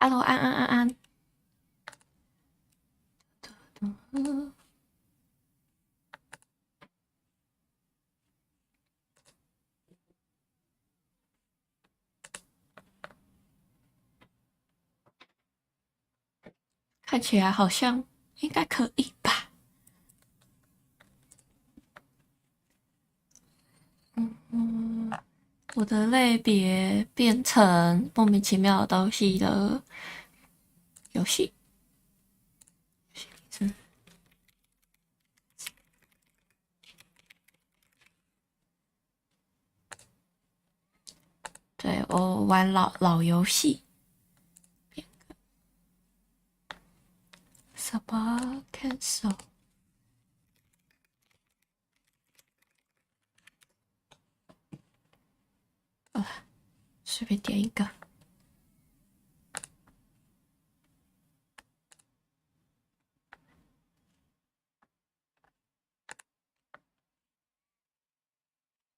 Hello，安安安安。看起来好像应该可以吧。我的类别变成莫名其妙的东西了。游戏，对，我玩老游戏。什么 cancel？随便点一个。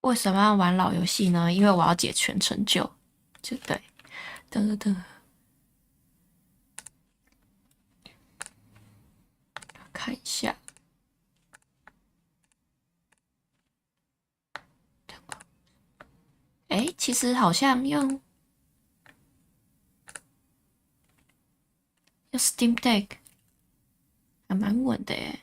为什么要玩老游戏呢？因为我要解全成就，就对。等等等，看一下。哎，其实好像用 Steam Deck 还蛮稳的耶。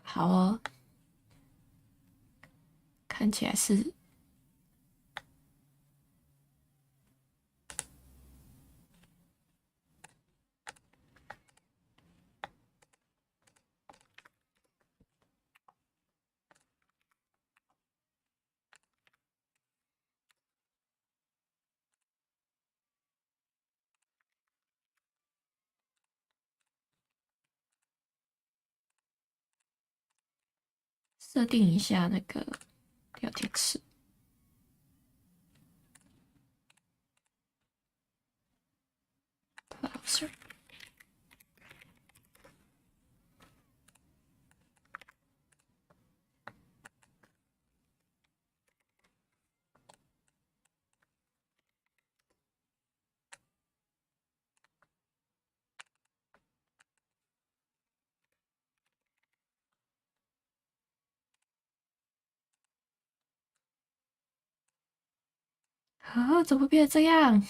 好哦，看起来是设定一下那个聊天室。browser。啊，怎么变成这样？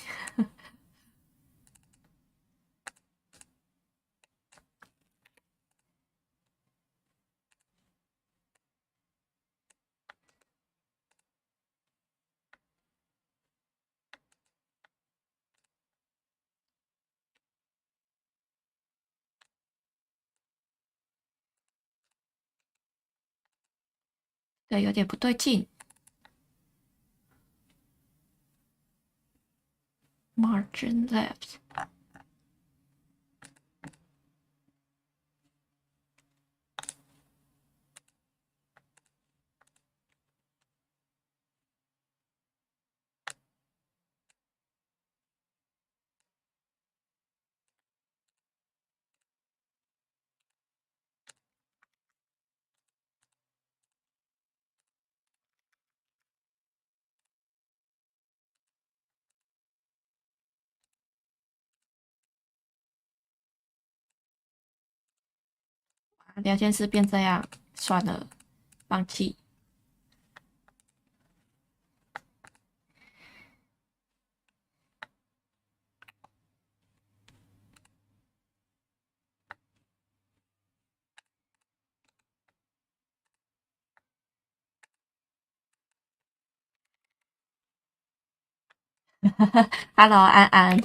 对，有点不对劲。Margin left。聊天室变这样，算了，放弃。Hello，安安，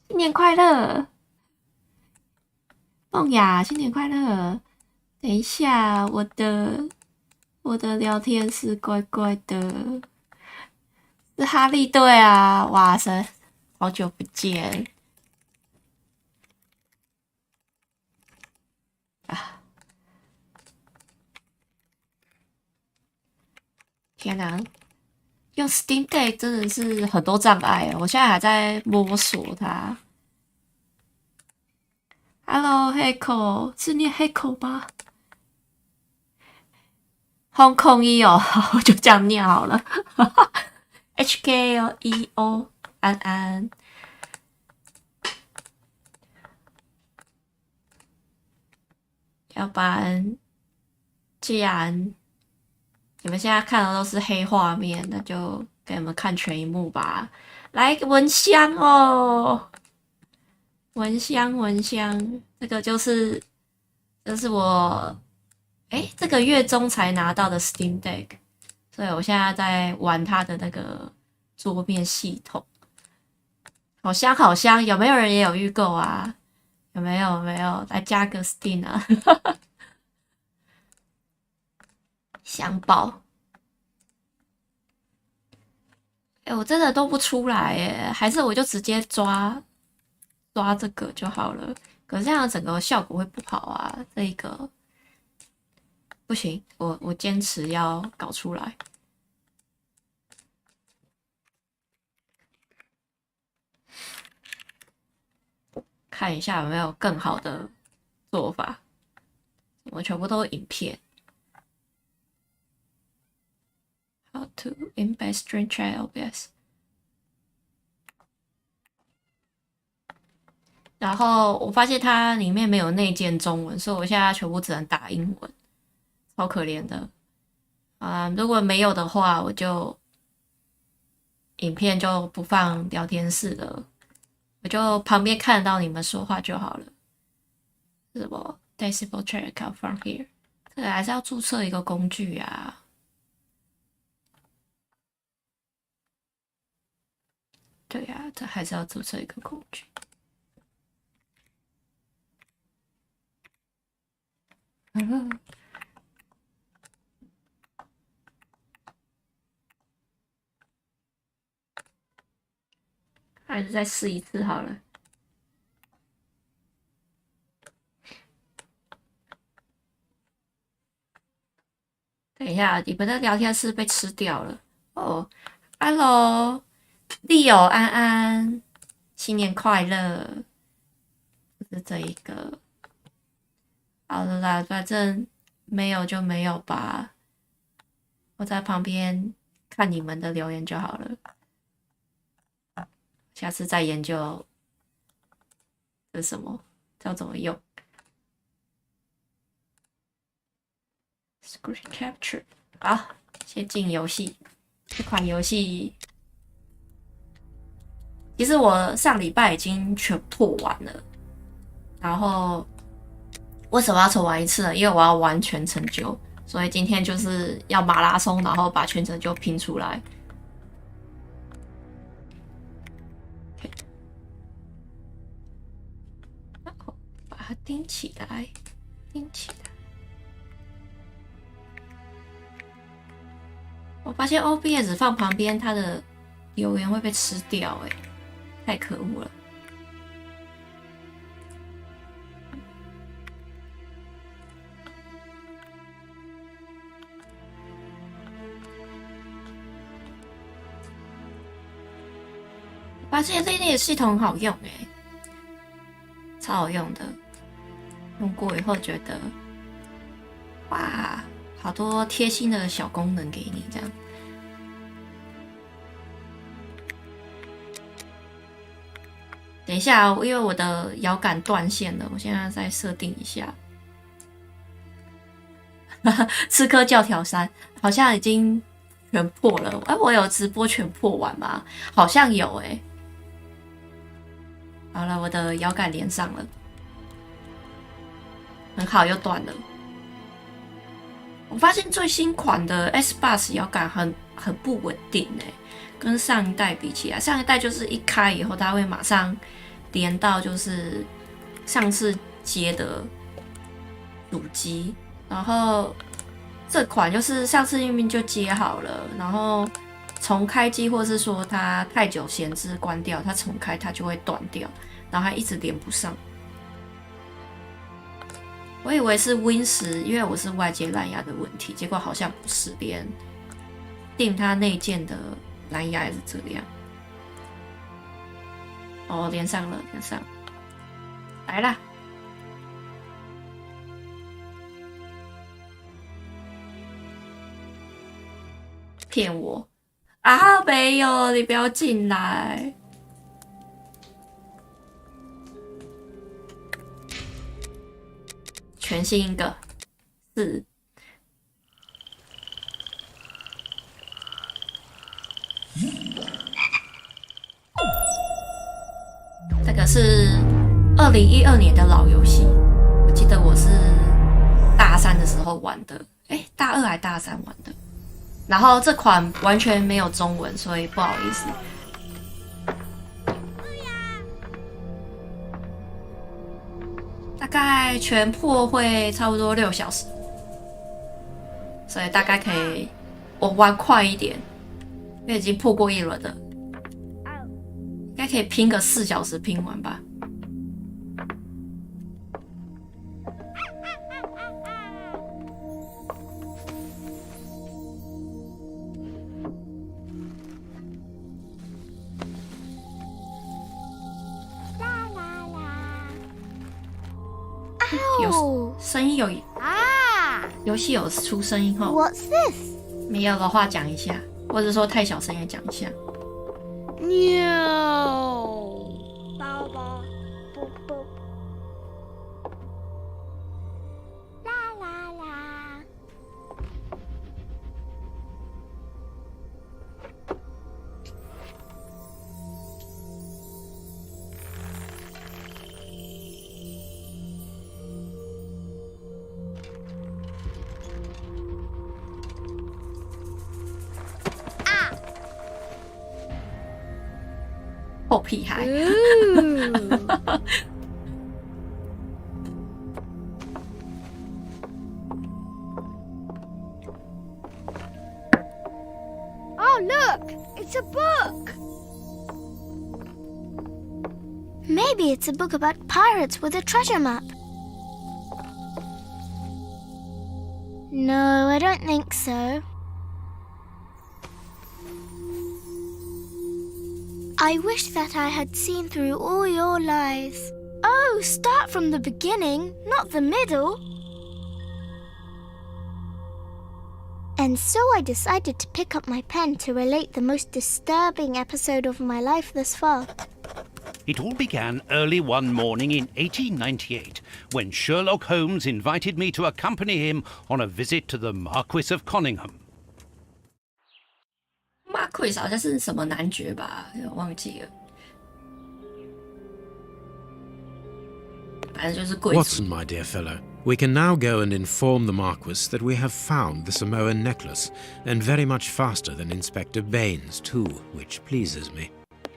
新年快乐！梦雅，新年快乐！等一下，我的聊天室怪怪的，是哈利队啊！哇塞，好久不见啊！天哪，用 Steam Deck 真的是很多障碍，我现在还在摸索它。Hello，黑口是念黑口吗？ Hong Kong EO，我就这样念好了。HKEO 安安，要不然既然你们现在看的都是黑画面，那就给你们看全荧幕吧。来，蚊香哦，蚊香，这个就是我这个月中才拿到的 Steam Deck， 所以我现在在玩它的那个桌面系统。好香，有没有人也有预购啊？有没有？来加个 Steam 啊！香爆！我真的都不出来耶，还是我就直接抓这个就好了。可是这样整个效果会不好啊，这个不行，我坚持要搞出来。看一下有没有更好的做法。我全部都是影片。How to embed string chat OBS。然后我发现它里面没有内建中文，所以我现在全部只能打英文，超可怜的。如果没有的话，我就影片就不放聊天室了，我就旁边看得到你们说话就好了。是什么 Testament Sherlock from here？ 这个还是要注册一个工具啊。对啊，这还是要注册一个工具。还是再试一次好了。等一下，你们的聊天室被吃掉了哦。Hello， Leo 安安，新年快乐！是这一个。好了啦，反正没有就没有吧。我在旁边看你们的留言就好了。下次再研究这是什么，要怎么用。Screen Capture， 好，先进游戏。这款游戏，其实我上礼拜已经全破完了。然后为什么要重玩一次呢？因为我要玩全成就，所以今天就是要马拉松，然后把全成就拼出来。然后把它钉起来。我发现 OBS 放旁边，它的留言会被吃掉，太可恶了。发现这个系统很好用超好用的。用过以后觉得，哇，好多贴心的小功能给你这样。等一下，因为我的摇杆断线了，我现在再设定一下。刺客教条3好像已经全破了，我有直播全破完吗？好像有好了，我的摇杆连上了，很好，又断了。我发现最新款的 S Bus 摇杆很不稳定跟上一代比起来，上一代就是一开以后，它会马上连到就是上次接的主机，然后这款就是上次明明就接好了，然后重开机或是说它太久闲置关掉，它重开它就会断掉，然后还一直连不上。我以为是 Win10，因为我是外接蓝牙的问题，结果好像不是，连定它内建的蓝牙也是这样。哦，连上了，来啦！骗我啊！没有，你不要进来。全新一个4。这个是2012年的老游戏，我记得我是大3的时候玩的，大2还大3玩的。然后这款完全没有中文，所以不好意思。大概全破会差不多6小时，所以大概可以我玩快一点，因为已经破过1轮了，应该可以拼个4小时拼完吧。有声音有啊，游戏有出声音后。What's this？ 没有的话讲一下，或者说太小声也讲一下。No。宝宝，啵啵。啦啦啦。臭屁孩。Oh, look! It's a book! Maybe it's a book about pirates with a treasure map. No, I don't think so. I wish that I had seen through all your lies. Oh, start from the beginning, not the middle. And so I decided to pick up my pen to relate the most disturbing episode of my life thus far. It all began early one morning in 1898, when Sherlock Holmes invited me to accompany him on a visit to the Marquis of Conyngham. Marquis 好像是什么男爵吧，忘记了。反正就是贵族。 Watson, my dear fellow, we can now go and inform the Marquis that we have found the Samoan necklace, and very much faster than Inspector Baines, too, which pleases me.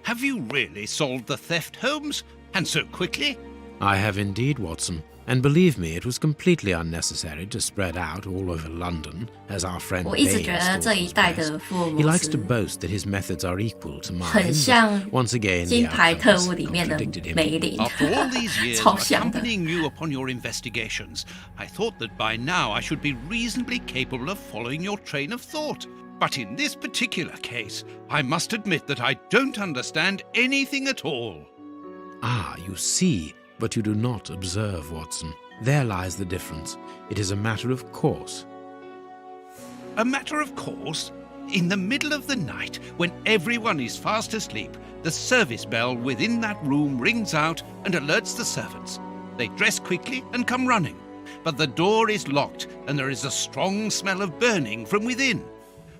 Have you really solved the theft, Holmes? And so quickly? I have indeed, Watson. And believe me, it was completely unnecessary to spread out all over London, as our friend 我一直觉得这一代的福尔摩斯 He likes to boast that his methods are equal to mine. 很像 Once again, 金 the 牌特 outcomes 务里面的 contradicted him. 梅林， After all these years 超 of 像的。 accompanying you upon your investigations, I thought that by now I should be reasonably capable of following your train of thought. But in this particular case, I must admit that I don't understand anything at all. Ah, you see, but you do not observe, Watson. There lies the difference. It is a matter of course. A matter of course? In the middle of the night, when everyone is fast asleep, the service bell within that room rings out and alerts the servants. They dress quickly and come running, but the door is locked and there is a strong smell of burning from within.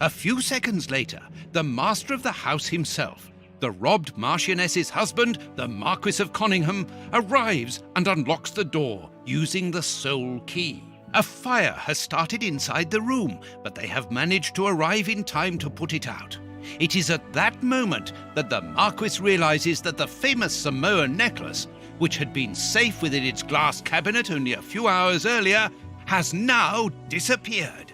A few seconds later, the master of the house himself, the robbed Marchioness's husband, the Marquis of Conyngham, arrives and unlocks the door using the sole key. A fire has started inside the room, but they have managed to arrive in time to put it out. It is at that moment that the Marquis realizes that the famous Samoan necklace, which had been safe within its glass cabinet only a few hours earlier, has now disappeared.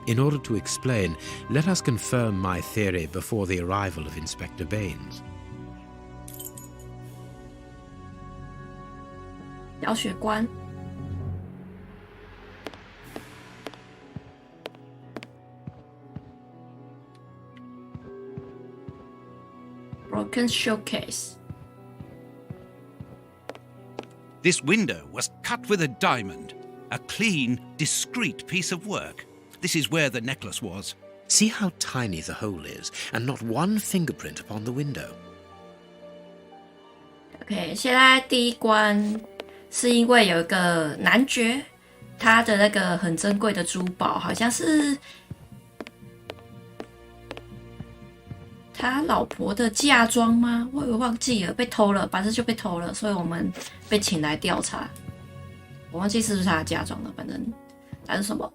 In order to explain, let us confirm my theory before the arrival of Inspector Baines. 小雪官 Broken showcase. This window was cut with a diamond, a clean, discreet piece of work. This is where the necklace was. See how tiny the hole is, and not one fingerprint upon the window. OK， 现在第一关是因为有一个男爵，他的那个很珍贵的珠宝好像是他老婆的嫁妆吗？我有忘记了，被偷了，反正就被偷了，所以我们被请来调查。我忘记是不是他的嫁妆了，反正他是什么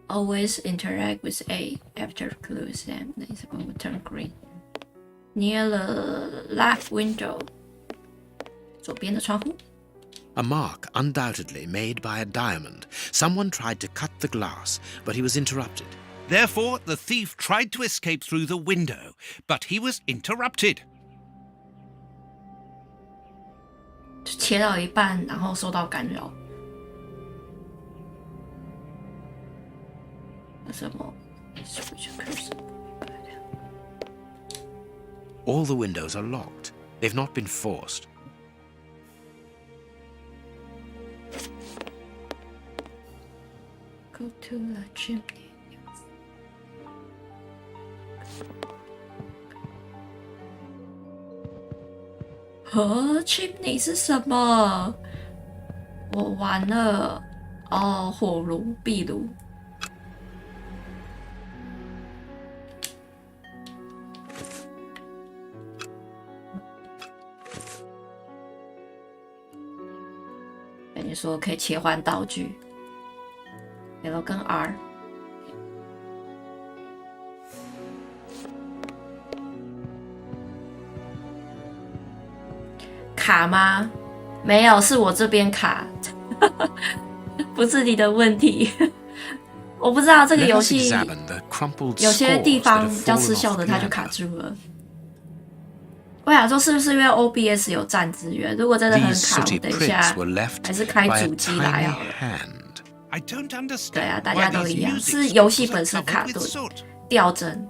？Always interact with A after close and it's going to turn green near the left window. 左边的窗户。A mark undoubtedly made by a diamond. Someone tried to cut the glass, but he was interrupted. Therefore, the thief tried to escape through the window, but he was interrupted. 切到一半，然后受到干扰。什么 All the windows are locked. They've not been forced. Go to the chimney. chimney 是什么？我完了。哦，火炉、壁炉。跟你说可以切换道具 ，L 跟 R。卡吗？没有，是我这边卡，不是你的问题。我不知道这个游戏有些地方比较失效的，它就卡住了。我想说是不是因为 OBS 有占资源？如果真的很卡，我等一下还是开主机来好了。对啊，大家都一样，是游戏本身卡顿、掉帧，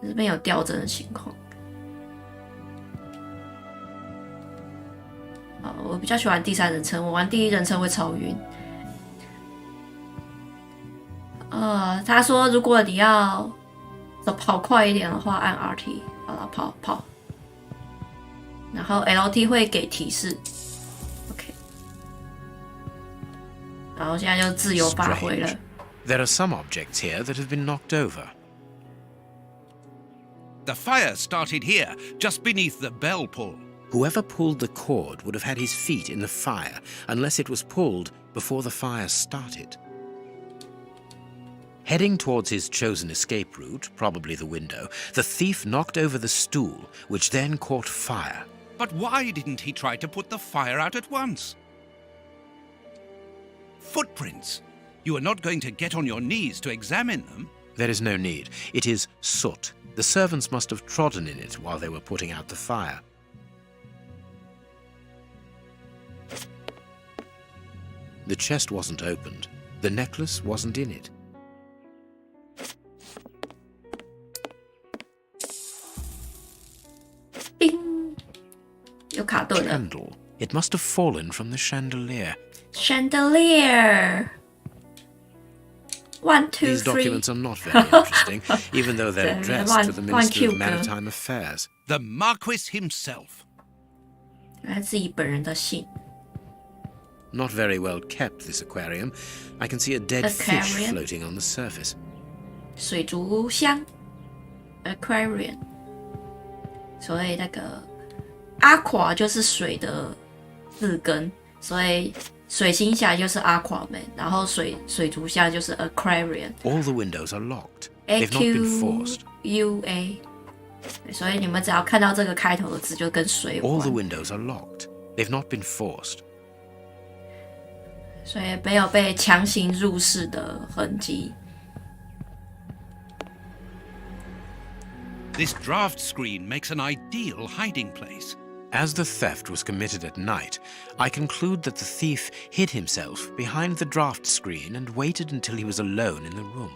这边有掉帧的情况。我比较喜欢第三人称，我玩第一人称会超晕。他说如果你要跑快一点的话，按 RT， 好了，跑。然后 LT 会给提示 ，OK。然后现在就自由发挥了。There are some objects here that have been knocked over. The fire started here, just beneath the bell pull. Whoever pulled the cord would have had his feet in the fire, unless it was pulled before the fire started. Heading towards his chosen escape route, probably the window, the thief knocked over the stool, which then caught fire. But why didn't he try to put the fire out at once? Footprints. You are not going to get on your knees to examine them. There is no need. It is soot. The servants must have trodden in it while they were putting out the fire. The chest wasn't opened. The necklace wasn't in it. Ding! 有卡顿了。 Candle. It must have fallen from the chandelier. Chandelier. 1, 2, 3. These documents are not very interesting, even though they're addressed to the Minister of Maritime Affairs. The Marquis himself. 他自己本人的信。 Not very well kept, this aquarium. I can see a dead fish floating on the surface. 水族箱 aquarium， 所以那个 aqua 就是水的字根，所以水星侠就是 Aquaman， 然后水族箱就是 aquarium。 All the windows are locked. They've not been forced. AQUA， 所以你们只要看到这个开头的字就跟水有关。 All the windows are locked. They've not been forced. 所以没有被强行入室的痕迹。 This draft screen makes an ideal hiding place. As the theft was committed at night, I conclude that the thief hid himself behind the draft screen and waited until he was alone in the room.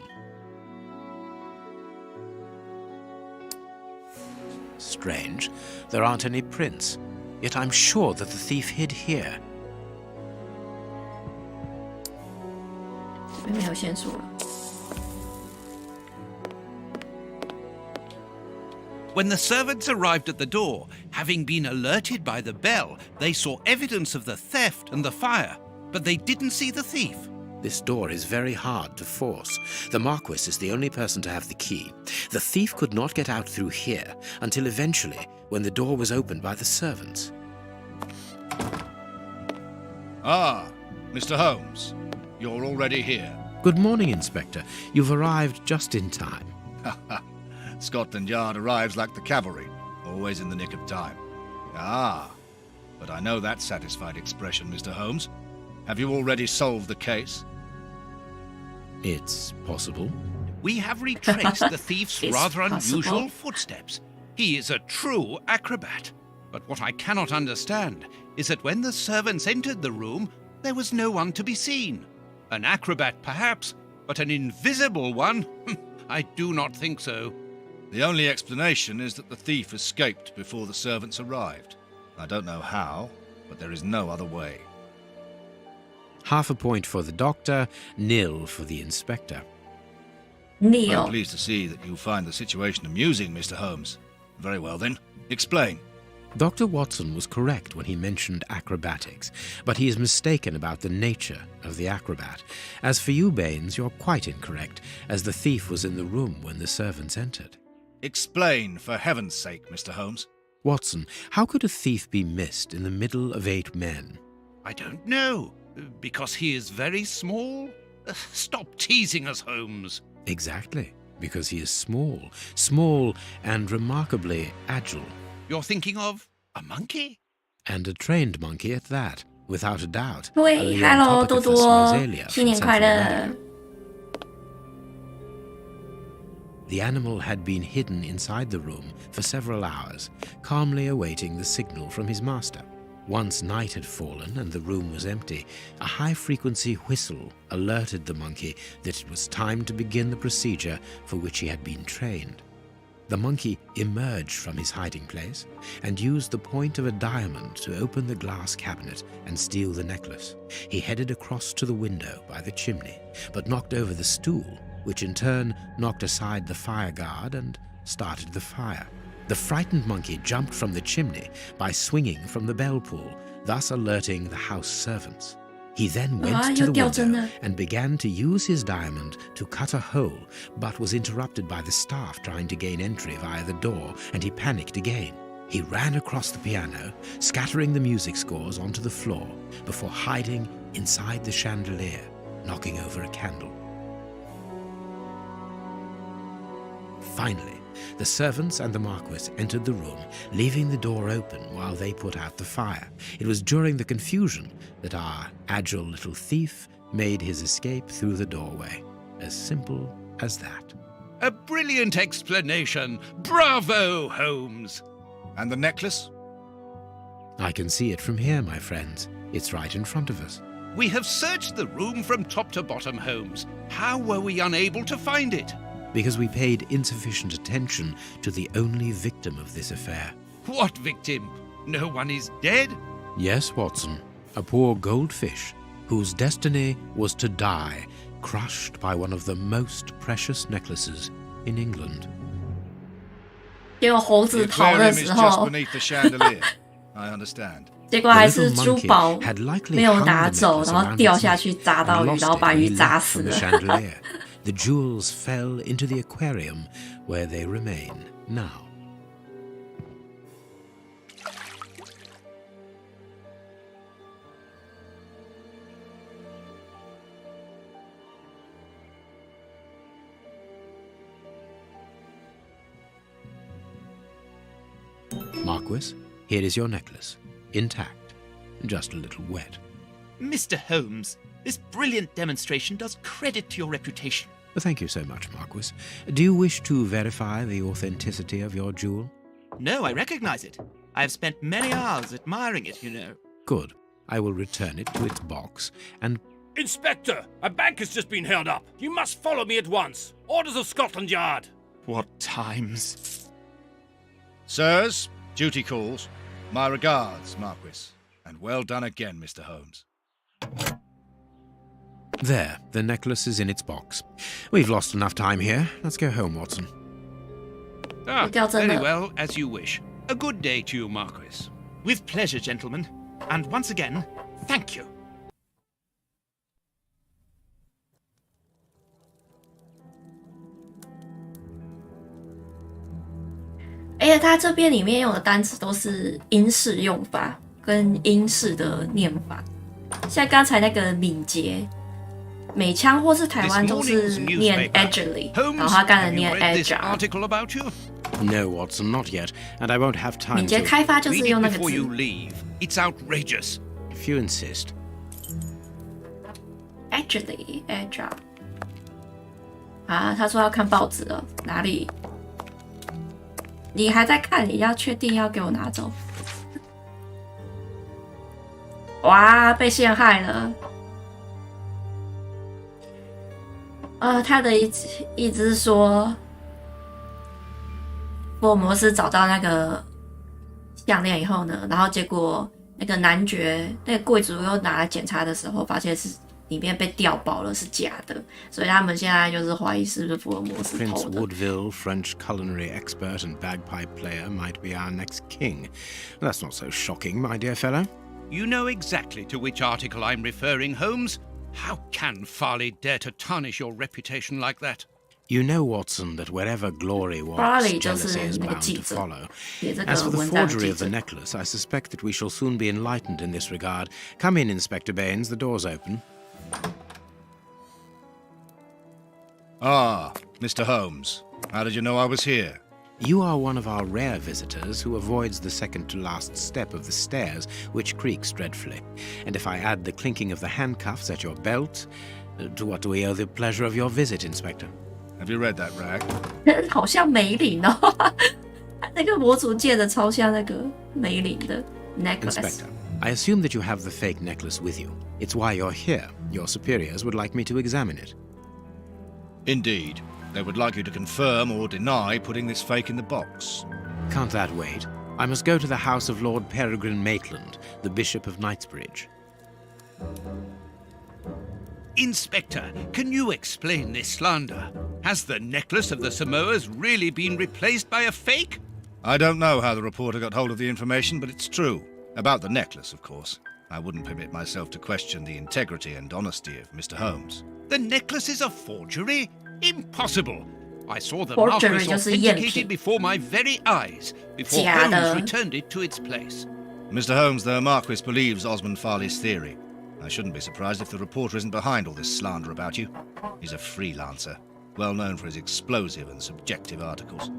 Strange, there aren't any prints, yet I'm sure that the thief hid here. 这边没有线索了。When the servants arrived at the door, having been alerted by the bell, they saw evidence of the theft and the fire, but they didn't see the thief. This door is very hard to force. The Marquis is the only person to have the key. The thief could not get out through here until eventually, when the door was opened by the servants. Ah, Mr. Holmes, you're already here. Good morning, Inspector. You've arrived just in time. Scotland Yard arrives like the cavalry, always in the nick of time. Ah, but I know that satisfied expression, Mr. Holmes. Have you already solved the case? It's possible. We have retraced the thief's It's rather possible. unusual footsteps. He is a true acrobat. But what I cannot understand is that when the servants entered the room, there was no one to be seen. An acrobat, perhaps, but an invisible one? I do not think so. The only explanation is that the thief escaped before the servants arrived. I don't know how, but there is no other way. Half a point for the doctor, nil for the inspector. I'm Neil， pleased to see that you find the situation amusing, Mr. Holmes. Very well then, explain. Dr. Watson was correct when he mentioned acrobatics, but he is mistaken about the nature of the acrobat. As for you, Baines, you're quite incorrect, as the thief was in the room when the servants entered. Explain, for heaven's sake, Mr. Holmes. Watson, how could a thief be missed in the middle of 8 men? I don't know. Because he is very small? Stop teasing us, Holmes. Exactly, because he is small and remarkably agile. You're thinking of a monkey? And a trained monkey at that, without a doubt. 对 A ，Hello， Leontopithecus 多多， rosalia 新年 from 快 Central 乐 America.！ The animal had been hidden inside the room for several hours, calmly awaiting the signal from his master. Once night had fallen and the room was empty, a high-frequency whistle alerted the monkey that it was time to begin the procedure for which he had been trained. The monkey emerged from his hiding place and used the point of a diamond to open the glass cabinet and steal the necklace. He headed across to the window by the chimney, but knocked over the stool, which in turn knocked aside the fire guard and started the fire. The frightened monkey jumped from the chimney by swinging from the bell pull, thus alerting the house servants. He then went to the window and began to use his diamond to cut a hole, but was interrupted by the staff trying to gain entry via the door, and he panicked again. He ran across the piano, scattering the music scores onto the floor, before hiding inside the chandelier, knocking over a candle. Finally, the servants and the Marquis entered the room, leaving the door open while they put out the fire. It was during the confusion that our agile little thief made his escape through the doorway. As simple as that. A brilliant explanation. Bravo, Holmes. And the necklace? I can see it from here, my friends. It's right in front of us. We have searched the room from top to bottom, Holmes. How were we unable to find it? Because we paid insufficient attention to the only victim of this affair. What victim? No one is dead? Yes, Watson, a poor goldfish whose destiny was to die, crushed by one of the most precious necklaces in England. 结果猴 The 子逃的 aquarium is 时 just 候， beneath the chandelier. I understand. 结果还是珠宝 had likely 没有 hung 拿 the 走， necklace 然后 around 掉 its 下 neck 去砸 and 到鱼， lost 然后 it 把 when 鱼 he 砸 leapt 死 from the 了。 chandelier. The jewels fell into the aquarium, where they remain now. Marquis, here is your necklace, intact, just a little wet. Mr. Holmes, this brilliant demonstration does credit to your reputation. Thank you so much, Marquis. Do you wish to verify the authenticity of your jewel? No, I recognize it. I have spent many hours admiring it, you know. Good. I will return it to its box and... Inspector, a bank has just been held up. You must follow me at once. Orders of Scotland Yard. What times? Sirs, duty calls. My regards, Marquis. And well done again, Mr. Holmes. There, the necklace is in its box. We've lost enough time here. Let's go home, Watson. Ah, 掉针 very 了。 well, as you wish. A good day to you, Marquis. With pleasure, gentlemen. And once again, thank you. 而且它这边里面用的单词都是英式用法跟英式的念法，像刚才那个敏捷，美腔或是台湾都是念 agilely， 然后他刚才 have you 念 read this agile。 article about you? No, Watson, not yet, and I won't have time 敏捷 to. 开发就是 Read 用 it 那个 before you 字 leave. It's outrageous. If you insist. agile。啊，他说要看报纸了，哪里？你还在看？你要确定要给我拿走？哇，被陷害了！他的意思是说，福尔摩斯找到那个项链以后呢，然后结果那个男爵那个贵族又拿来检查的时候，发现是里面被调包了，是假的，所以他们现在就是怀疑是不是福尔摩斯 Prince 偷的。 Woodville, French culinary expert and bagpipe player, might be our next king. That's not so shocking, my dear fellow. You know exactly to which article I'm referring, Holmes. How can Farley dare to tarnish your reputation like that? You know, Watson, that wherever glory walks, Farley jealousy is 就是那个 bound 记 to 者， follow. 写这 As 个 for the 文章的 forgery 记 of the 者。 necklace, I suspect that we shall soon be enlightened in this regard. Come in, Inspector Baines, the door's open. Ah, Mr. Holmes. How did you know I was here? You are one of our rare visitors who avoids the second-to-last step of the stairs, which creaks dreadfully. And if I add the clinking of the handcuffs at your belt, to what do we owe the pleasure of your visit, Inspector? Have you read that rag? 好像梅林哦，那个魔族界的超像那个梅林的 necklace。 Inspector, I assume that you have the fake necklace with you. It's why you're here. Your superiors would like me to examine it. Indeed. They would like you to confirm or deny putting this fake in the box. Can't that wait? I must go to the house of Lord Peregrine Maitland, the Bishop of Knightsbridge. Inspector, can you explain this slander? Has the necklace of the Samoas really been replaced by a fake? I don't know how the reporter got hold of the information, but it's true. About the necklace, of course. I wouldn't permit myself to question the integrity and honesty of Mr. Holmes. The necklace is a forgery? Impossible! I saw the Forgery Marquis 就是赝品。 authenticated before my very eyes, before 假的。 Holmes returned it to its place. Mr. Holmes, the Marquis believes Osmond Farley's theory. I shouldn't be surprised if the reporter isn't behind all this slander about you. He's a freelancer, well known for his explosive and subjective articles.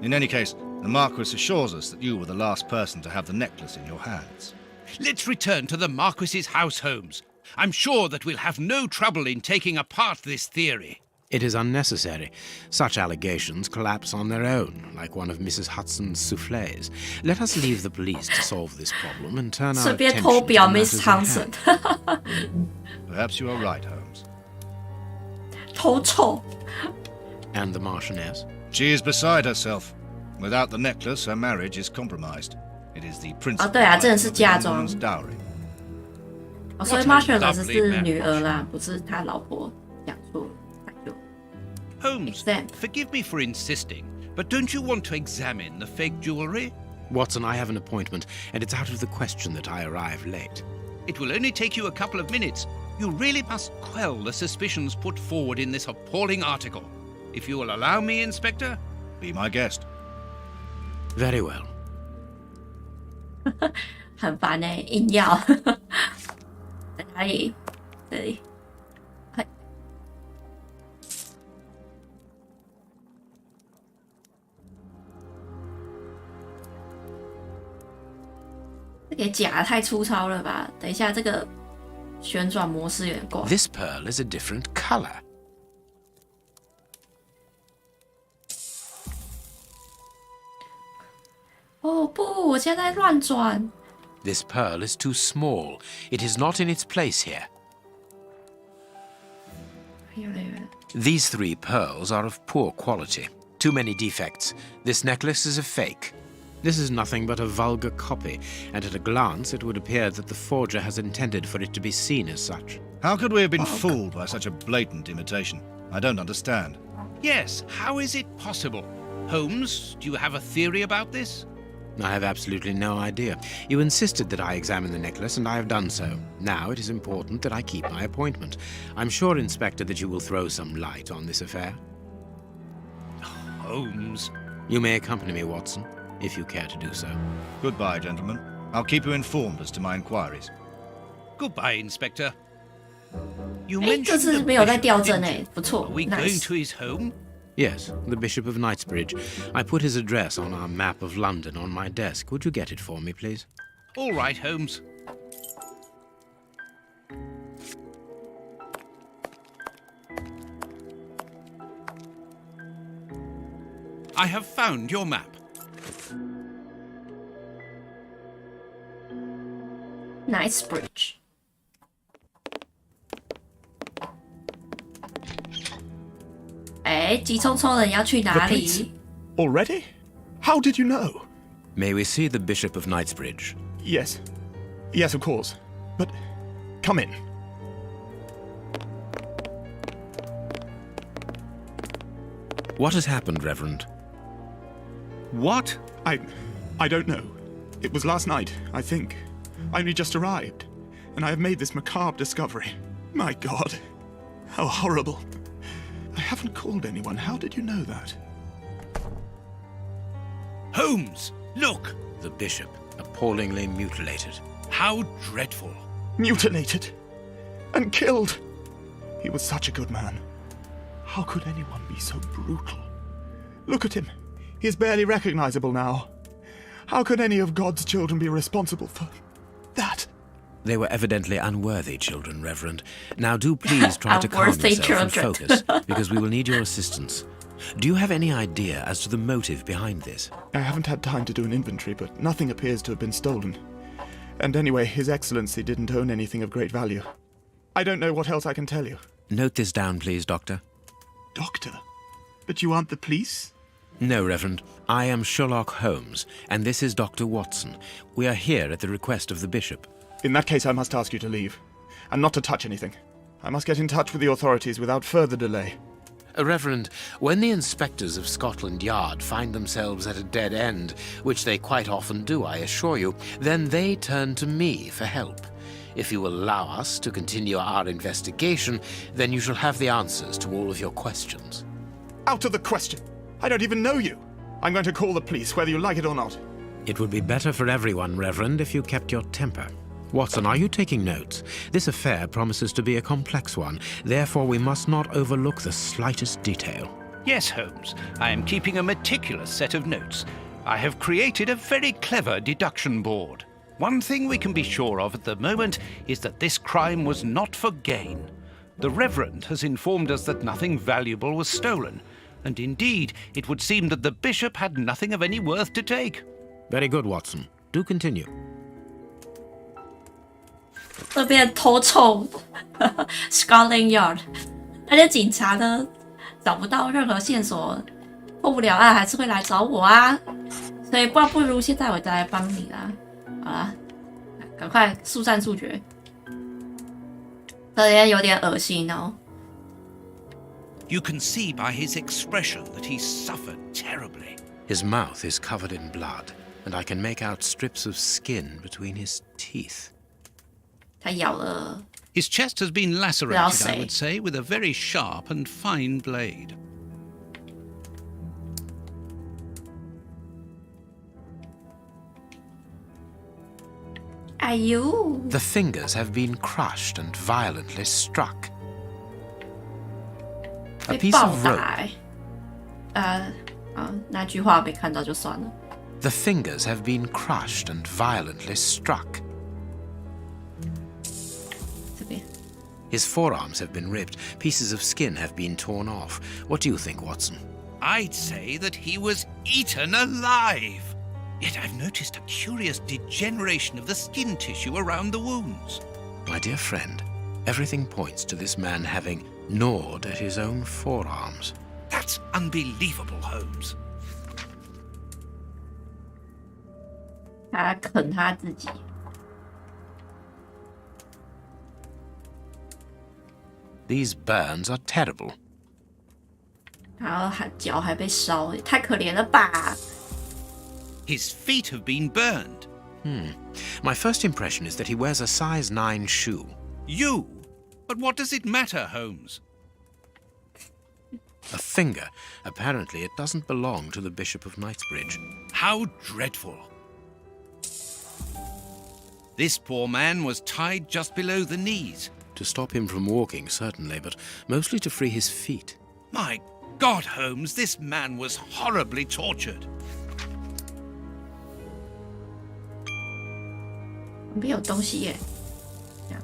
In any case, the Marquis assures us that you were the last person to have the necklace in your hands. Let's return to the Marquis's house, Holmes. I'm sure that we'll have no trouble in taking apart this theory. It is unnecessary. Such allegations collapse on their own, like one of Mrs. Hudson's soufflés. Let us leave the police to solve this problem and turn our 顺便 attention 偷 to 表 matters Miss in Thompson， hand. Perhaps you are right, Holmes. 偷臭。 And the Marchioness? She is beside herself. Without the necklace, her marriage is compromised. It is the principal 对啊，真的 item 是 of the 嫁 young 妆。 woman's dowry. 哦，所以 What a Marshall 只 lovely 是 marriage. 女儿啦，不是他老婆，讲错了。哎呦 Holmes, Exam. forgive me for insisting, but don't you want to examine the fake jewellery? Watson, I have an appointment, and it's out of the question that I arrive late. It will only take you a couple of minutes. You really must quell the suspicions put forward in this appalling article. If you will allow me, Inspector. Be my guest. Very well. 很烦欸，硬要。在哪里？这里。嘿这给夹得太粗糙了吧？等一下，这个旋转模式有点怪。 This pearl is a different color. 哦不，我现在乱转。 This pearl is too small. It is not in its place here. 有了有了。 These 3 pearls are of poor quality. Too many defects. This necklace is a fake. This is nothing but a vulgar copy, and at a glance it would appear that the forger has intended for it to be seen as such. How could we have been fooled by such a blatant imitation? I don't understand. Yes, how is it possible? Holmes, do you have a theory about this? I have absolutely no idea. You insisted that I examine the necklace, and I have done so. Now it is important that I keep my appointment. I'm sure, Inspector, that you will throw some light on this affair. Holmes. You may accompany me, Watson, if you care to do so. Goodbye, gentlemen. I'll keep you informed as to my inquiries. Goodbye, Inspector. You 哎，这 mentioned 次 the 没有在 bishop, 掉帧 didn't 哎 you? 不错 Are we going ，nice。 to his home? Yes, the Bishop of Knightsbridge. I put his address on our map of London on my desk. Would you get it for me, please? All right, Holmes. I have found your map. Knightsbridge。哎，急匆匆的你要去 The 哪 police? 里？ Already? How did you know? May we see the Bishop of Knightsbridge? Yes. Yes, of course. But come in. What has happened, Reverend? What? I don't know. It was last night, I think. I only just arrived, and I have made this macabre discovery. My God. How horrible. I haven't called anyone. How did you know that? Holmes, look! The Bishop, appallingly mutilated. How dreadful. Mutilated. And killed. He was such a good man. How could anyone be so brutal? Look at him. He is barely recognizable now. How could any of God's children be responsible for that? They were evidently unworthy children, Reverend. Now do please try to calm Unworthy yourself and children. focus, because we will need your assistance. Do you have any idea as to the motive behind this? I haven't had time to do an inventory, but nothing appears to have been stolen. And anyway, His Excellency didn't own anything of great value. I don't know what else I can tell you. Note this down, please, Doctor. Doctor? But you aren't the police? No, Reverend. I am Sherlock Holmes, and this is Dr. Watson. We are here at the request of the Bishop. In that case, I must ask you to leave, and not to touch anything. I must get in touch with the authorities without further delay. Reverend, when the inspectors of Scotland Yard find themselves at a dead end, which they quite often do, I assure you, then they turn to me for help. If you will allow us to continue our investigation, then you shall have the answers to all of your questions. Out of the question! I don't even know you! I'm going to call the police, whether you like it or not. It would be better for everyone, Reverend, if you kept your temper. Watson, are you taking notes? This affair promises to be a complex one. Therefore, we must not overlook the slightest detail. Yes, Holmes. I am keeping a meticulous set of notes. I have created a very clever deduction board. One thing we can be sure of at the moment is that this crime was not for gain. The Reverend has informed us that nothing valuable was stolen, and indeed, it would seem that the Bishop had nothing of any worth to take. Very good, Watson. Do continue. 这边偷臭 Scotland Yard，那些警察呢找不到任何线索，破不了案，还是会来找我啊。所以不如现在我再来帮你啦。好啦，赶快速战速决。这边有点恶心哦。You can see by his expression that he's suffered terribly. His mouth is covered in blood, and I can make out strips of skin between his teeth. 他咬了 His chest has been lacerated, I'll I say. would say, with a very sharp and fine blade. you? The fingers have been crushed and violently struck. A 被 piece 暴 of 打 rope. 那句话没看到就算了。 The fingers have been crushed and violently struck. 这边 His forearms have been ripped. Pieces of skin have been torn off. What do you think, Watson? I'd say that he was eaten alive. Yet I've noticed a curious degeneration of the skin tissue around the wounds. My dear friend, everything points to this man having gnawed at his own forearms. That's unbelievable, Holmes. 他啃他自己。 These burns are terrible. 然后脚还被烧，太可怜了吧 His feet have been burned. My first impression is that he wears a size 9 shoe. You? But what does it matter, Holmes? A finger. Apparently it doesn't belong to the Bishop of Knightsbridge. How dreadful. This poor man was tied just below the knees. To stop him from walking, certainly, but mostly to free his feet. My God, Holmes, this man was horribly tortured. 没有东西耶，这样，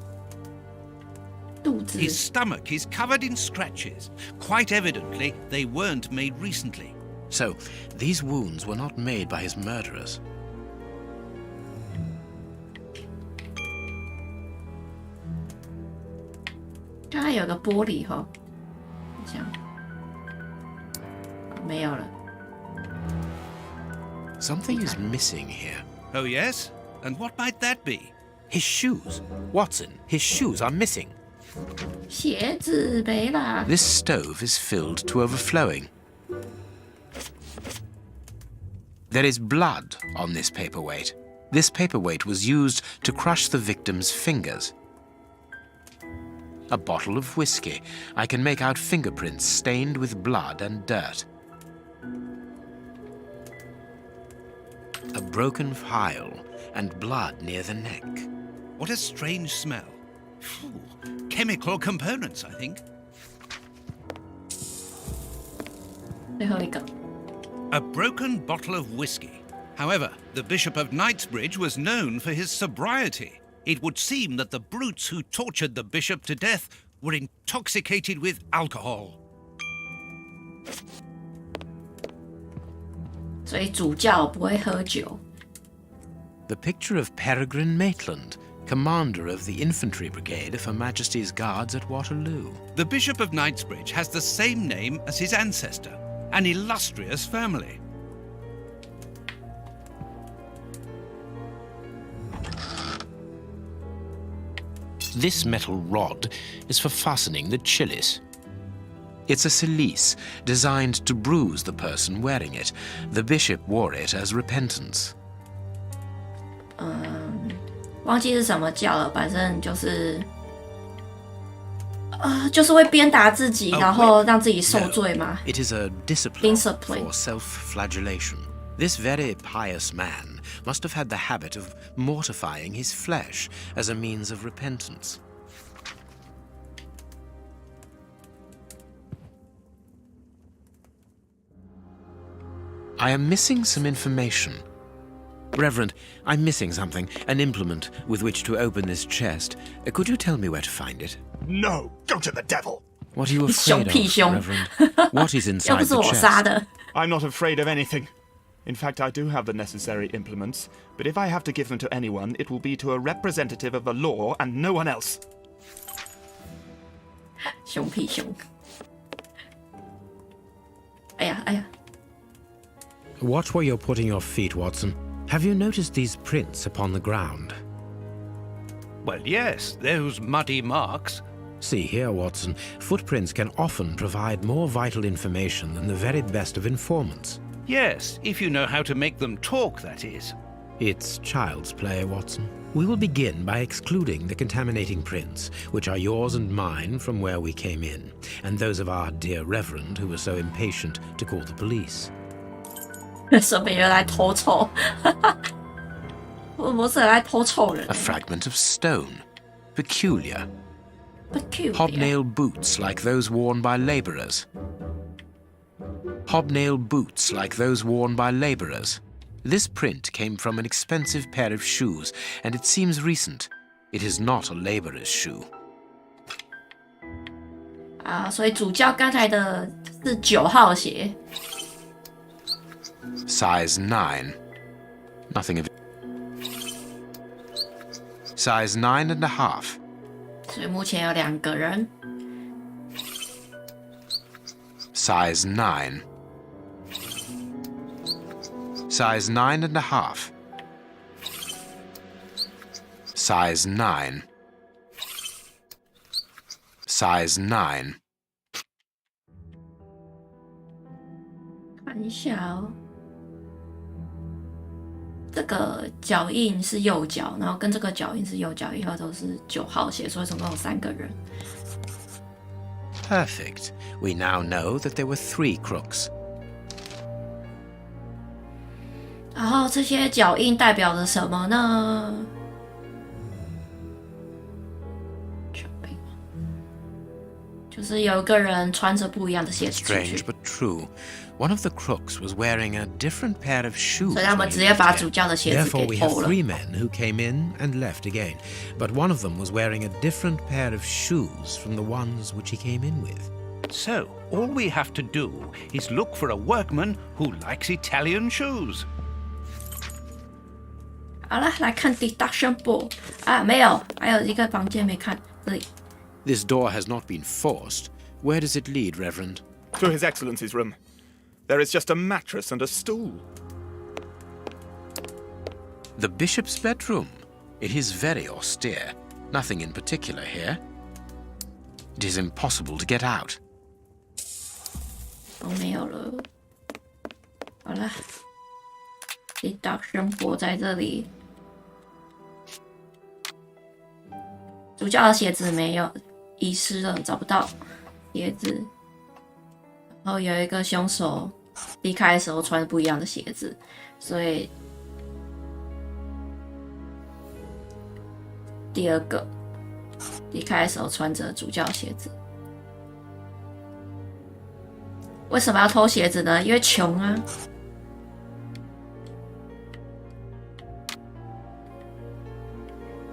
肚子 His stomach is covered in scratches. Quite evidently, they weren't made recently. So, these wounds were not made by his murderers. 刚刚有个玻璃哈，这样，没有了。 Something is missing here. Oh, yes? And what might that be? His shoes. Watson, his shoes are missing. 鞋子没啦， This stove is filled to overflowing. There is blood on this paperweight. This paperweight was used to crush the victim's fingers. A bottle of whiskey. I can make out fingerprints stained with blood and dirt. A broken phial and blood near the neck. What a strange smell. Phew. Chemical components, I think. 最后一个， A broken bottle of whiskey. However, the Bishop of Knightsbridge was known for his sobriety. It would seem that the brutes who tortured the bishop to death were intoxicated with alcohol. 所以主教不会喝酒。 The picture of Peregrine Maitland, commander of the infantry brigade of Her Majesty's Guards at Waterloo. The Bishop of Knightsbridge has the same name as his ancestor, an illustrious family. This metal rod is for fastening the chilies. It's a cilice designed to bruise the person wearing it. The bishop wore it as repentance. 忘记是什么教了，反正就是，就是会鞭打自己，然后让自己受罪嘛。 It is a discipline Discipline. for self-flagellation. This very pious man must have had the habit of mortifying his flesh as a means of repentance. I am missing some information. Reverend, I'm missing something, an implement with which to open this chest. Could you tell me where to find it? No, go to the devil. What are you 凶 afraid 屁 of, 凶 Reverend? What is 又 inside 不是 the 我杀 chest? 的。 I'm not afraid of anything. In fact, I do have the necessary implements, but if I have to give them to anyone, it will be to a representative of the law and no one else. 凶屁凶。哎呀哎呀， Watch where you're putting your feet, Watson. Have you noticed these prints upon the ground? Well, yes, those muddy marks. See here, Watson. Footprints can often provide more vital information than the very best of informants. Yes, if you know how to make them talk, that is. It's child's play, Watson. We will begin by excluding the contaminating prints, which are yours and mine from where we came in, and those of our dear Reverend who was so impatient to call the police. 顺便又来偷臭，福尔摩斯来偷臭人 A。fragment of stone. Peculiar. Peculiar. Hobnail boots like those worn by labourers. Hobnail boots like those worn by labourers. This print came from an expensive pair of shoes, and it seems recent. It is not a labourer's shoe. 啊，所以主教刚才的是9号鞋， Size 9. Nothing of it. Size 9.5. 所以目前有2个人。 Size 9. Size 9.5. Size 9. Size 9. 看一下哦，这个脚印是右脚，然后跟这个脚印是右脚，以后都是9号鞋，所以总共有3个人。Perfect. We now know that there were 3 crooks. 然后这些脚印代表着什么呢？就是有一个人穿着不一样的鞋子进去。 Strange but true. One of the crooks was wearing a different pair of shoes. 所以他们直接把主教的鞋子 Therefore, 给 we have 偷了。 3 men who came in and left again. But one of them was wearing a different pair of shoes from the ones which he came in with. So, all we have to do is look for a workman who likes Italian shoes. 好了，来看 deduction ball 啊，没有，还有一个房间没看，这里。 This door has not been forced. Where does it lead, Reverend? To His Excellency's room. There is just a mattress and a stool. The bishop's bedroom. It is very austere. Nothing in particular here. It is impossible to get out. 都没有了。好了 ，deduction ball 在这里。主教的鞋子没有，遗失了，找不到鞋子。然后有一个凶手离开的时候穿不一样的鞋子，所以第2个离开的时候穿着主教鞋子。为什么要偷鞋子呢？因为穷啊。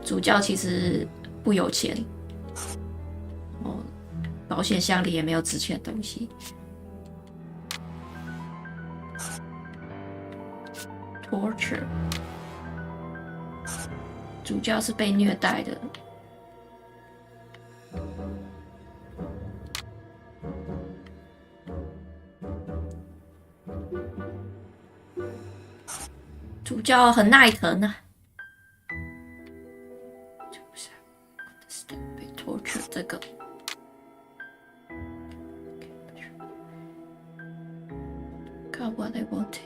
主教其实不有钱，保险箱里也没有值钱的东西。torture， 主教是被虐待的。主教很耐疼啊。被 torture 这个。God what they wanted。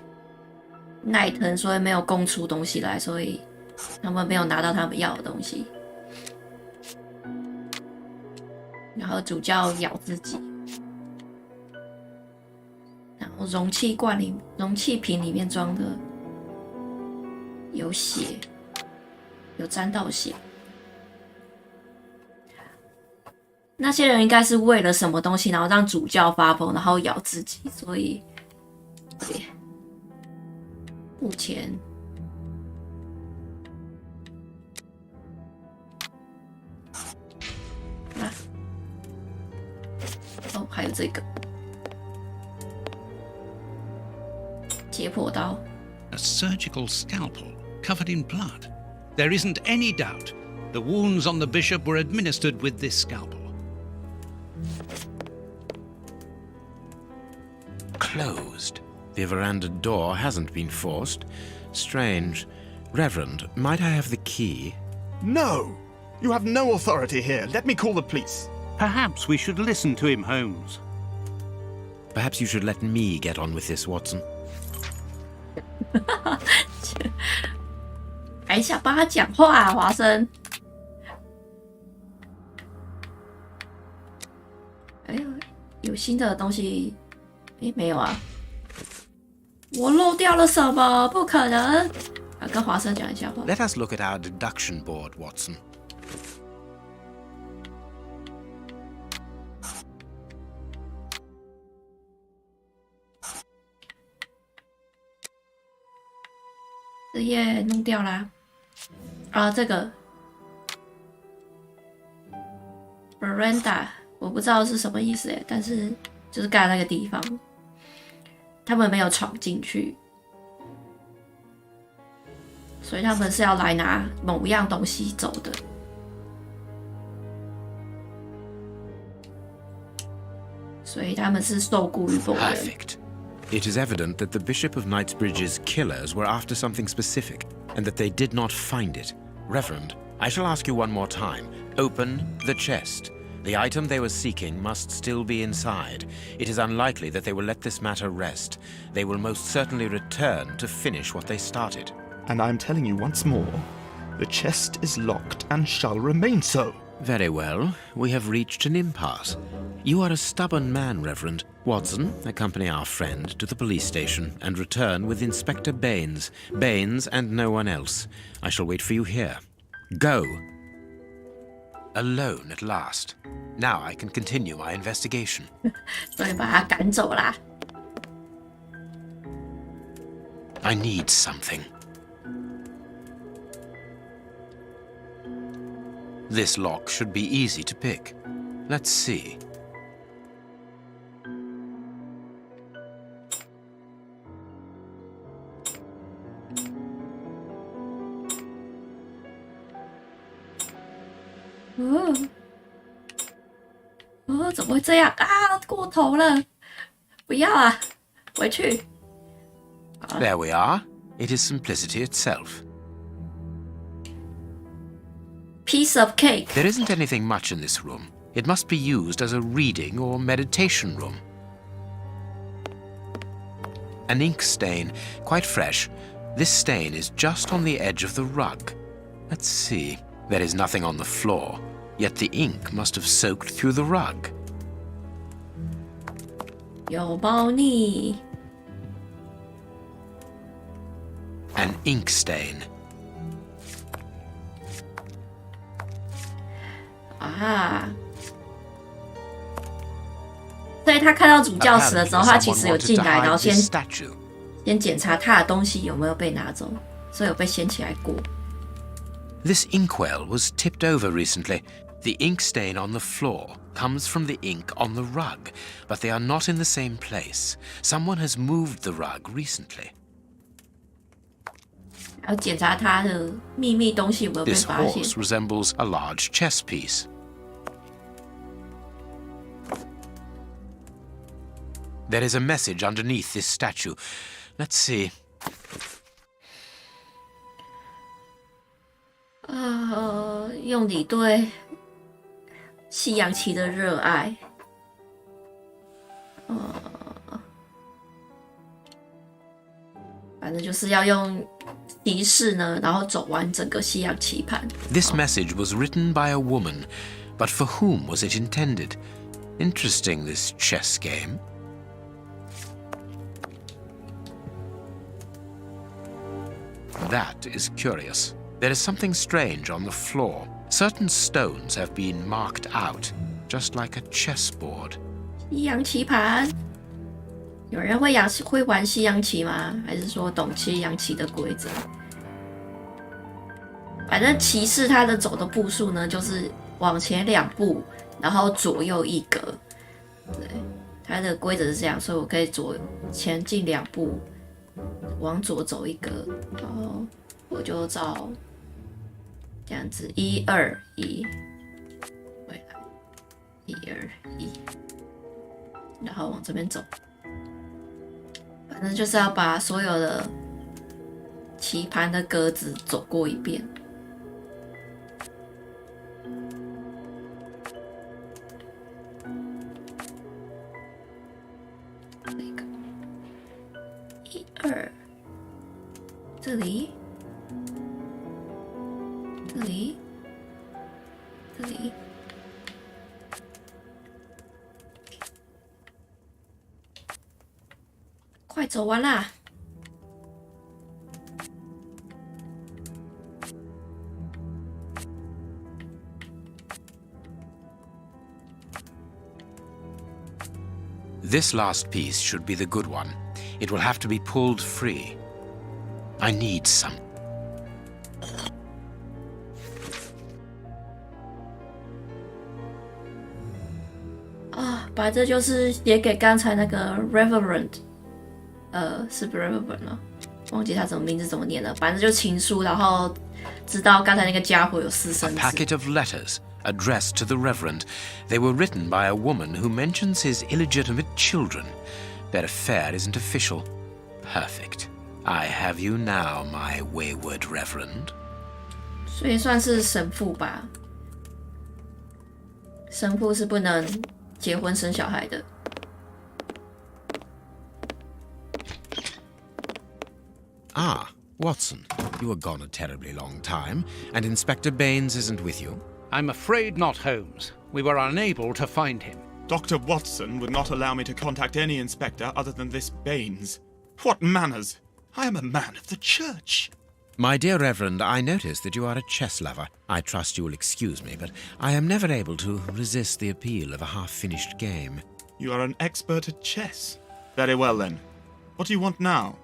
耐疼，所以没有供出东西来，所以他们没有拿到他们要的东西。然后主教咬自己，然后容器瓶里面装的有血，有沾到血。那些人应该是为了什么东西，然后让主教发疯，然后咬自己，所以对。目前哦，还有这个解剖刀 A surgical scalpel covered in blood. There isn't any doubt the wounds on the bishop were administered with this scalpel. Closed. The veranda door hasn't been forced. Strange. Reverend, might I have the key? No! You have no authority here. Let me call the police. Perhaps we should listen to him, Holmes. Perhaps you should let me get on with this, Watson. 还想帮他讲话啊，华生。哎呦，有新的东西？哎，没有啊。我漏掉了什么？不可能！啊，跟华生讲一下话。Let us look at our deduction board, Watson. 这页弄掉啦。啊，这个 veranda 我不知道是什么意思哎，但是就是盖那个地方，他们没有闯进去，所以他们是要来拿某样东西走的。所以他们是受雇于某人。 Perfect. It is evident that the Bishop of Knightsbridge's killers were after something specific, and that they did not find it. Reverend, I shall ask you one more time. Open the chest. The item they were seeking must still be inside. It is unlikely that they will let this matter rest. They will most certainly return to finish what they started. And I'm telling you once more, the chest is locked and shall remain so. Very well. We have reached an impasse. You are a stubborn man, Reverend. Watson, accompany our friend to the police station and return with Inspector Baines. Baines and no one else. I shall wait for you here. Go! Alone at last. Now I can continue my investigation. 所以把他赶走啦。I need something. This lock should be easy to pick. Let's see.哦，怎么会这样啊？过头了！不要啊，回去。There we are. It is simplicity itself. Piece of cake. There isn't anything much in this room. It must be used as a reading or meditation room. An ink stain, quite fresh. This stain is just on the edge of the rug. Let's see. There is nothing on the floor, yet the ink must have soaked through the rug. 有猫腻。 An ink stain. 啊！所以他看到主教死的时候，他其实有进来，然后先检查他的东西有没有被拿走，所以有被掀起来过。 This inkwell was tipped over recently. The ink stain on the floor comes from the ink on the rug, but they are not in the same place. Someone has moved the rug recently. 要检查他的秘密东西有没有被 This 发现。 horse resembles a large chess piece. There is a message underneath this statue. Let's see. 用你对西洋棋的热爱，反正就是要用提示呢，然后走完整个西洋棋盘。 This message was written by a woman, but for whom was it intended? Interesting, this chess game. That is curious. There is something strange on the floor. Certain stones have been marked out, just like a chessboard. 西洋棋盘，有人会玩西洋棋吗？还是说懂西洋棋的规则？反正骑士他的走的步数呢，就是往前2步，然后左右1格。对，他的规则是这样，所以我可以前进2步，往左走1格，然后我就照这样子1、2、1，回来1、2、1，然后往这边走。反正就是要把所有的棋盘的格子走过一遍。这个1、2，这里，这里，这里。快走完啦！ This last piece should be the good one. It will have to be pulled free. I need some. 反正就是写给刚才那个 Reverend， 是不 Reverend 了，忘记他怎么名字怎么念了。反正就情书，然后知道刚才那个家伙有私生子。 A packet of letters addressed to the Reverend. They were written by a woman who mentions his illegitimate children. Their affair isn't official. Perfect. I have you now, my wayward Reverend. 所以算是神父吧。神父是不能结婚生小孩的。Ah, Watson, you were gone a terribly long time, and Inspector Baines isn't with you? I'm afraid not, Holmes. We were unable to find him. Dr. Watson would not allow me to contact any inspector other than this Baines. What manners! I am a man of the church. My dear Reverend, I notice that you are a chess lover. I trust you will excuse me, but I am never able to resist the appeal of a half-finished game. You are an expert at chess. Very well, then. What do you want now?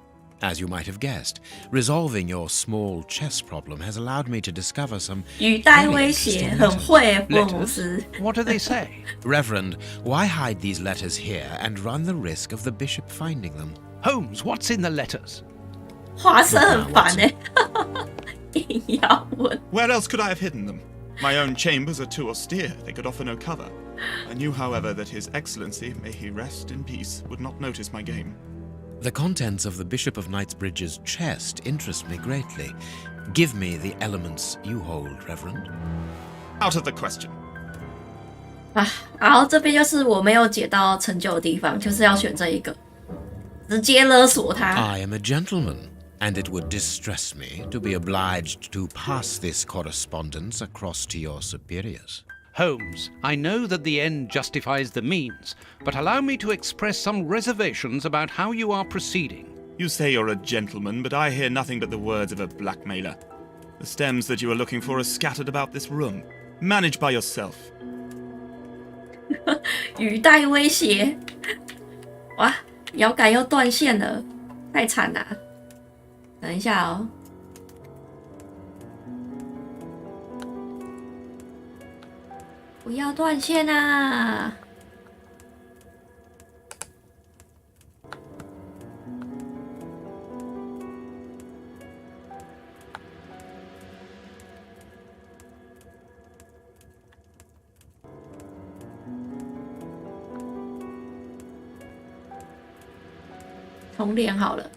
As you might have guessed, resolving your small chess problem has allowed me to discover some 语带威胁，很会福尔摩斯。 What do they say? Reverend, why hide these letters here and run the risk of the bishop finding them? Holmes, what's in the letters? 华生很烦哎，硬要问。 Where else could I have hidden them? My own chambers are too austere. They could offer no cover. I knew, however, that His Excellency, may he rest in peace, would not notice my game. The contents of the Bishop of Knightsbridge's chest interest me greatly. Give me the elements you hold, Reverend. Out of the question. 啊，然后这边就是我没有解到成就的地方，就是要选这一个，直接勒索他。 I am a gentleman, and it would distress me to be obliged to pass this correspondence across to your superiors. Holmes, I know that the end justifies the means, but allow me to express some reservations about how you are proceeding. You say you're a gentleman, but I hear nothing but the words of a blackmailer. The stems that you are looking for are scattered about this room. Manage by yourself. 语带威胁，哇，摇杆又断线了，太惨了。等一下哦。 不要断线啊！重连好了。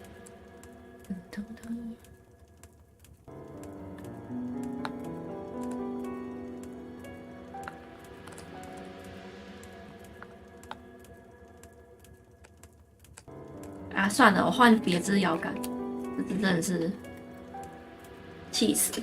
啊，算了，我换别支摇杆，这支真的是气死！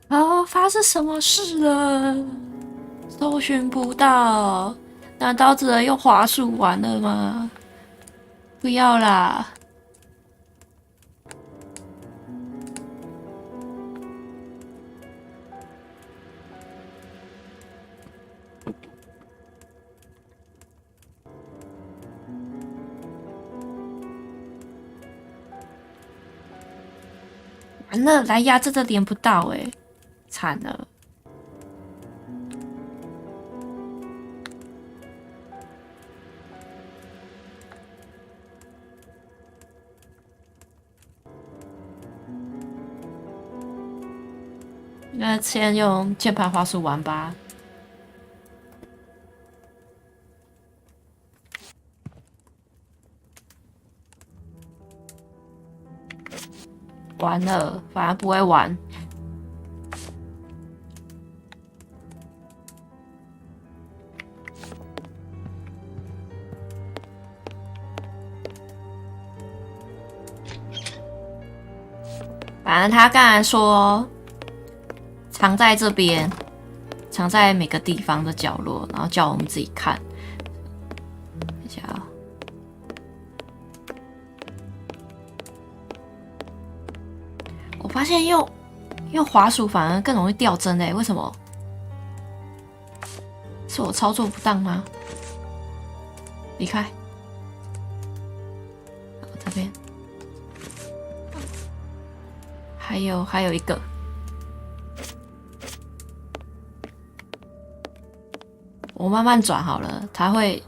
哦，发生什么事了？搜寻不到，难道只能用滑鼠玩了吗？不要啦！完了，蓝牙真的连不到欸，惨了。那先用键盘滑鼠玩吧。完了，反而不会玩。反正他刚才说藏在这边，藏在每个地方的角落，然后叫我们自己看。等一下啊。我发现用滑鼠反而更容易掉帧诶，为什么？是我操作不当吗？离开。这边还有一个。我慢慢转好了，它会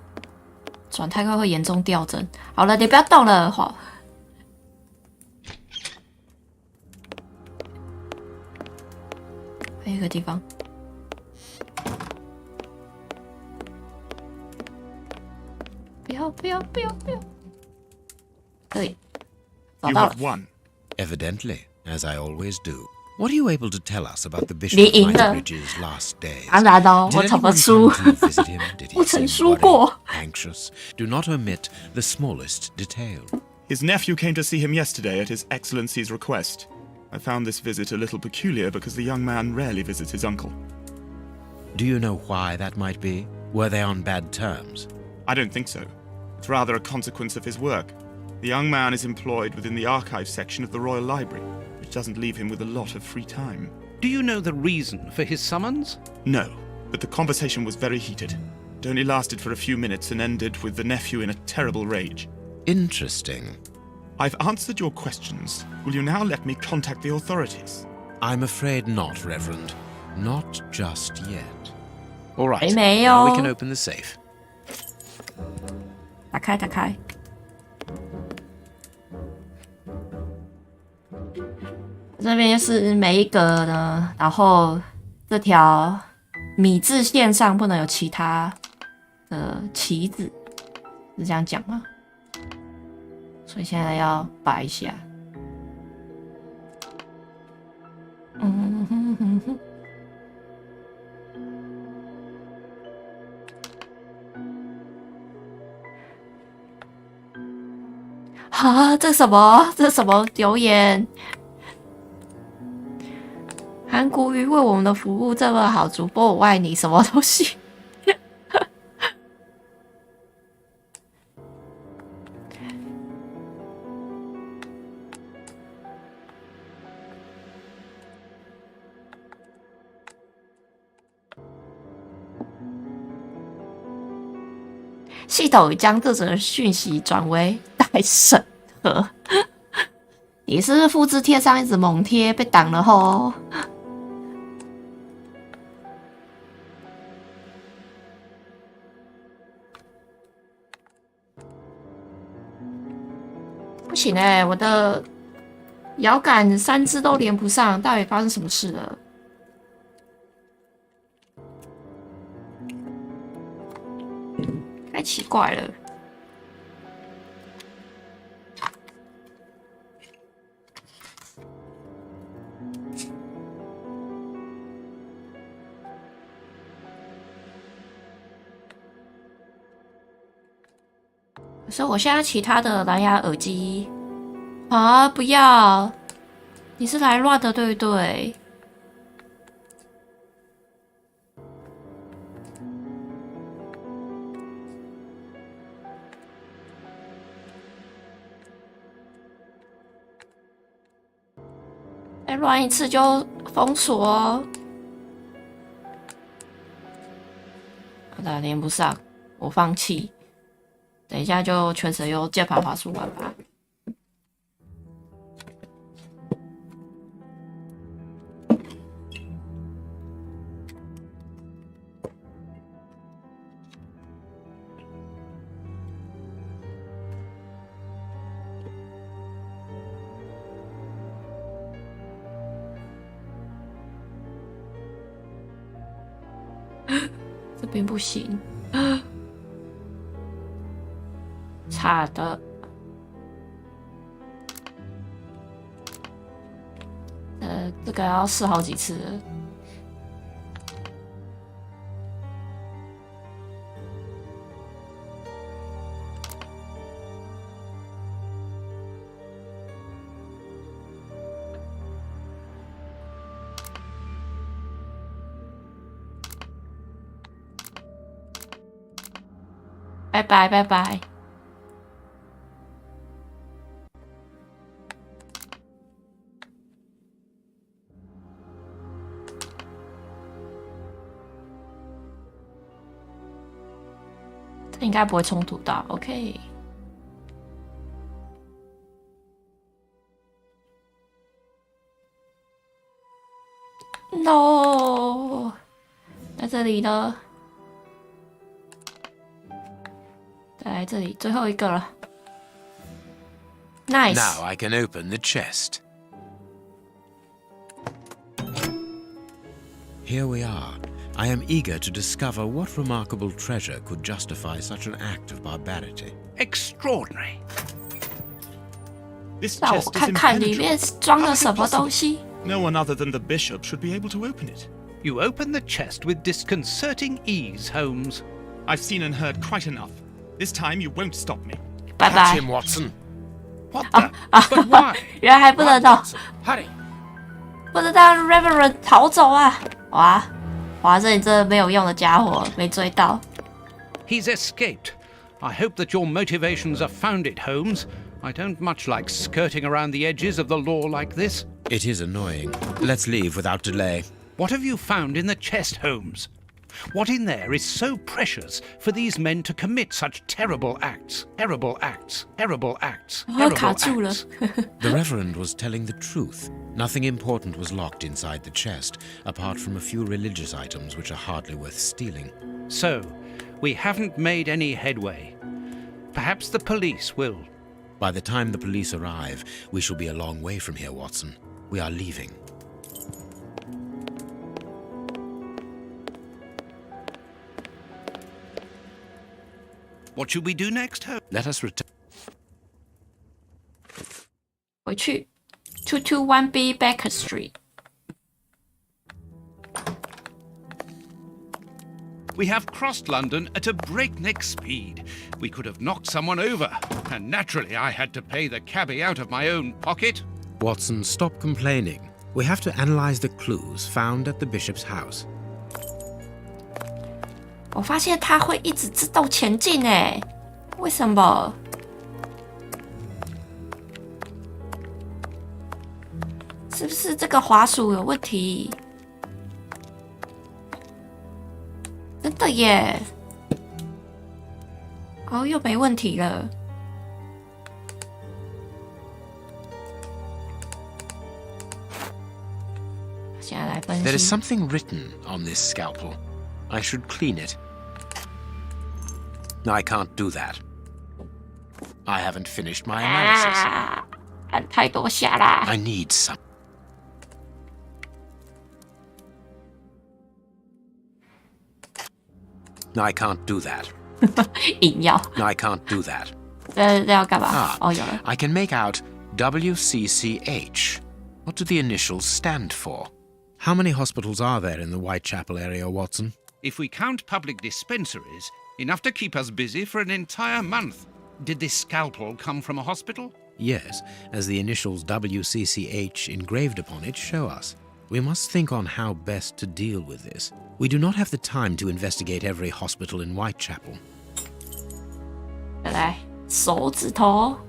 转太快会严重掉帧。好了，你不要动了，好。还有一个地方，不要！可以，找 You 到了 have。won. Evidently, as I always do. What are you able to tell us about the 你 Bishop of 赢了。 Knightsbridge's last days? 当然哦， Did 我怎么 anyone 输？ come to visit him? Did he 不曾 seem 输 worried, 过。 anxious? Do not omit the smallest detail. His nephew came to see him yesterday at His Excellency's request. I found this visit a little peculiar because the young man rarely visits his uncle. Do you know why that might be? Were they on bad terms? I don't think so. It's rather a consequence of his work. The young man is employed within the archive section of the Royal Library, which doesn't leave him with a lot of free time. Do you know the reason for his summons? No, but the conversation was very heated. It only lasted for a few minutes and ended with the nephew in a terrible rage. Interesting. I've answered your questions. Will you now let me contact the authorities? I'm afraid not, Reverend. Not just yet. All right. 还没 Now we 有 can open the safe. 打开。这边是每一格呢，然后这条米字线上不能有其他的棋子，是这样讲吗？所以现在要摆一下。啊，这什么？这什么留言？韩国瑜为我们的服务这么好，主播我爱你，什么东西？系统已将这则讯息转为待审核。你是不是复制贴上一直猛贴被挡了吼？不行欸，我的摇杆3只都连不上，到底发生什么事了？太奇怪了。可是我现在其他的蓝牙耳机啊，不要！你是来乱的，对不对？乱一次就封锁哦。好的，连不上，我放弃。等一下就全程用键盘滑鼠玩吧。这边不行，差的。这个要试好几次了。拜拜拜拜。这应该不会冲突到。OK。No， 在这里呢，再来这里最后一个了。Nice. Now I can open the chest. Here we are. I am eager to discover what remarkable treasure could justify such an act of barbarity. Extraordinary. This 让我 chest is 看看里 impenetrable. 面装 How 了 is 什 it 么 possible? 东西。No one other than the bishop should be able to open it. You open the chest with disconcerting ease, Holmes. I've seen and heard quite enough. This time you won't stop me. 拜 Catch 拜。 him, Watson. What the? But why? 原来还不能动， Hurry. 不能让 Reverend 逃走啊！哇，哇，这里真的没有用的家伙，没追到。 He's escaped. I hope that your motivations are founded, Holmes. I don't much like skirting around the edges of the law like this. It is annoying. Let's leave without delay. What have you found in the chest, Holmes? What in there is so precious for these men to commit such terrible acts? Terrible acts. Terrible acts. 卡 Terrible 住了。 acts. The Reverend was telling the truth. Nothing important was locked inside the chest, apart from a few religious items which are hardly worth stealing. So, we haven't made any headway. Perhaps the police will. By the time the police arrive, we shall be a long way from here, Watson. We are leaving. What should we do next, Holmes? Let us return. 回去 221B Baker Street。 We have crossed London at a breakneck speed. We could have knocked someone over, and naturally I had to pay the cabbie out of my own pocket. Watson, stop complaining. We have to analyze the clues found at the bishop's house. 我发现它会一直自动前进诶，为什么？是不是这个滑鼠有问题？真的耶！哦，又没问题了。现在来分 There is 析。 something written on this scalpel. I should clean it. I can't do that. I haven't finished my analysis. 啊，按太多下啦！ I need some. I can't do that. 硬要， I can't do that. 这要干嘛？ Ah, 哦，有了。 I can make out WCCH. What do the initials stand for? How many hospitals are there in the Whitechapel area, Watson? If we count public dispensaries, enough to keep us busy for an entire month. Did this scalpel come from a hospital? Yes, as the initials WCCH engraved upon it show us. We must think on how best to deal with this. We do not have the time to investigate every hospital in Whitechapel. 再来，手指头。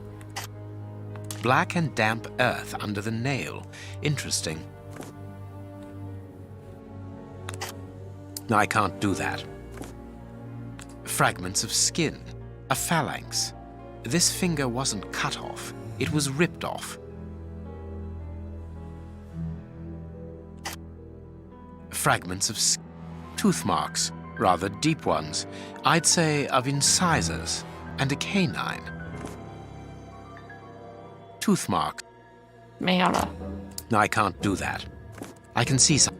Black and damp earth under the nail. Interesting. I can't do that. Fragments of skin. A phalanx. This finger wasn't cut off. It was ripped off. Fragments of tooth marks. Rather deep ones. I'd say of incisors. And a canine. Tooth mark. 没有了， I can't do that. I can see some.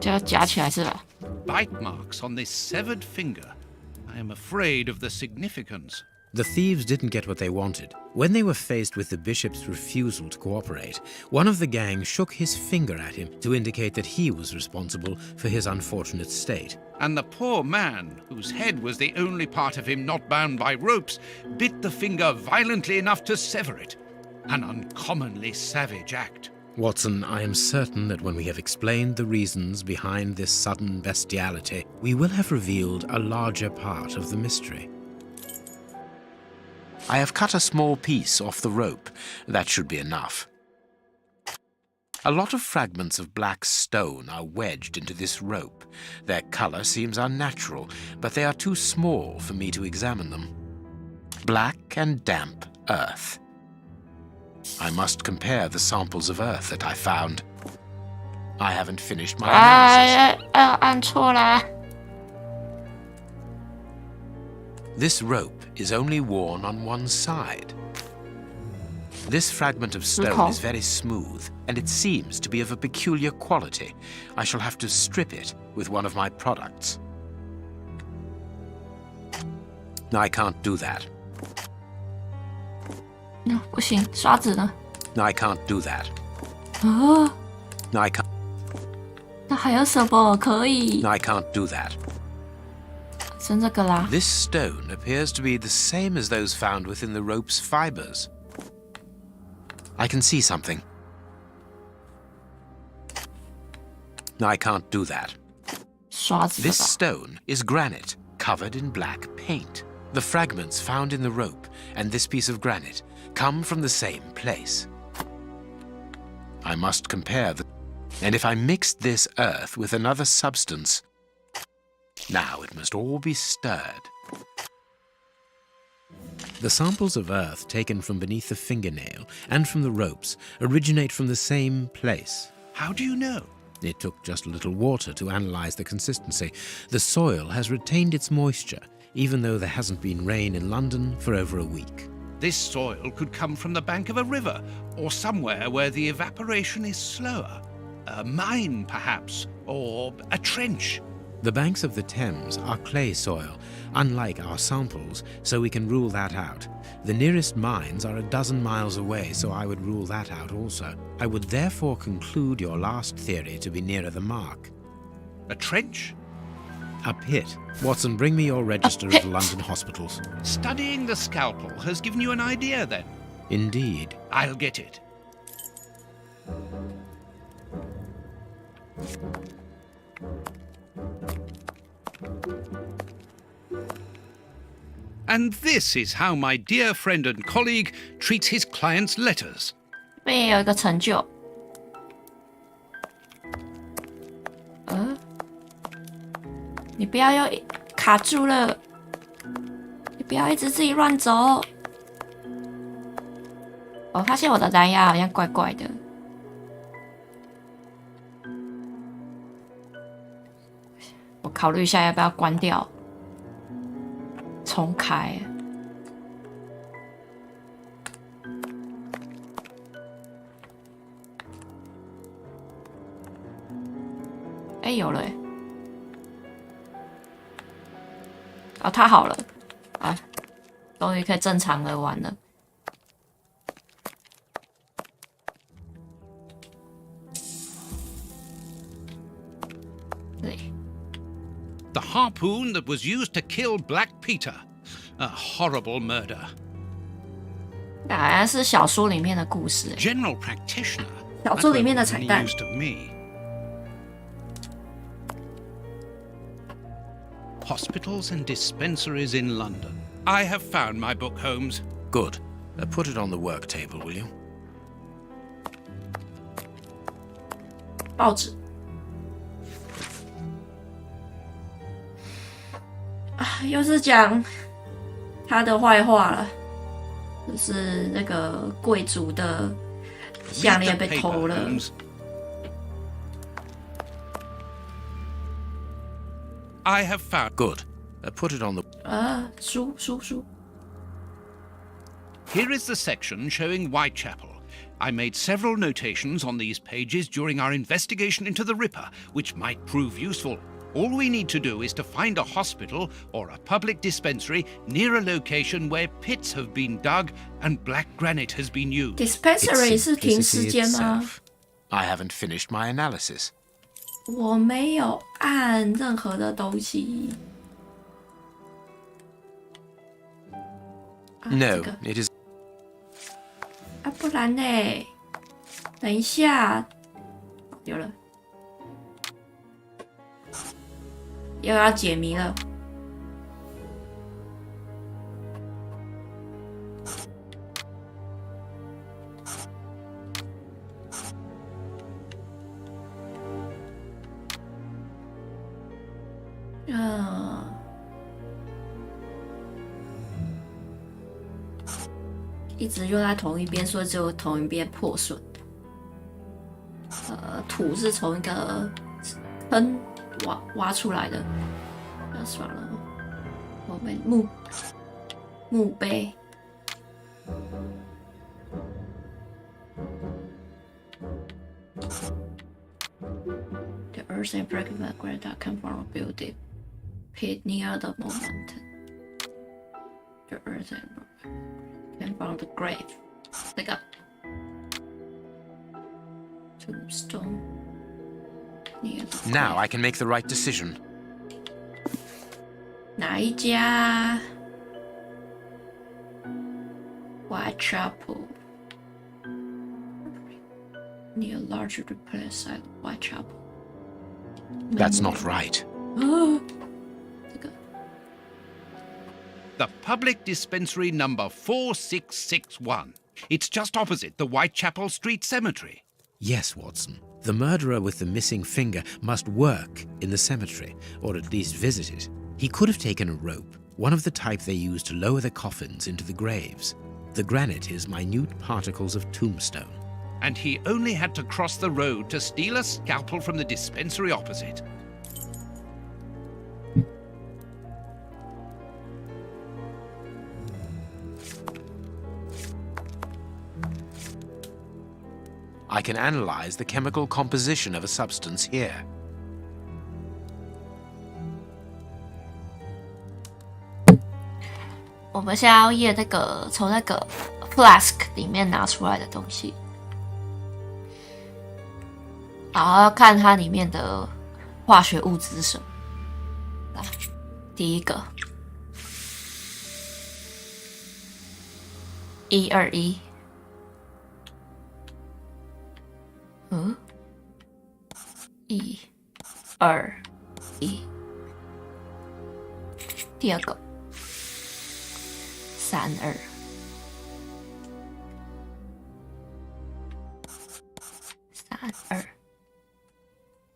就要夹起来是吧？ Bite marks on this severed finger. I am afraid of the significance. The thieves didn't get what they wanted. When they were faced with the bishop's refusal to cooperate, one of the gang shook his finger at him to indicate that he was responsible for his unfortunate state. And the poor man, whose head was the only part of him not bound by ropes, bit the finger violently enough to sever it. An uncommonly savage act. Watson, I am certain that when we have explained the reasons behind this sudden bestiality, we will have revealed a larger part of the mystery. I have cut a small piece off the rope. That should be enough. A lot of fragments of black stone are wedged into this rope. Their color seems unnatural, but they are too small for me to examine them. Black and damp earth. I must compare the samples of earth that I found. I haven't finished my analysis. 按错啦。This rope is only worn on one side. This fragment of stone is very smooth, and it seems to be of a peculiar quality. I shall have to strip it with one of my products. I can't do that. 不行，刷子呢？ I can't do that. 啊， I can't. 那还有什么可以？ I can't do that. 剩这个啦。 This stone appears to be the same as those found within the rope's fibers. I can see something. I can't do that. 刷子的 This 吧。 stone is granite, covered in black paint. The fragments found in the rope and this piece of granite come from the same place. I must compare the... And if I mixed this earth with another substance... Now it must all be stirred. The samples of earth taken from beneath the fingernail and from the ropes originate from the same place. How do you know? It took just a little water to analyze the consistency. The soil has retained its moisture, even though there hasn't been rain in London for over a week. This soil could come from the bank of a river, or somewhere where the evaporation is slower. A mine, perhaps, or a trench. The banks of the Thames are clay soil, unlike our samples, so we can rule that out. The nearest mines are 12 miles away, so I would rule that out also. I would therefore conclude your last theory to be nearer the mark. A trench? A pit. Watson, bring me your register of the London hospitals. Studying the scalpel has given you an idea, then? Indeed. I'll get it. And this is how my dear friend and colleague treats his clients' letters. 这边也有一个成就。你不要又卡住了，你不要一直自己乱走。我发现我的蓝牙好像怪怪的。我考虑一下要不要关掉，重开。哎，有了哎！哦，它好了啊，终于可以正常的玩了。对。The harpoon that was used to kill Black Peter. A horrible murder. 那好像是小说里面的故事。General practitioner. 小说里面的彩蛋。 That won't be any use to me. Hospitals and dispensaries in London. I have found my book, Holmes. Good. Put it on the work table, will you? 报纸。啊，又是讲他的坏话了，就是那个贵族的项链被偷了。I have found. Good. Put it on the. 书。Here is the section showing Whitechapel. I made several notations on these pages during our investigation into the Ripper, which might prove useful. All we need to do is to find a hospital or a public dispensary near a location where pits have been dug and black granite has been used. Dispensary 是停尸间吗？ I haven't finished my analysis. 我没有按任何的东西。No, it is. 不然呢？等一下，有了。又要解谜了。一直用在同一边，所以只有同一边破损。土是从一个坑挖出来的，那算了。我们墓碑。The earth and breaking background that come from a building pit near the mountain. The earth and came from the grave. 这个 tombstone near the Now grave. I can make the right decision. 哪一家 Whitechapel near larger place at Whitechapel. That's not right. 这个 The public dispensary number 4661. It's just opposite the Whitechapel Street Cemetery. Yes, Watson. The murderer with the missing finger must work in the cemetery, or at least visit it. He could have taken a rope, one of the type they use to lower the coffins into the graves. The granite is minute particles of tombstone. And he only had to cross the road to steal a scalpel from the dispensary opposite. I can analyze the chemical composition of a substance here. 我们现在要验那个从那个 flask 里面拿出来的东西，然后要看它里面的化学物质是什么。来，第一个121，嗯，121，第二个。32，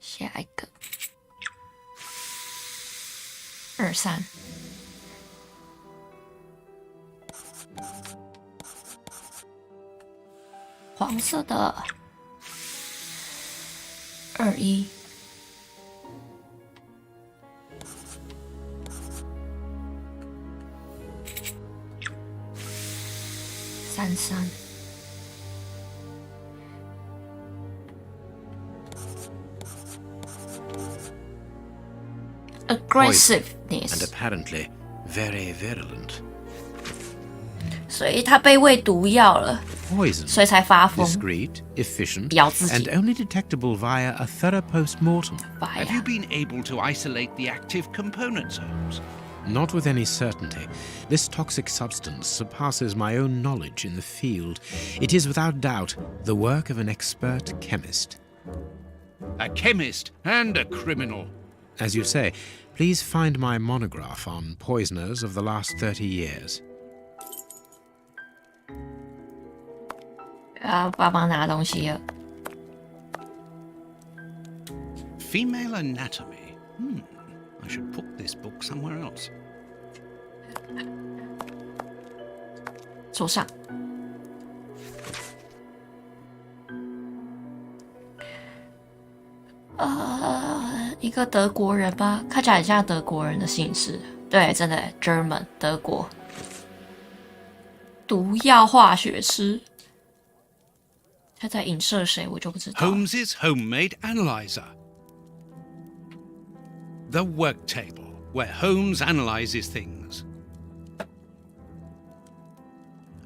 下一个23，黄色的21。33 aggressiveness， And apparently very virulent. 所以他被喂毒药了， Poison. 所以才发疯， Discreet, efficient, 咬自己 and only detectable via a thorough post-mortem. Have you been able to isolate the active components, Holmes? Not with any certainty. This toxic substance surpasses my own knowledge in the field. It is without doubt the work of an expert chemist. A chemist and a criminal. As you say, please find my monograph on poisoners of the last 30 years. 帮忙拿东西了。 Female anatomy. I should put this book somewhere else. 桌上。一个德国人吧，看起来很像德国人的姓氏。对，真的 German 德国。毒药化学师。他在影射谁，我就不知道。 Holmes's homemade analyzer. The work table, where Holmes analyzes things.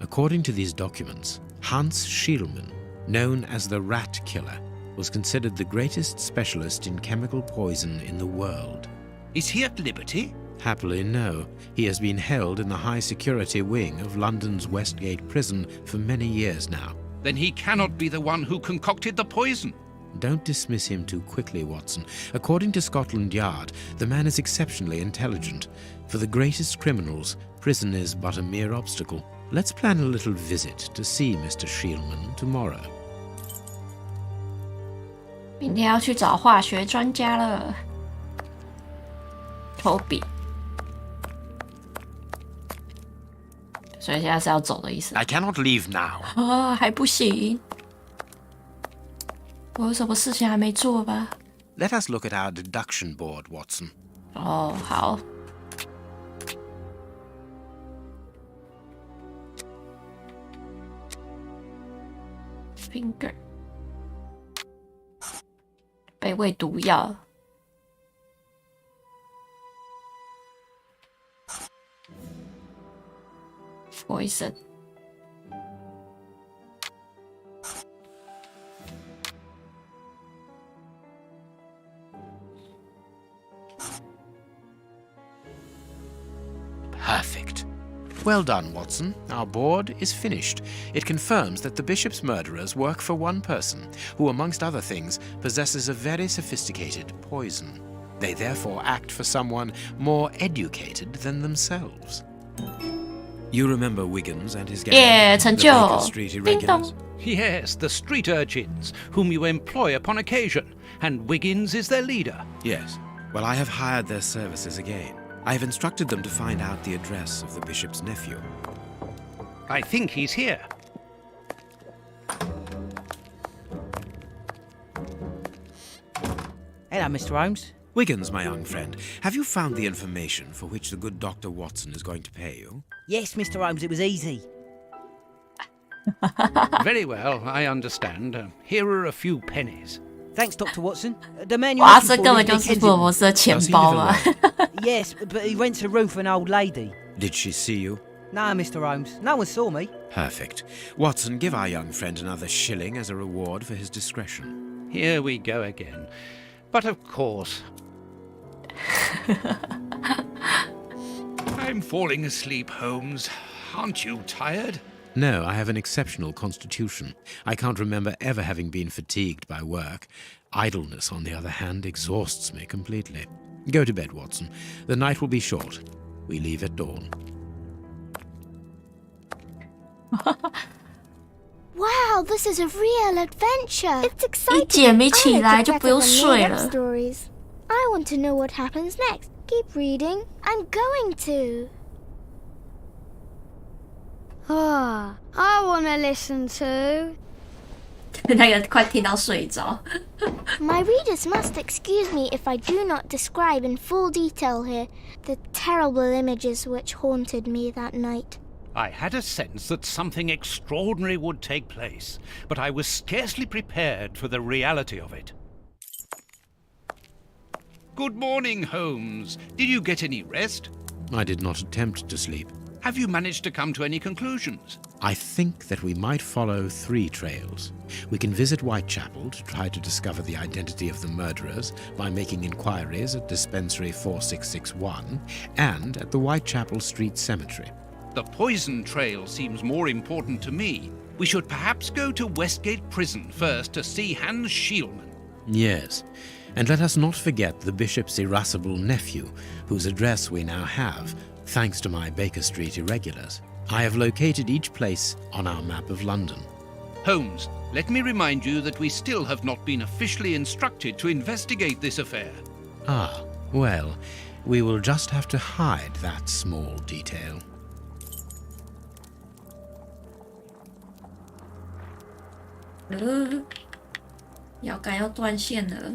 According to these documents, Hans Schielmann, known as the Rat Killer, was considered the greatest specialist in chemical poison in the world. Is he at liberty? Happily, no. He has been held in the high-security wing of London's Westgate prison for many years now. Then he cannot be the one who concocted the poison. Don't dismiss him too quickly, Watson. According to Scotland Yard, the man is exceptionally intelligent. For the greatest criminals, prison is but a mere obstacle. Let's plan a little visit to see Mr. Schielmann tomorrow. 明天要去找化学专家了。Toby，所以现在是要走的意思。 I cannot leave now. 啊，还不行，我有什么事情还没做吧？ Let us look at our deduction board, Watson. 哦，好。Finger 被喂毒药。Poison。Perfect. Well done, Watson. Our board is finished. It confirms that the bishop's murderers work for one person, who, amongst other things, possesses a very sophisticated poison. They therefore act for someone more educated than themselves. You remember Wiggins and his gang? Yeah, the 成就。 Baker Street Ding irregulars? dong. Yes, the street urchins, whom you employ upon occasion, and Wiggins is their leader. Yes. Well, I have hired their services again. I have instructed them to find out the address of the bishop's nephew. I think he's here. Hello, Mr. Holmes. Wiggins, my young friend, have you found the information for which the good Dr. Watson is going to pay you? Yes, Mr. Holmes, it was easy. Very well, I understand. Here are a few pennies. Thanks, Dr. Watson. The man you're 哇， looking 这 for 根 is 本就是福尔 Dickensian. 摩斯的钱 Does he 包 live 嘛。 alone? Yes, but he rents a room for an old lady. Did she see you? No, Mr. Holmes, no one saw me. Perfect. Watson, give our young friend another shilling as a reward for his discretion. Here we go again. But of course... I'm falling asleep, Holmes. Aren't you tired? No, I have an exceptional constitution. I can't remember ever having been fatigued by work. Idleness, on the other hand, exhausts me completely. Go to bed, Watson. The night will be short. We leave at dawn. Wow, this is a real adventure. It's 一 exciting. 姐没起 I 来 like 就 it 不用 better than 睡 made-up 了。 stories. I want to know what happens next. Keep reading. I'm going to. Ah, I want to listen to. 那个快听到睡着。 My readers must excuse me if I do not describe in full detail here the terrible images which haunted me that night. I had a sense that something extraordinary would take place, but I was scarcely prepared for the reality of it. Good morning, Holmes. Did you get any rest? I did not attempt to sleep. Have you managed to come to any conclusions? I think that we might follow 3 trails. We can visit Whitechapel to try to discover the identity of the murderers by making inquiries at Dispensary 4661 and at the Whitechapel Street Cemetery. The poison trail seems more important to me. We should perhaps go to Westgate Prison first to see Hans Schielman. Yes, and let us not forget the bishop's irascible nephew, whose address we now have, thanks to my Baker Street irregulars. I have located each place on our map of London. Holmes, let me remind you that we still have not been officially instructed to investigate this affair. Ah, well, we will just have to hide that small detail. 摇杆要断线了。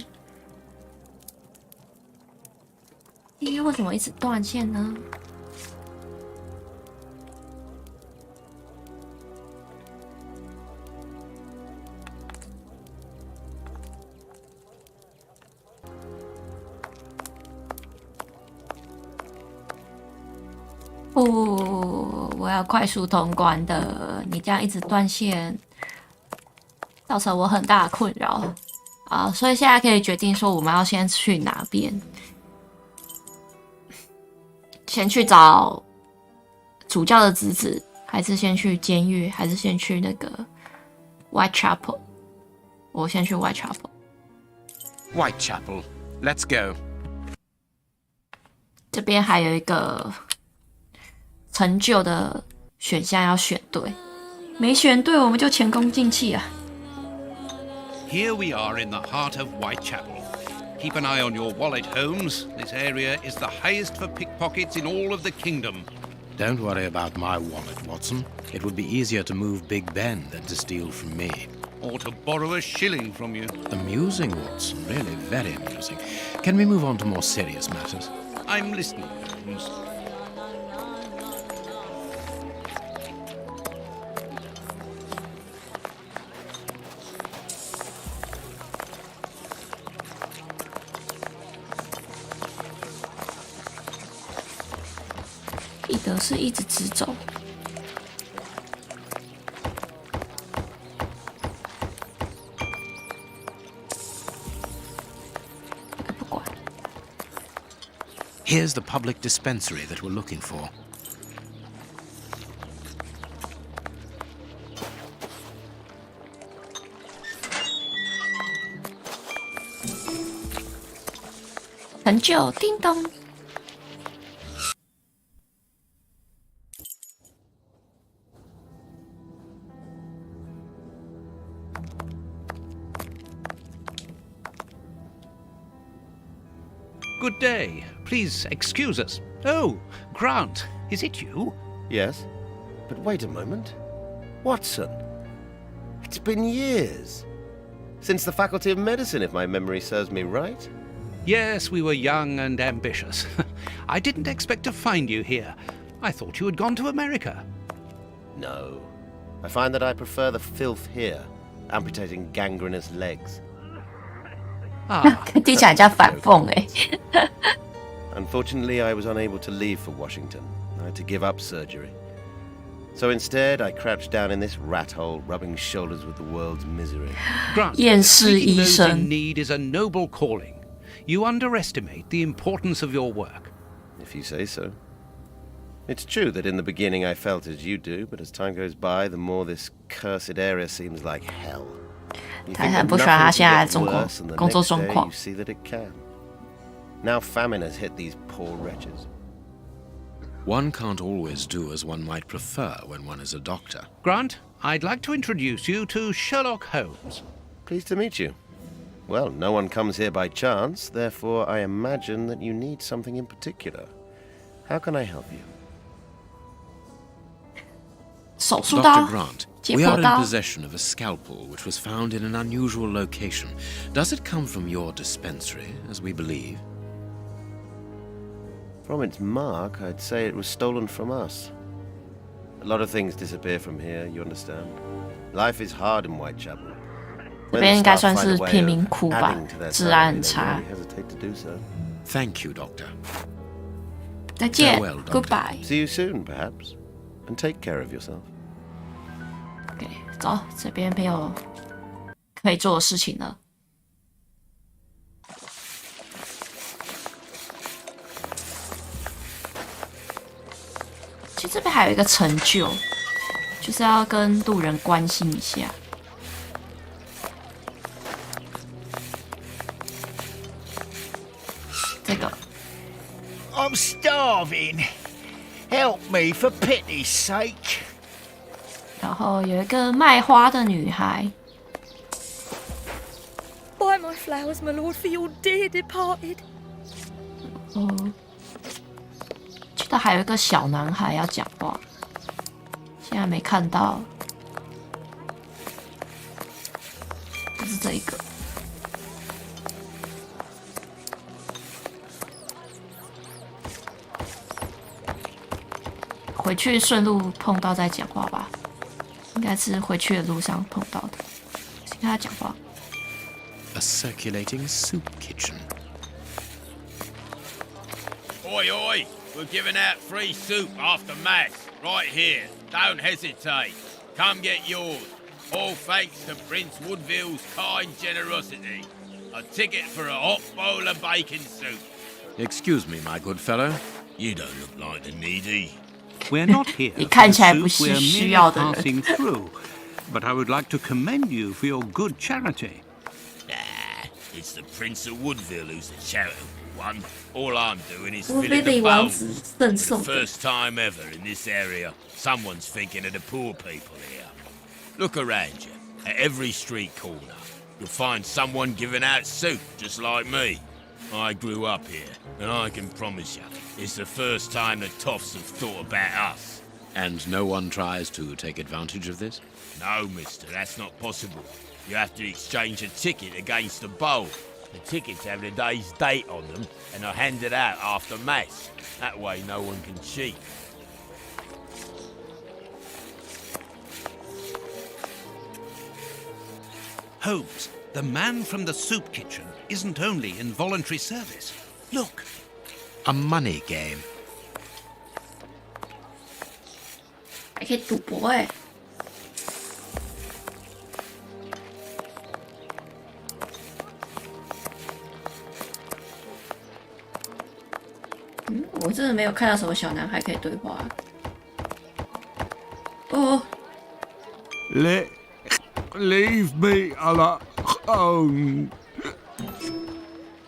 今天为什么一直断线呢？不，我要快速通关的。你这样一直断线，造成我很大的困扰啊！所以现在可以决定说，我们要先去哪边？先去找主教的侄子，还是先去监狱，还是先去那个 Whitechapel？ 我先去 Whitechapel。 Whitechapel, let's go. 这边还有一个成就的选项要选对，没选对我们就前功尽弃啊！ Here we are in the heart of Whitechapel. Keep an eye on your wallet, Holmes. This area is the highest for pickpockets in all of the kingdom. Don't worry about my wallet, Watson. It would be easier to move Big Ben than to steal from me. Or to borrow a shilling from you. Amusing, Watson. Really very amusing. Can we move on to more serious matters? I'm listening, Holmes.彼得是一直直走。不管。Here's the public dispensary that we're looking for. "成就，叮咚。Good day. Please excuse us. Oh, Grant, is it you? Yes, but wait a moment. Watson, it's been years. Since the Faculty of Medicine, if my memory serves me right. Yes, we were young and ambitious. I didn't expect to find you here. I thought you had gone to America. No. I find that I prefer the filth here, amputating gangrenous legs. 听起来像反讽哎。Unfortunately, I was unable to leave for Washington. I had to give up surgery. So instead, I crouched down in this rat hole, rubbing shoulders with the world's misery. Grant, 厌世医 those 生 in need is a noble calling. You underestimate the importance of your work. If you say so. It's true that in the beginning I felt as you do, but as time goes by, the more this cursed area seems like hell. You 他 think 很 that 不喜欢他 nothing 现在 could 的 get 工作 worse, and the 工作 next 状 day 况 you。see that it can. Now famine has hit these poor wretches. One can't always do as one might prefer when one is a doctor. Grant, I'd like to introduce you to Sherlock Holmes. Pleased to meet you. Well, no one comes here by chance, therefore I imagine that you need something in particular. How can I help you? 手术刀 Dr. Grant, 解 we 剖 are in 刀。 possession of a scalpel which was found in an unusual location. Does it come from your dispensary, as we believe? From its mark, I'd say it was stolen from us. A lot of things disappear from here, you understand? Life is hard in Whitechapel. 这边应该算是贫民窟吧，治安很差。 Thank you, Doctor. 再见 Farewell, Doctor.，Goodbye。 See you soon, perhaps. And take care of yourself. OK， 走，这边没有可以做的事情了。其实这边还有一个成就，就是要跟路人关心一下。这个 I'm starving. Help me for pity's sake. 然后有一个卖花的女孩， Buy my flowers, my lord, for your dear departed. 哦，记得还有一个小男孩要讲话，现在没看到，就是这一个。回去顺路碰到再讲话吧，应该是回去的路上碰到的。先跟他讲话。 A circulating soup kitchen. Oi, oi! We're giving out free soup after Mass, right here. Don't hesitate. Come get yours. All thanks to Prince Woodville's kind generosity. A ticket for a hot bowl of bacon soup. Excuse me, my good fellow. You don't look like the needy. We're not here 你 for 看 the 起来不 soup, 是 we're 需 merely 要的人。 passing through. But I would like to commend you for your good charity. It's the Prince of Woodville who's the charitable one. All I'm doing is 乌 filling 菲利 the 王 bowl. 子赠 For 送 the 的。 first time ever in this area, someone's thinking of the poor people here. Look around you. At every street corner, you'll find someone giving out soup just like me. I grew up here, and I can promise you, it's the first time the toffs have thought about us. And no one tries to take advantage of this? No, mister, that's not possible. You have to exchange a ticket against a bowl. The tickets have the day's date on them, and are handed out after Mass. That way no one can cheat. Holmes, the man from the soup kitchen isn't only in voluntary service. Look. A money game. 还可以赌博哎。我真的没有看到什么小男孩可以对话。哦。Leave me alone.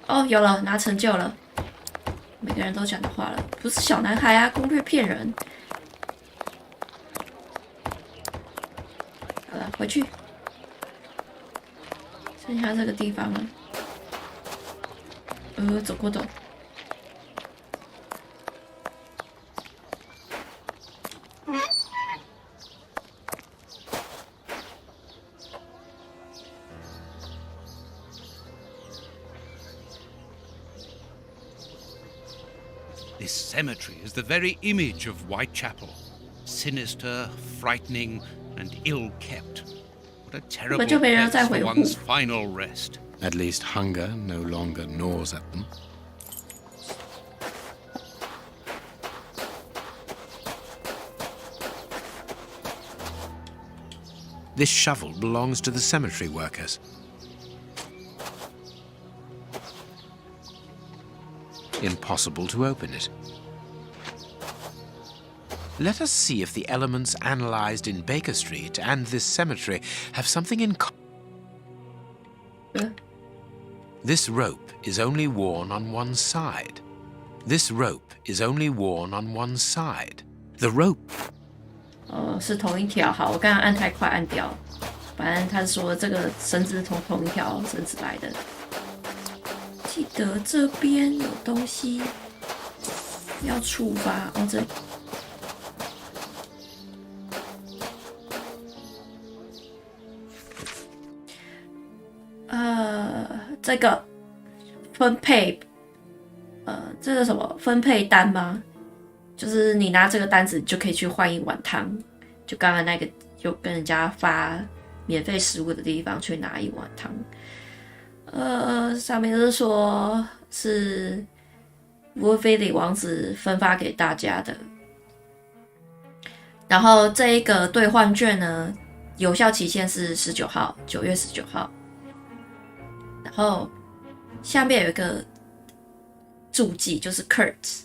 哦，有了，拿成就了。每个人都讲的话了，不是小男孩啊，攻略骗人。好了，回去。剩下这个地方了。走过走。This cemetery is the very image of Whitechapel. Sinister, frightening, and ill-kept. What a terrible place for one's final rest. At least hunger no longer gnaws at them. This shovel belongs to the cemetery workers. Impossible to open it. Let us see if the elements analyzed in Baker Street and this cemetery have something in common. This rope is only worn on one side. This rope is only worn on one side. The rope. 是同一条。好，我刚刚按太快，按掉。反正他说这个绳子是从同一条绳子来的。记得这边有东西要触发哦，这这个分配这是什么分配单吗？就是你拿这个单子就可以去换一碗汤，就刚刚那个就跟人家发免费食物的地方去拿一碗汤。上面是说是沃菲里王子分发给大家的，然后这一个兑换券呢，有效期限是19号，9月19号。然后下面有一个注记，就是 Kurt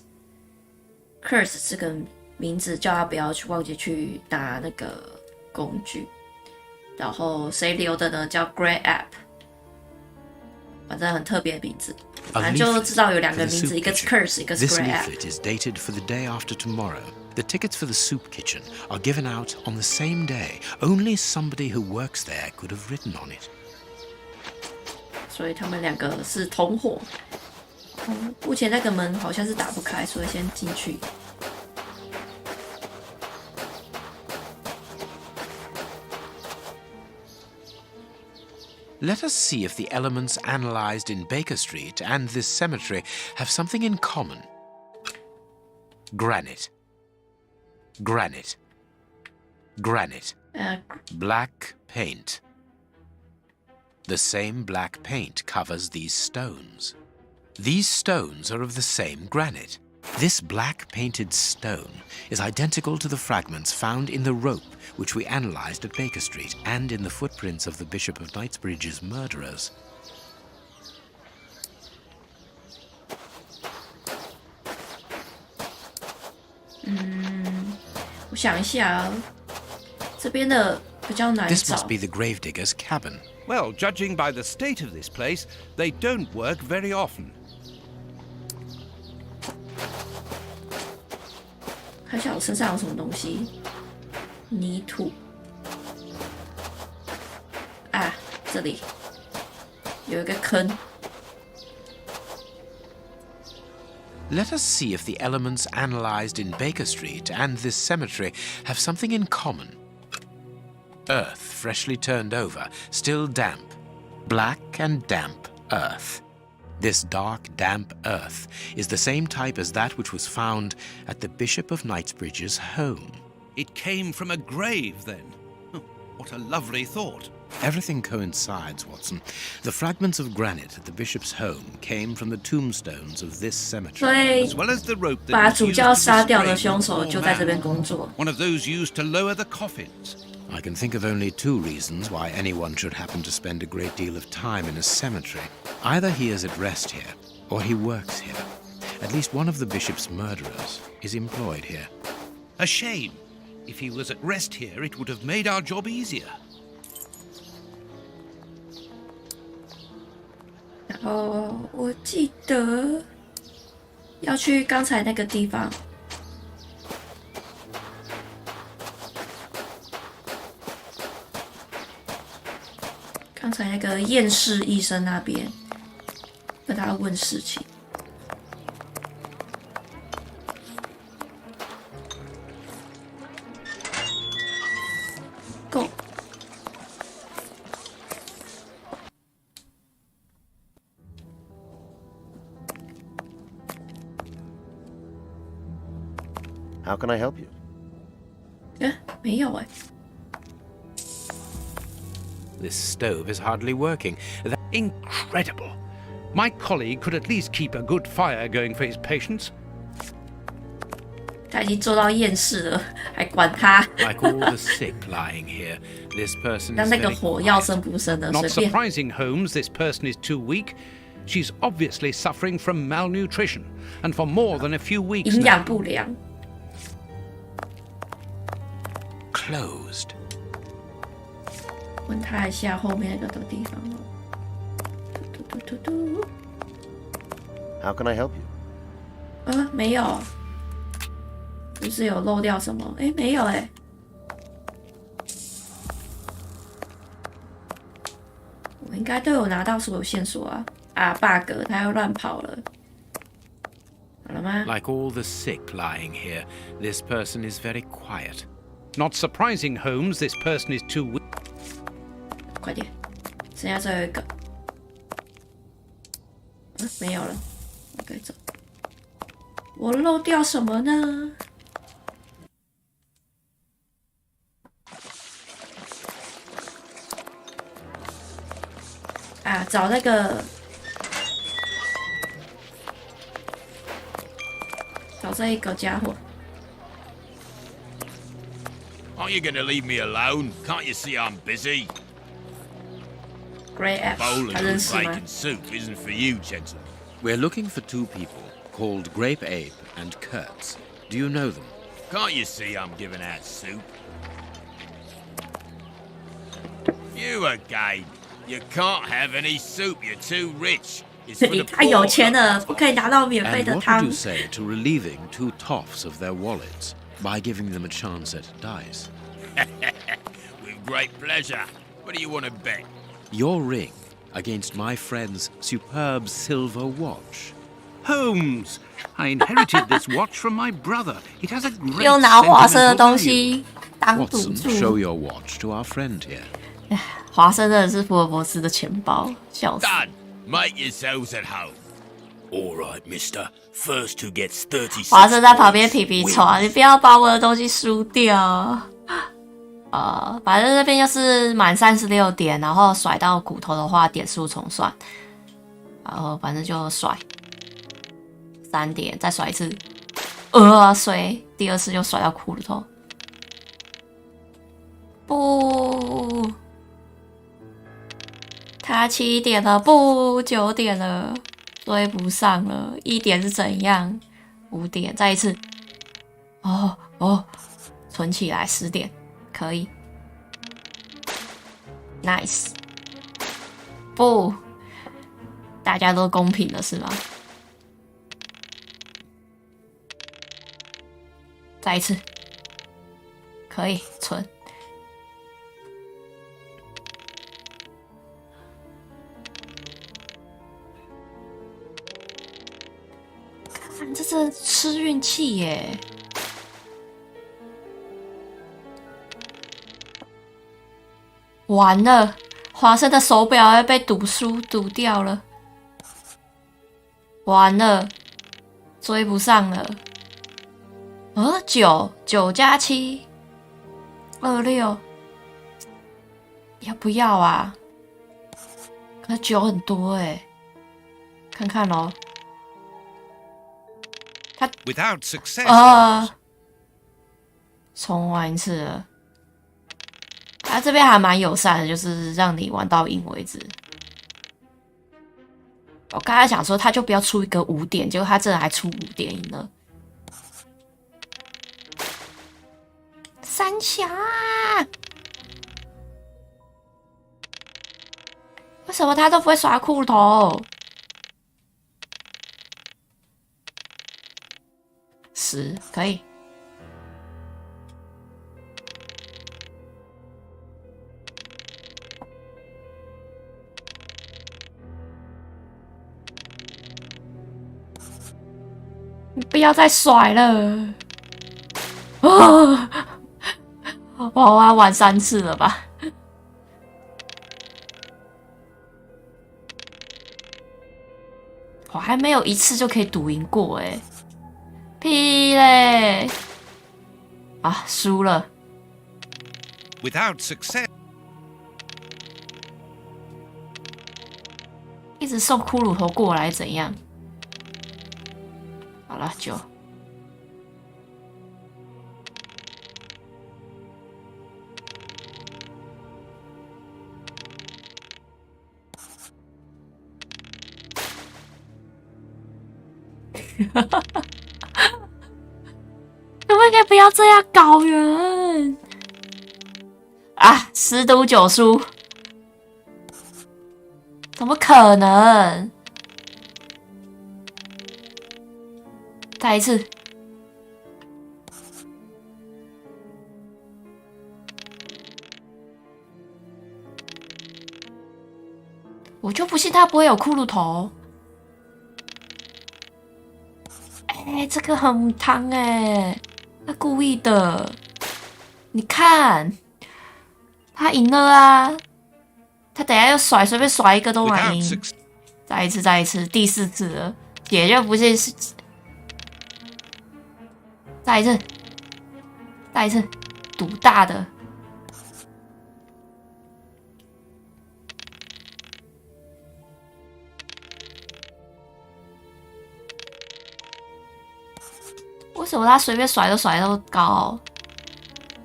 这个名字，叫他不要去忘记去拿那个工具。然后谁留的呢？叫 Grey App。反正很特别的名字，反正就知道有两个名字，一个是 Curse， 一个是 Grey App。 This leaflet is dated for the day after tomorrow. The tickets for the soup kitchen are given out on the same day. Only somebody who works there could have written on it. 所以他们两个是同伙。目前那个门好像是打不开，所以先进去。Let us see if the elements analyzed in Baker Street and this cemetery have something in common. Granite. Granite. Granite. Black paint. The same black paint covers these stones. These stones are of the same granite. This black painted stone is identical to the fragments found in the rope which we analyzed at Baker Street and in the footprints of the Bishop of Knightsbridge's murderers. 我想一下，这边的比较难找。 This must be the gravedigger's cabin. Well, judging by the state of this place, they don't work very often. 看一下我身上有什么东西，泥土啊，这里有一个坑， Let us see if the elements analyzed in Baker Street and this cemetery have something in common. Earth freshly turned over, still damp. Black and damp earth. This dark, damp earth is the same type as that which was found at the Bishop of Knightsbridge's home. It came from a grave, then. Oh, what a lovely thought. Everything coincides, Watson. The fragments of granite at the bishop's home came from the tombstones of this cemetery. As well as the rope 把 that was 主 used 教 to 杀掉的 restrain 凶 the 手 poor 就在这边 man. 工作。 One of those used to lower the coffins. I can think of only two reasons why anyone should happen to spend a great deal of time in a cemetery. Either he is at rest here, or he works here. At least one of the bishop's murderers is employed here. A shame. If he was at rest here, it would have made our job easier. 然后我记得要去刚才那个地方。刚才那个验尸医生那边，跟他问事情。Go。How can I help you? 没有哎。 This stove is hardly working. Incredible. My colleague could at least keep a good fire going for his patients. 他已经做到厌世了，还管他。 Like all the sick lying here, this person 那 is 那个 very 火要生不生的， Not 随便。 surprising, Holmes, this person is too weak. She's obviously suffering from malnutrition, and for more than a few weeks 营 now. 养不良。 closed. 问他一下后面那个地方哦。嘟嘟嘟嘟。 How can I help you? 没有。不是有漏掉什么？哎，没有哎。我应该都有拿到所有线索啊！啊 ，bug， 他又乱跑了。好了吗？ Like all the sick lying here, this person is very quiet. Not surprising, Holmes, this person is too weak. 快点，剩下最后一个。没有了，我可以走。我漏掉什么呢？啊，找那个，找这一个家伙。 Aren't you going to leave me alone? Can't you see I'm busy? Grey Ash， Bowl 他 of 认 good 识吗？ bacon soup isn't for you, gentlemen. We're looking for two people called Grape Ape and Kurtz. Do you know them? Can't you see I'm giving out soup? You again. You can't have any soup. You're too rich. It's for the 他有 poor. 钱了，不可以拿到免费 And 的 what would 汤 you。say to relieving two toffs of their wallets by giving them a chance at dice? With great pleasure. What do you want to bet? Your ring against my friend's superb silver watch. Holmes, I inherited this watch from my brother. It has a great 又拿华生的 sentimental 东 value. 西当赌 Watson, 注。 show your watch to our friend here. 华生真的是福尔摩斯的钱包，笑死。 Done. Make yourselves at home. All right, mister. First who gets 36. 华生在旁边皮皮喘，你不要把我的东西输掉。反正这边就是满36点，然后甩到骨头的话点数重算，然后反正就甩3点，再甩一次，衰，第二次就甩到骨头。不，他7点了，不9点了，追不上了。1点是怎样？5点，再一次。存起来10点。可以 ，nice， 不，大家都公平了是吗？再一次，可以存。看这是吃运气耶。完了，华生的手表要被赌掉了。完了，追不上了。9加7 26，要不要啊？可是9很多哎，看看咯。他 Without success. 重玩一次了。他这边还蛮友善的，就是让你玩到赢为止。我刚才想说，他就不要出一个5点，结果他真的还出5点赢了。三峡，为什么他都不会耍骷髅头？10可以。你不要再甩了！我要玩3次了吧？我还没有1次就可以赌赢过哎！屁嘞！啊，输了。Without success. 一直送骷髅头过来怎样？好了，9。可不可以不要这样搞人啊？10赌9输，怎么可能？再一次，我就不信他不会有骷髅头。这个很母汤哎，他故意的。你看，他赢了啊！他等一下又随便甩一个都能赢。再一次，第4次了，也就不是。再一次，赌大的。为什么他随便甩都甩到高？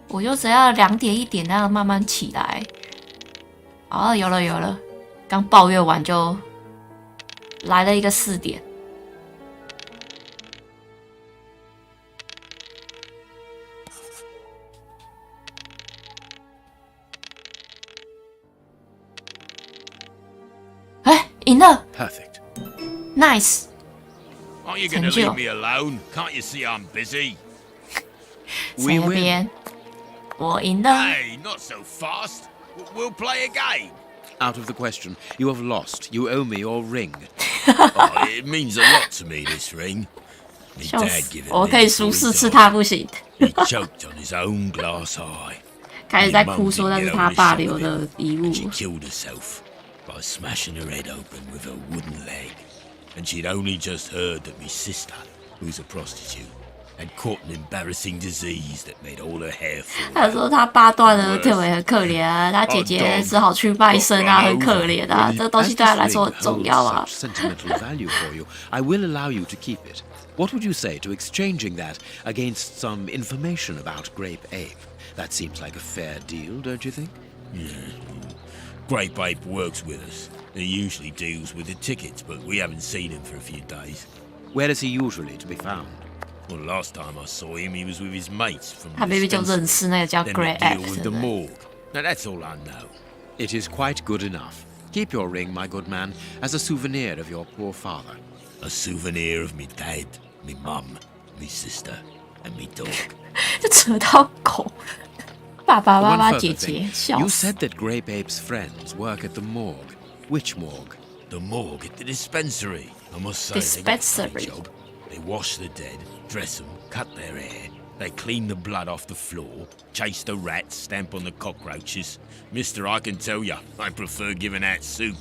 我就只要2点1点那样慢慢起来。哦，有了，刚抱怨完就来了一个4点。赢了 Perfect. Nice. Aren't you going to leave me alone? Can't you see I'm busy? We win. 我赢了。 Hey, not so fast. We'll play again. Out of the question. You have lost. You owe me your ring. Oh, it means a lot to me, this ring. Me 笑 dad 死 gave！it 我 me 可以输 before 4 he 次， died. 他不行。 He choked on his own glass eye. 开始在哭说那是他爸留的遗 She 物。 killed herself by smashing her head open with a wooden leg. And she'd only just heard that my sister, who's a prostitute, had caught an embarrassing disease that made all her hair fall. 他说他爸断了腿很可怜啊，他姐姐只好去卖身啊，很可怜啊。这东西对他来说很重要啊。 Sentimental value for you. I will allow you to keep it. What would you say to exchanging that against some information about Grape Ape? That seems like a fair deal, don't you think? Yeah. Grape Ape works with us. He usually deals with the tickets, but we haven't seen him for a few days. Where is he usually to be found? Well, last time I saw him, he was with his mates from 他 the 明明就 dispensary. 认识那个叫 Then Great the deal Ape with 的 the 人。 morgue. Now that's all I know. It is quite good enough. Keep your ring, my good man, as a souvenir of your poor father. A souvenir of me dad, me mum, me sister, and me dog. 就扯到狗，爸爸妈 One 妈 further 姐姐， thing. 笑 You 死。 said that Grape Ape's friends work at the morgue. Which morgue? The morgue at the dispensary. I must say, they got a funny Dispensary. job. They wash the dead, dress them, cut their hair. They clean the blood off the floor, chase the rats, stamp on the cockroaches. Mister, I can tell you, I prefer giving out soup.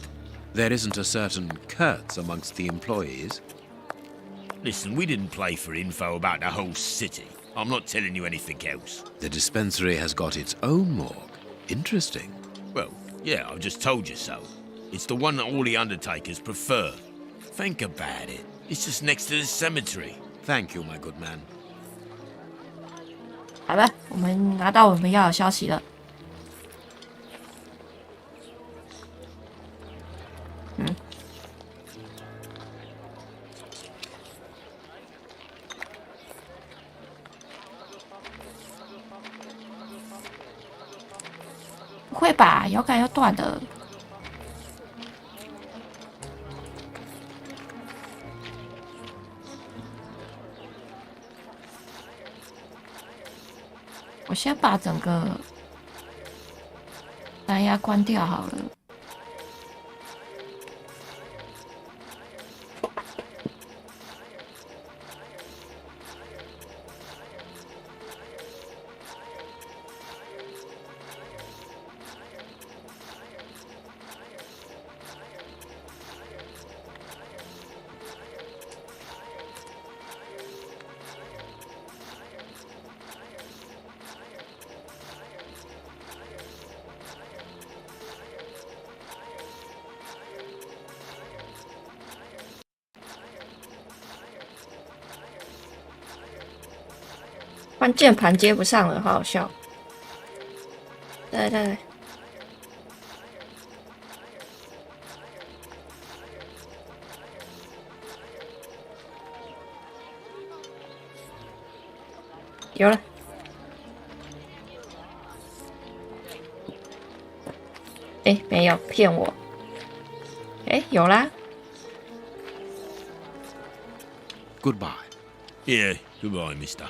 There isn't a certain Kurtz amongst the employees. Listen, we didn't play for info about the whole city. I'm not telling you anything else. The dispensary has got its own morgue. Interesting. Well, yeah, I've just told you so. It's the one that all the undertakers prefer. Think about it. It's just next to the cemetery. Thank you, my good man. 好了，我们拿到我们要的消息了。不会吧？摇杆要断了。我先把整个蓝牙关掉好了。换键盘接不上了，好好笑。来，有了。没有，骗我。有啦。Goodbye. Yeah, goodbye, mister.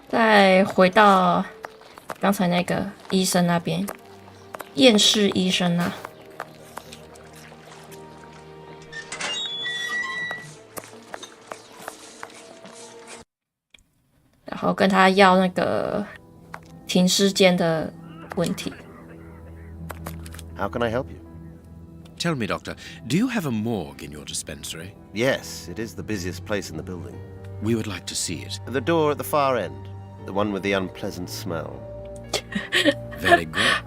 再回到刚才那个医生那边，验尸医生啊。然后跟他要那个停尸间的问题。How can I help you? Tell me, Doctor, do you have a morgue in your dispensary? Yes, it is the busiest place in the building. We would like to see it. The door at the far end. The one with the unpleasant smell. Very good.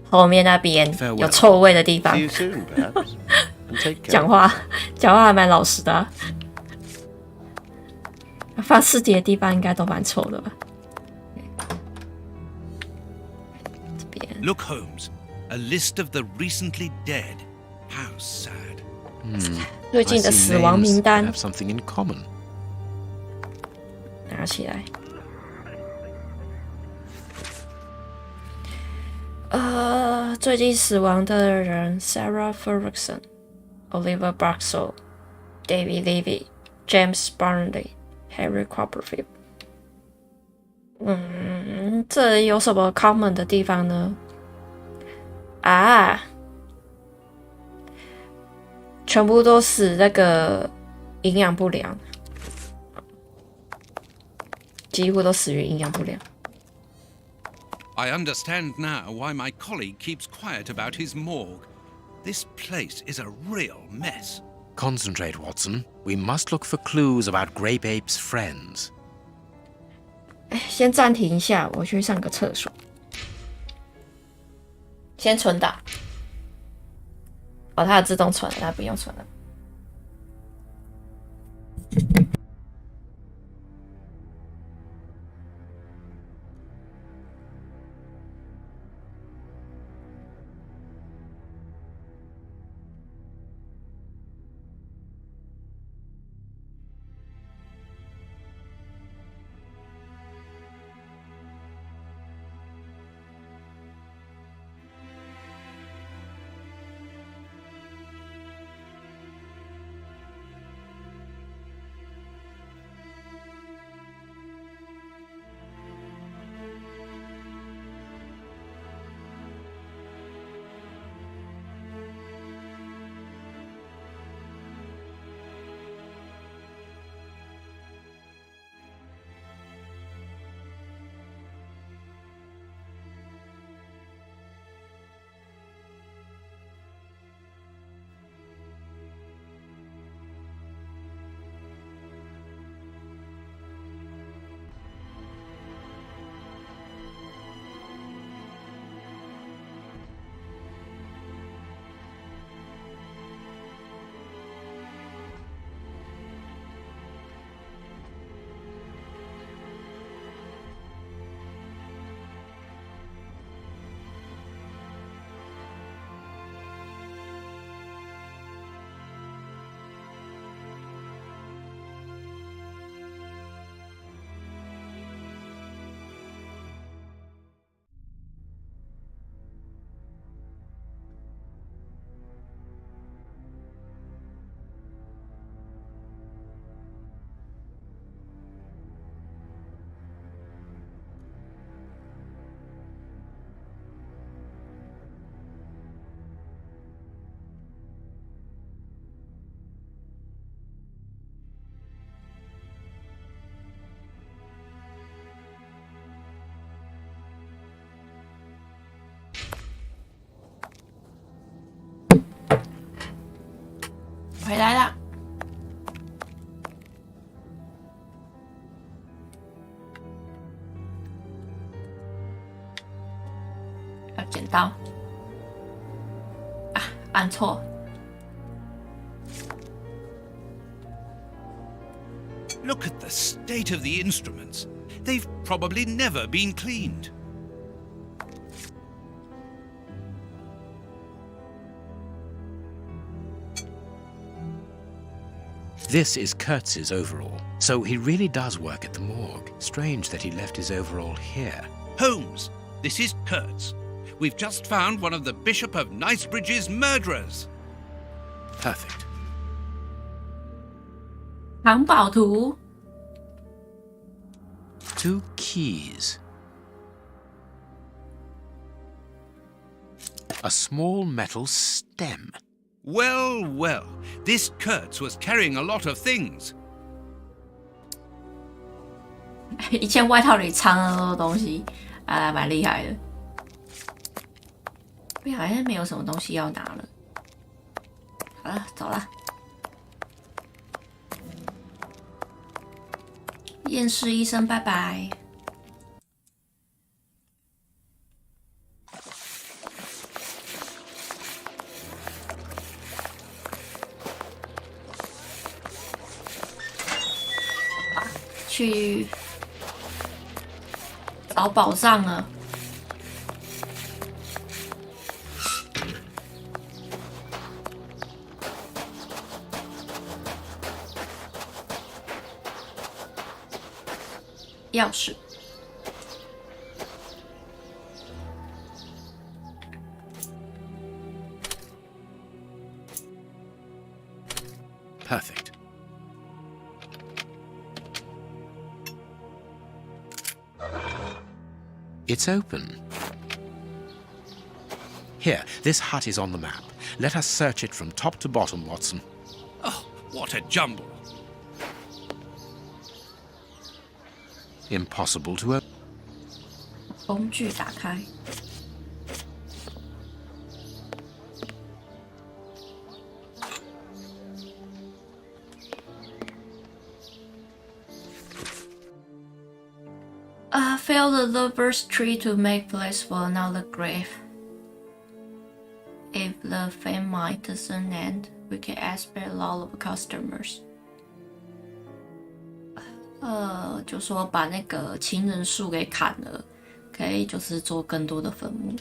后面那边有臭味的地方。See you soon, perhaps. And take care. 讲话还蛮老实的啊。放尸体的地方应该都蛮臭的吧？这边。Look, Holmes, a list of the recently dead. How sad. 最近的死亡名单。Have something in common. 拿起来。最近死亡的人 ：Sarah Ferguson、Oliver Bruxell、David Levy、James Burnley、Harry Copperfield。这有什么 common 的地方呢？全部都死那个营养不良。几乎都死于营养不良。I understand now why my colleague keeps quiet about his morgue. This place is a real mess. Concentrate, Watson. We must look for clues about Grape Ape's friends. 先暂停一下，我去上个厕所。先存档。它有自动存了，它不用存了。回来了。要剪刀啊，按错。Look at the state of the instruments. They've probably never been cleaned. This is Kurtz's overall, so he really does work at the morgue. Strange that he left his overall here. Holmes, this is Kurtz. We've just found one of the Bishop of Knightsbridge's murderers. Perfect. 藏宝图 2 keys. A small metal stem. Well, well, this Kurtz was carrying a lot of things. 一件外套里藏了很多东西，啊，蛮厉害的。不好像没有什么东西要拿了。好了，走了。验尸医生，拜拜。去找宝藏了。钥匙。Perfect. It's open. Here, this hut is on the map. Let us search it from top to bottom, Watson. Oh, what a jumble. Impossible to open. 工具打开。Fell the lover's tree to make place for another grave. If the famine doesn't end, we can expect a lot of customers. 就说把那个情人树给砍了，可以就是做更多的坟墓。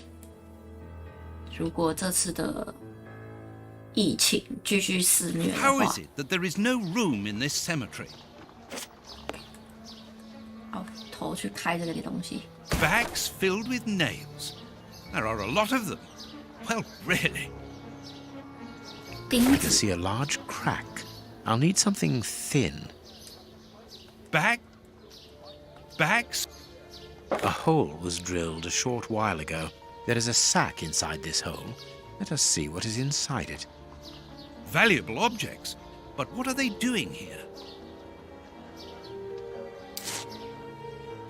如果这次的疫情继续肆虐的话 How is it that there is no room in this cemetery? 好，头去开这个东西。Bags filled with nails. There are a lot of them. Well, really. I can see a large crack. I'll need something thin. Bags? A hole was drilled a short while ago. There is a sack inside this hole. Let us see what is inside it. Valuable objects. But what are they doing here?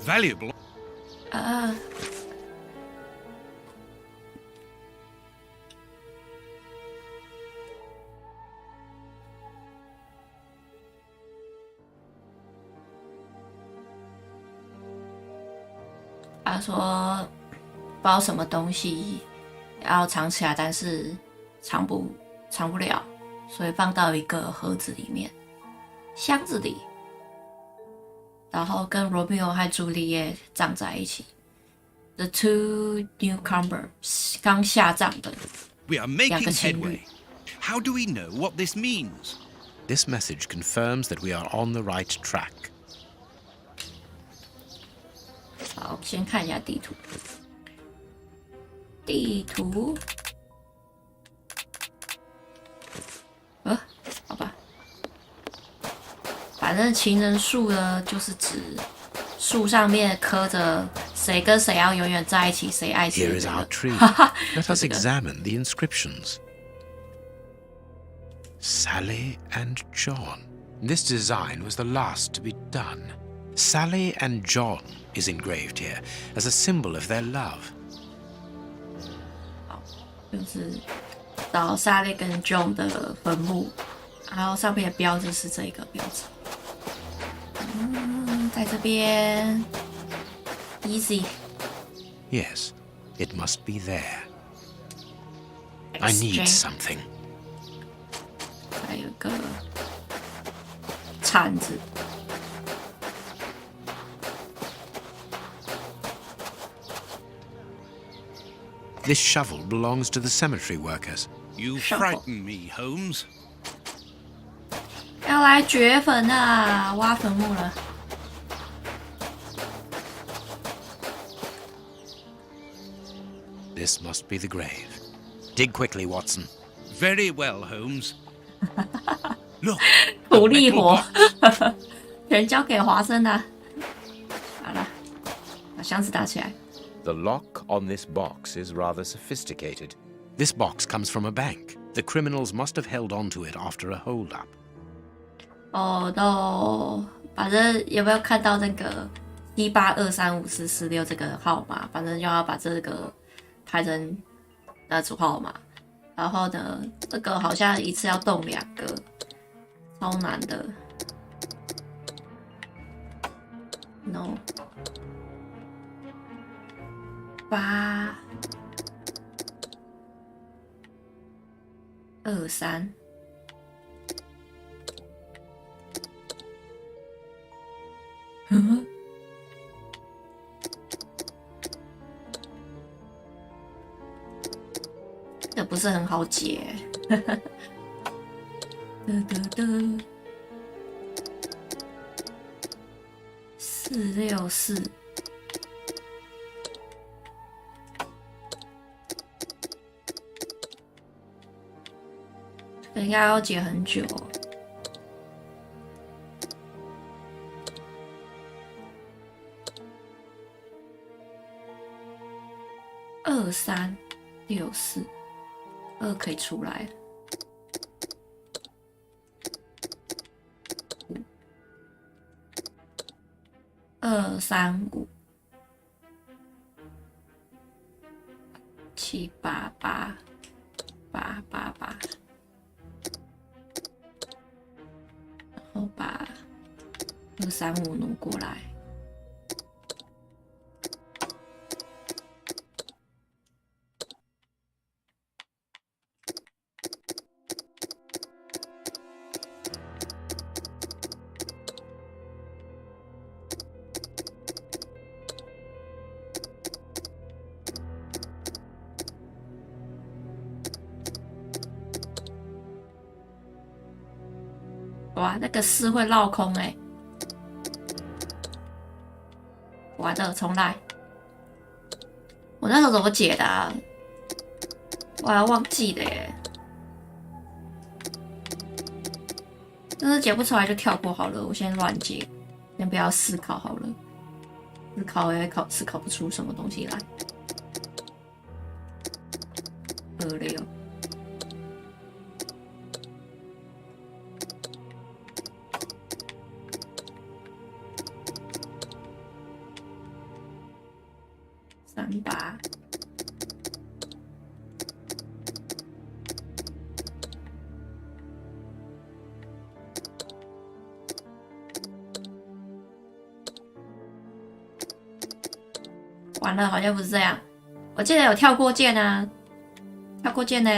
Valuable. 他说不知道什么东西要藏起来，但是藏不了，所以放到一个盒子里面，箱子里，然后跟 Romeo 和朱丽叶葬在一起。The two newcomers 刚下葬的 We are making headway. How do we know what this means? This message confirms that we are on the right track. 好，先看一下地图。地图，好吧，反正情人树呢，就是指树上面刻着谁跟谁要永远在一起，谁爱谁。Here is our tree. Let us examine the inscriptions. Sally and John. This design was the last to be done. Sally and John is engraved here as a symbol of their love. 好，就是找 Sally 跟 John 的坟墓，然后上面的标志是这个标志。在这边 ，easy。Yes, it must be there. I need something. 还有个铲子。This shovel belongs to the cemetery workers. You frighten me, Holmes. 要来掘坟啊，挖坟墓了。This must be the grave. Dig quickly, Watson. Very well, Holmes. Look. 苦力活，全交给华生了。好了，把箱子打起来。The lock on this box is rather sophisticated. This box comes from a bank. The criminals must have held onto it after a hold-up. Oh no！ 反正有没有看到那个182354446这个号码？反正就要把这个排成那组号码。然后呢，这个好像一次要动2个，超难的。No。823。这不是很好解。464。这个应该要解很久。2364，2可以出来。235。788。888。然后把235挪过来。哇，那个4会绕空欸，完了，重来。我那时候怎么解的啊？我还忘记了耶。但是解不出来就跳过好了，我先乱解，先不要思考好了。思考不出什么东西来。26。38。完了，好像不是这样。我记得有跳过键啊，跳过键呢。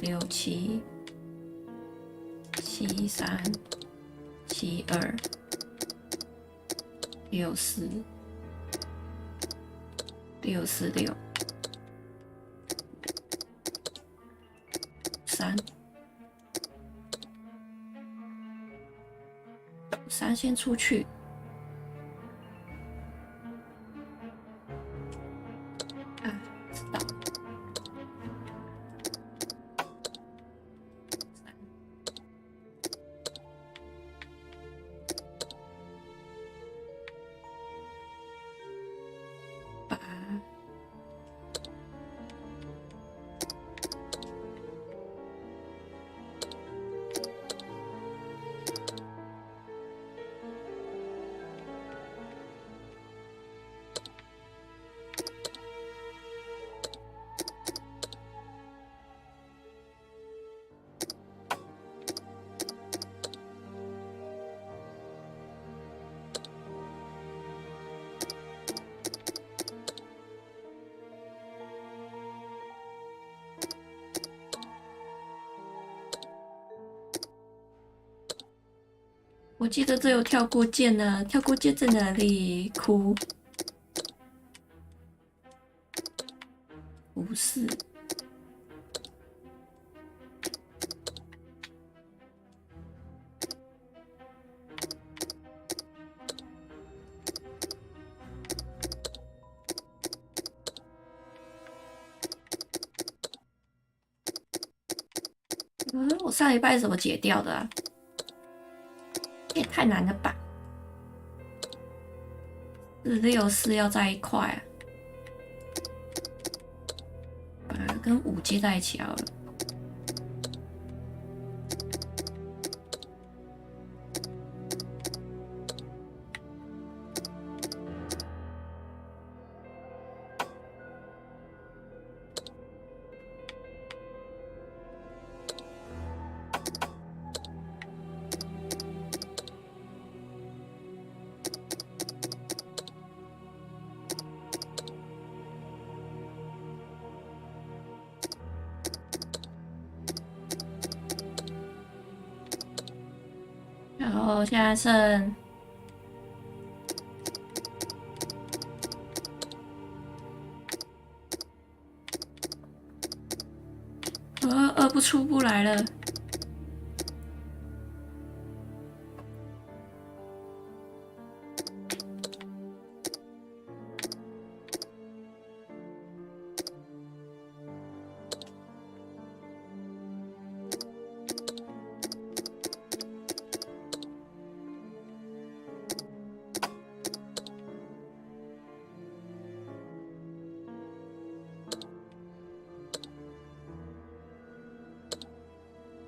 567。73。72。64。646。3。3先出去。啊，知道。8。我记得这有跳过键呢，跳过键在哪里？哭。不是。我上礼拜怎么解掉的啊？也太难了吧！464要在一块啊，把它跟5接在一起好了。然后现在剩2不出不来了。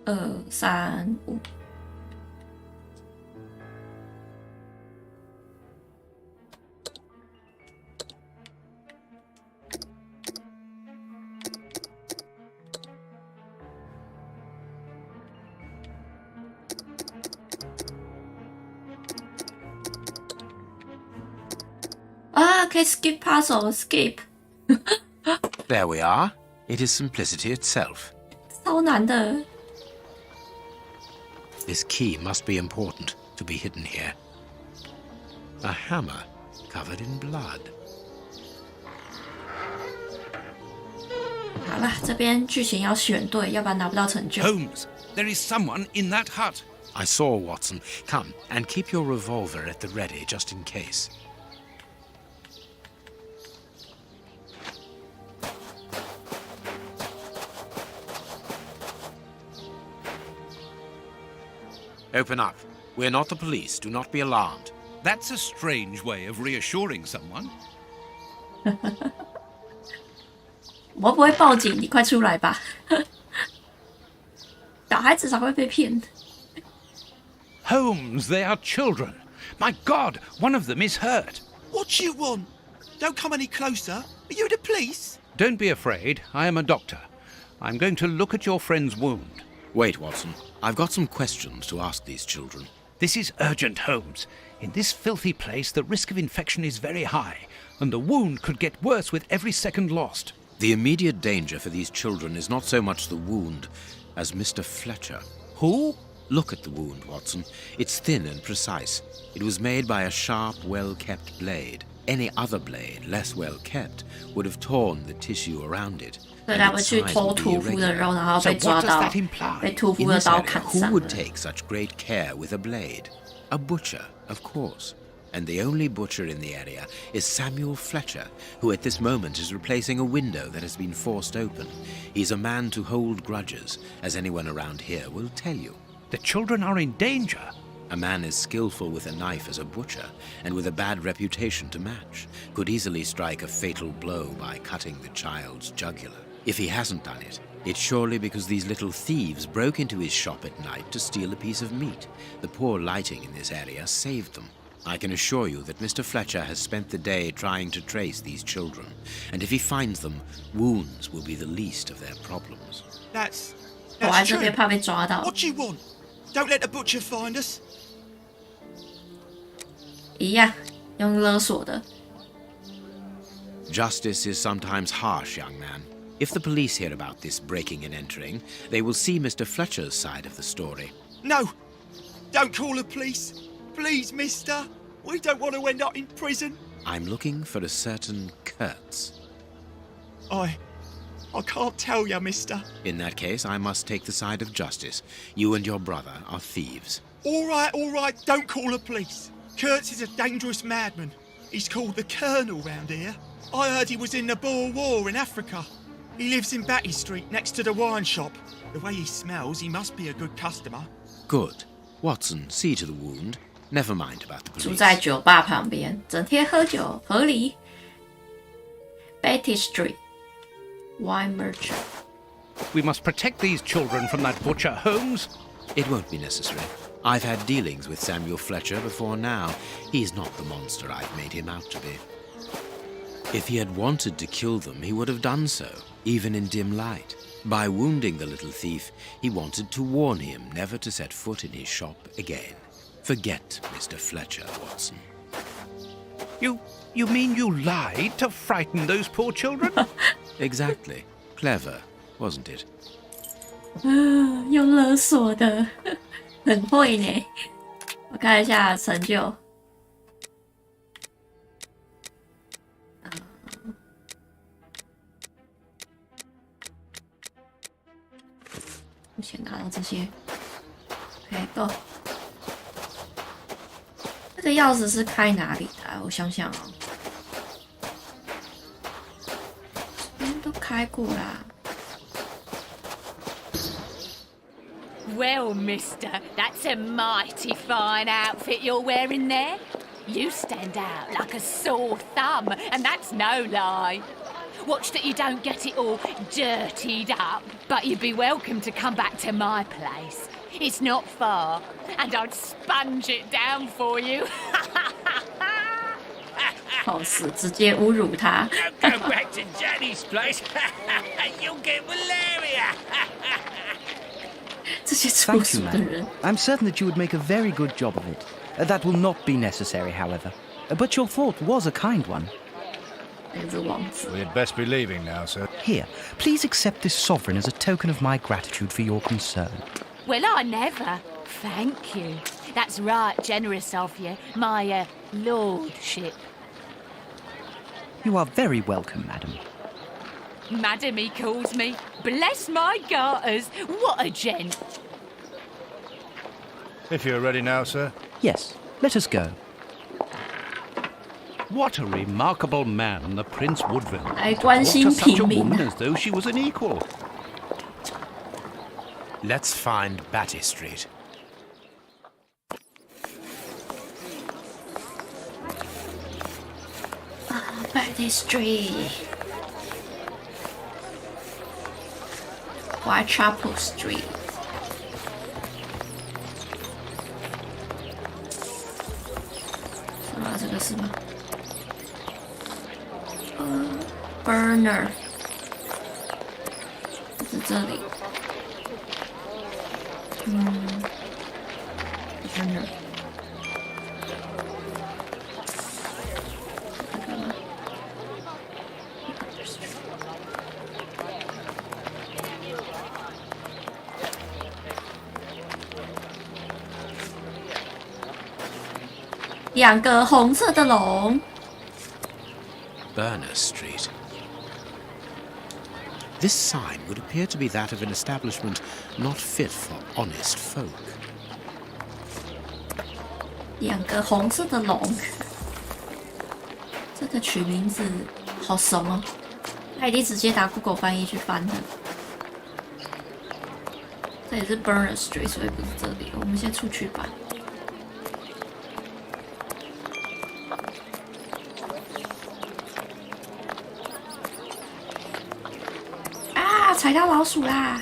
2、3、5。啊，可以 skip puzzle skip。There we are. It is simplicity itself. 超难的。This key must be important to be hidden here. A hammer covered in blood. 好了，这边剧情要选对，要不然拿不到成就。Holmes, there is someone in that hut. I saw Watson. Come and keep your revolver at the ready just in case. Open up. We're not the police. Do not be alarmed. That's a strange way of reassuring someone. 我不会报警，你快出来吧！小孩子才会被骗。Holmes, they are children. My God, one of them is hurt. What you want? Don't come any closer. Are you the police? Don't be afraid. I am a doctor. I'm going to look at your friend's wound. Wait, Watson. I've got some questions to ask these children. This is urgent, Holmes. In this filthy place, the risk of infection is very high, and the wound could get worse with every second lost. The immediate danger for these children is not so much the wound as Mr. Fletcher. Who? Look at the wound, Watson. It's thin and precise. It was made by a sharp, well-kept blade. Any other blade, less well-kept, would have torn the tissue around it. 对，他们去偷屠夫的肉，然后被抓到，被屠夫的刀砍伤。 Who would take such great care with a blade? A butcher, of course. And the only butcher in the area is Samuel Fletcher, who at this moment is replacing a window that has been forced open. He's a man to hold grudges, as anyone around here will tell you. The children are in danger. A man as skillful with a knife as a butcher, and with a bad reputation to match, could easily strike a fatal blow by cutting the child's jugular. If he hasn't done it, it's surely because these little thieves broke into his shop at night to steal a piece of meat. The poor lighting in this area saved them. I can assure you that Mr. Fletcher has spent the day trying to trace these children, and if he finds them, wounds will be the least of their problems. That's 我在这边怕被抓到。 What do you want? Don't let the butcher find us. 一样，用勒索的。 Justice is sometimes harsh, young man. If the police hear about this breaking and entering, they will see Mr. Fletcher's side of the story. No! Don't call the police. Please, mister. We don't want to end up in prison. I'm looking for a certain Kurtz. I can't tell you, mister. In that case, I must take the side of justice. You and your brother are thieves. All right, don't call the police. Kurtz is a dangerous madman. He's called the Colonel round here. I heard he was in the Boer War in Africa. He lives in Batty Street next to the wine shop. The way he smells, he must be a good customer. Good. Watson, see to the wound. Never mind about the 住 police. 在酒吧旁边，整天喝酒，合理。Betty Street, wine merchant. We must protect these children from that butcher, Holmes. It won't be necessary. I've had dealings with Samuel Fletcher before now. He's not the monster I've made him out to be. If he had wanted to kill them, he would have done so, even in dim light. By wounding the little thief, he wanted to warn him never to set foot in his shop again. Forget Mr. Fletcher, Watson. You mean you lied to frighten those poor children? Exactly. Clever, wasn't it? 用勒索的，很会呢。我看一下成就。我先拿到这些。OK， go。这个钥匙是开哪里的啊？我想想啊，都开过啦。Well, mister, that's a mighty fine outfit you're wearing there. You stand out like a sore thumb, and that's no lie. Watch that you don't get it all dirtied up, but you'd be welcome to come back to my place. It's not far, and I'd sponge it down for you. 好事，直接侮辱他。 Don't go back to Jenny's place. You'll get malaria. 这些粗 Thank 俗 you, 的 ma'am. 人。 I'm certain that you would make a very good job of it. That will not be necessary, however. But your thought was a kind one. 那是王子。 We'd best be leaving now, sir. Here, please accept this sovereign as a token of my gratitude for your concern. Well, I never. Thank you. That's right generous of you, my lordship. You are very welcome, madam. Madam, he calls me. Bless my garters. What a gent. If you're ready now, sir. Yes, let us go. What a remarkable man, the Prince Woodville. 来关心 Talked to such a 平民 woman as though she was an equal. Let's find Batty Street. Batty Street, Whitechapel Street. 是吗？这个是吗？Burner 是这里。Burner。两个红色的龙。 Burner Street. This sign would appear to be that of an establishment not fit for honest folk. 两个红色的龙，这个取名字好怂哦！他一定直接打 Google 翻译去翻的。这也是 Burner Street， 所以不是这里。我们先出去吧。啊！踩到老鼠啦！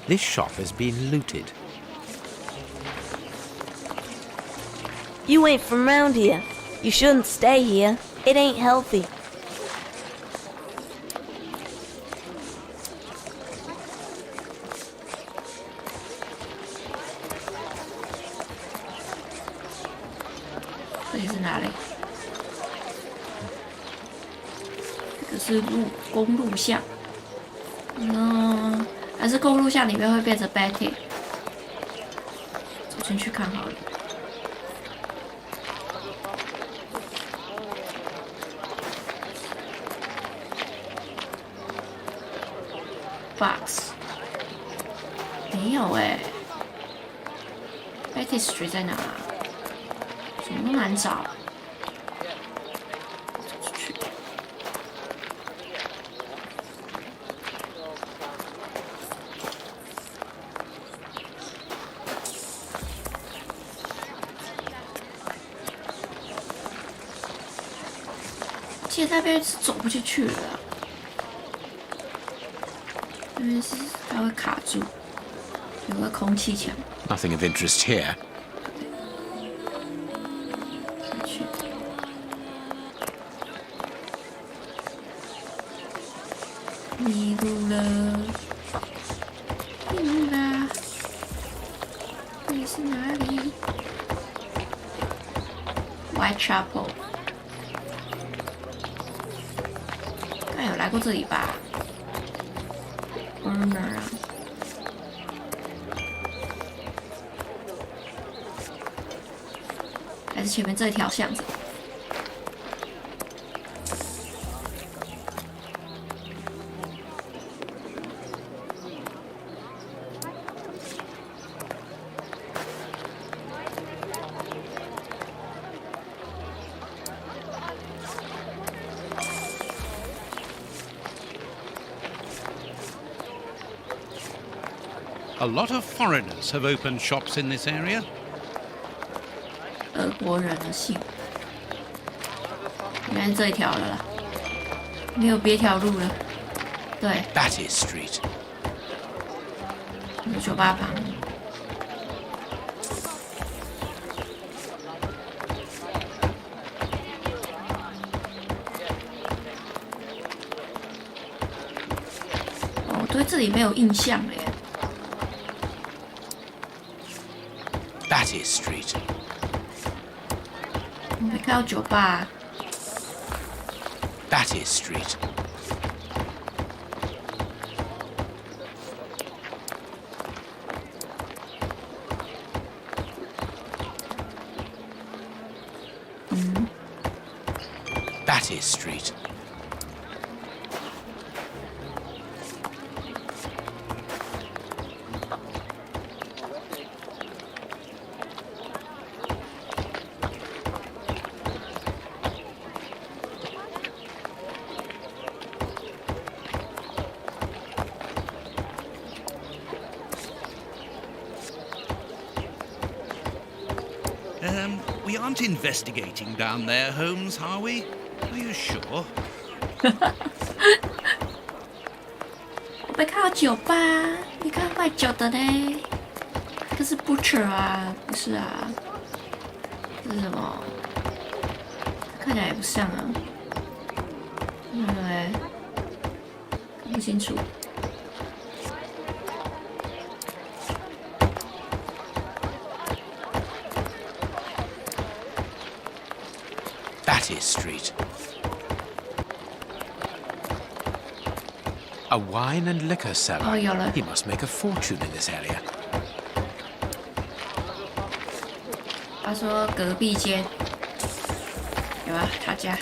This shop has been looted. You ain't from round here. You shouldn't stay here. It ain't healthy. 哪里？这个是公路巷。还是公路巷里面会变成 Betty？ 走进去看好了。Box 没有Betty Street 在哪？怎么那么难找？走出去。其实那边是走不进去的啦。那边是它会卡住，有个空气墙。Nothing of interest here. 迷路了，迷路啦！这里是哪里 ？Whitechapel。刚有来过这里吧 ？Burner 啊。还是前面这一条巷子。A lot of foreigners have opened shops in this area. 俄国人的姓，应该是这一条了啦，没有别条路了。对 That is Street. 有酒吧旁。我对这里没有印象了耶。That is Street. 我没看到酒吧。That is Street. That is Street. We aren't investigating down there, Holmes, are we? Are you sure? 我没看到酒吧，你看卖酒的呢？这是 butcher 啊，不是啊？这是什么？看起来也不像啊。对，看不清楚。That is Street. A wine and liquor seller. Oh,有了。 He must make a fortune in this area. 他说隔壁间有啊，他家。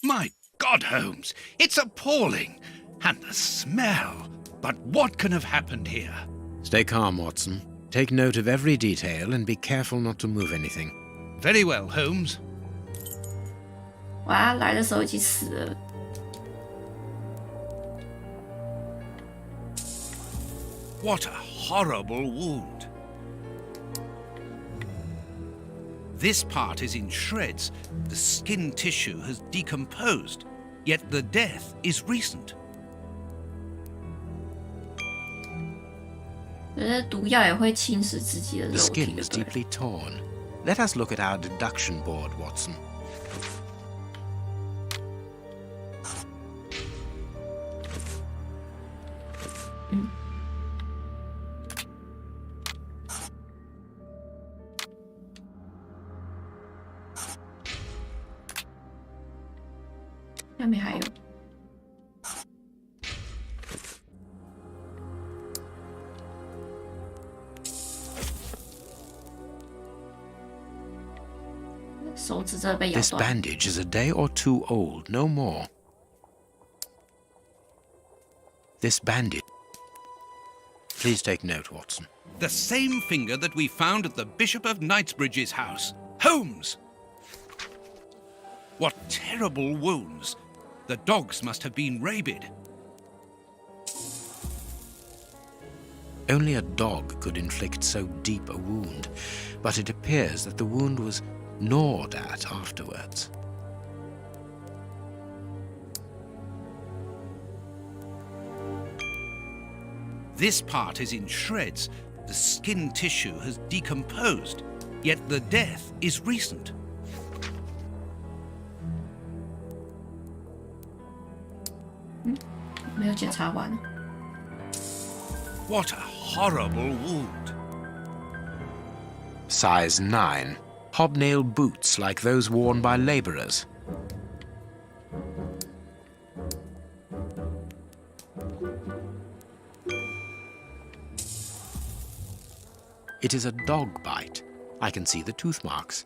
My God, Holmes, it's appalling. And the smell. But what can have happened here? Stay calm, Watson. Take note of every detail and be careful not to move anything. Very well, Holmes. 哇，来的时候已经死了。What a horrible wound. This part is in shreds. The skin tissue has decomposed, yet the death is recent. 觉得毒药也会侵蚀自己的 The 肉体 skin is deeply torn. Let us look at our deduction board, Watson. 下面还有。手指这被咬 This 断。 bandage is a day or two old, no more. This bandage. Please take note, Watson. The same finger that we found at the Bishop of Knightsbridge's house. Holmes! What terrible wounds! The dogs must have been rabid. Only a dog could inflict so deep a wound, but it appears that the wound was gnawed at afterwards. This part is in shreds. The skin tissue has decomposed, yet the death is recent. What a horrible wound. Size 9. Hobnail boots like those worn by labourers. It is a dog bite. I can see the tooth marks.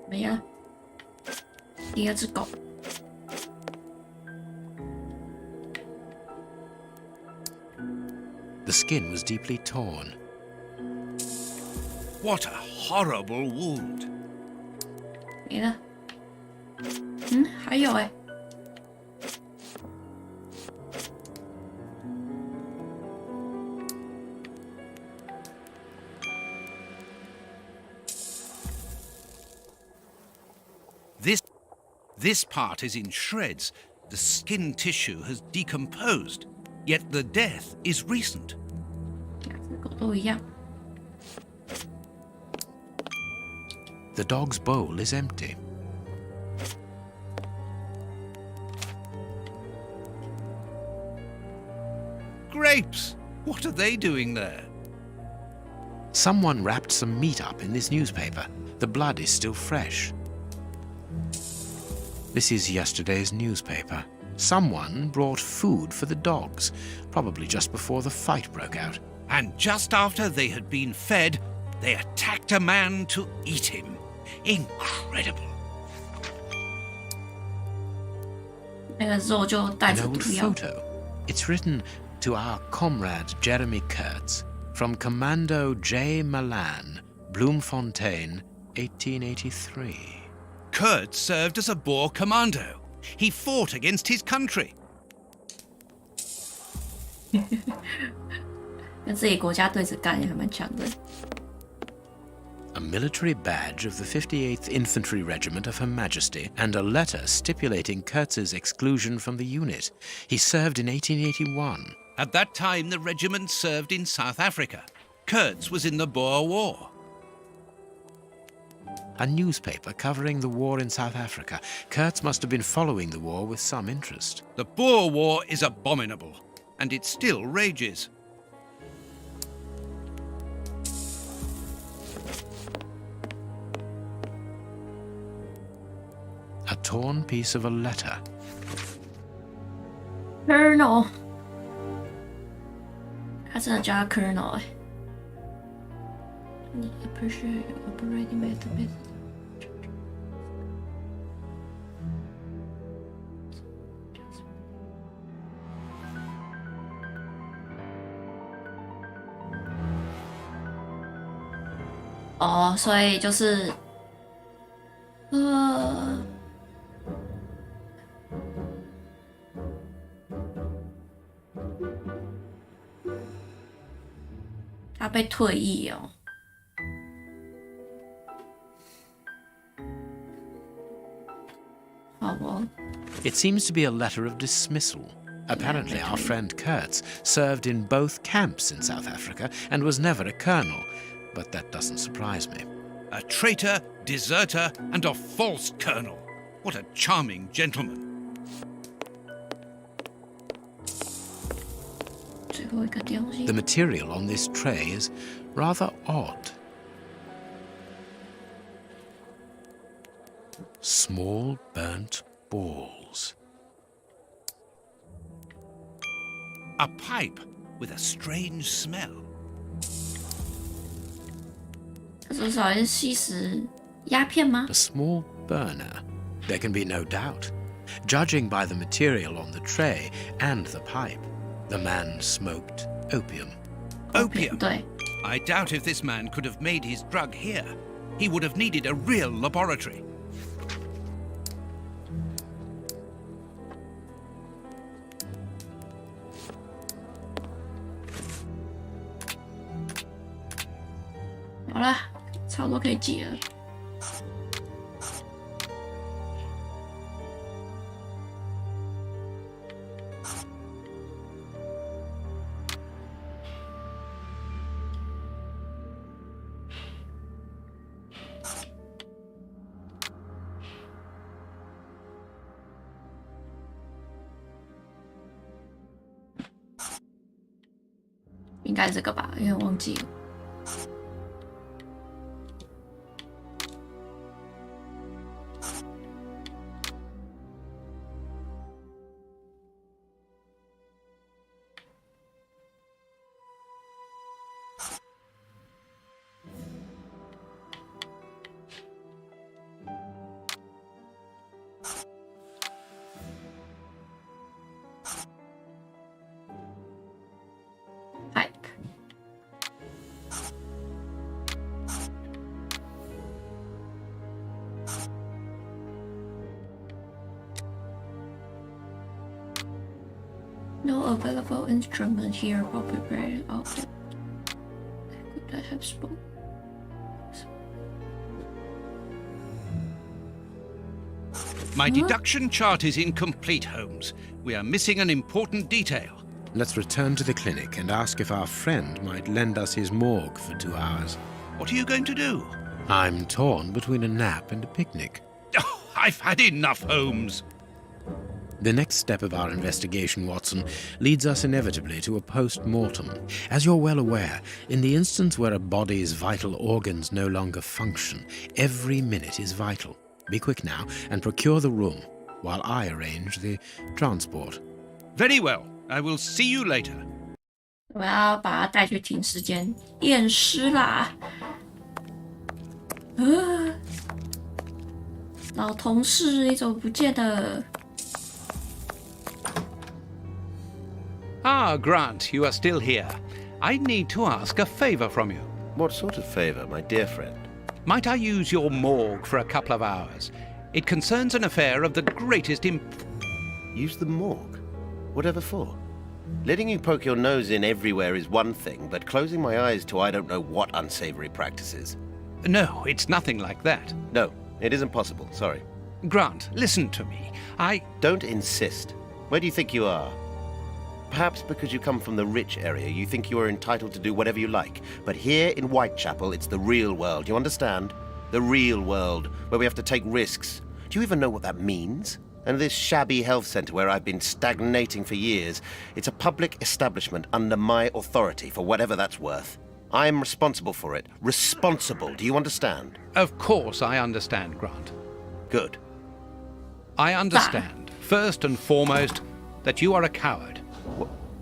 没了，第二只狗。 The skin was deeply torn. What a horrible wound. 没了。还有哎。 This part is in shreds. The skin tissue has decomposed, yet the death is recent. 狗都一样。 The dog's bowl is empty. Grapes! What are they doing there? Someone wrapped some meat up in this newspaper. The blood is still fresh. This is yesterday's newspaper. Someone brought food for the dogs, probably just before the fight broke out. And just after they had been fed, they attacked a man to eat him. Incredible. An old photo. It's written to our comrade Jeremy Kurtz from Commando J. Malan, Bloemfontein, 1883. Kurtz served as a Boer commando. He fought against his country. 跟自己国家对着干也还蛮强的。 A military badge of the 58th Infantry Regiment of Her Majesty, and a letter stipulating Kurtz's exclusion from the unit. He served in 1881. At that time, the regiment served in South Africa. Kurtz was in the Boer War. A newspaper covering the war in South Africa. Kurtz must have been following the war with some interest. The Boer War is abominable, and it still rages. A torn piece of a letter. Colonel， 他真的叫他 Colonel 哎。你 appreciate operating method. 哦，所以就是，他被退役哦。好哦。 It seems to be a letter of dismissal. Apparently, our friend Kurtz served in both camps in South Africa and was never a colonel, but that doesn't surprise me. A traitor, deserter, and a false colonel. What a charming gentleman. The material on this tray is rather odd. Small burnt balls. A pipe with a strange smell. 这至少是吸食鸦片吗 A small burner. There can be no doubt. Judging by the material on the tray and the pipe, the man smoked opium. Opium? 对。 I doubt if this man could have made his drug here. He would have needed a real laboratory. All right, 差不多可以解了。应该这个吧，因为我忘记了。No available instrument here for preparing of the. Could I have spoken? My deduction chart is incomplete, Holmes. We are missing an important detail. Let's return to the clinic and ask if our friend might lend us his morgue for 2 hours. What are you going to do? I'm torn between a nap and a picnic. Oh, I've had enough, Holmes. The next step of our investigation, Watson, leads us inevitably to a post-mortem. As you're well aware, in the instance where a body's vital organs no longer function, every minute is vital. Be quick now and procure the room, while I arrange the transport. Very well. I will see you later. 我要把他带去停尸间验尸啦！老同事，你怎么不见了？ Ah, Grant, you are still here. I need to ask a favor from you. What sort of favor, my dear friend? Might I use your morgue for a couple of hours? It concerns an affair of the greatest Use the morgue? Whatever for? Letting you poke your nose in everywhere is one thing, but closing my eyes to I don't know what unsavory practices. No, it's nothing like that. No, it isn't possible, sorry. Grant, listen to me. Don't insist. Where do you think you are? Perhaps because you come from the rich area, you think you are entitled to do whatever you like. But here in Whitechapel, it's the real world, you understand? The real world, where we have to take risks. Do you even know what that means? And this shabby health centre where I've been stagnating for years, it's a public establishment under my authority, for whatever that's worth. I'm responsible for it. Responsible, do you understand? Of course I understand, Grant. Good. I understand, first and foremost, that you are a coward.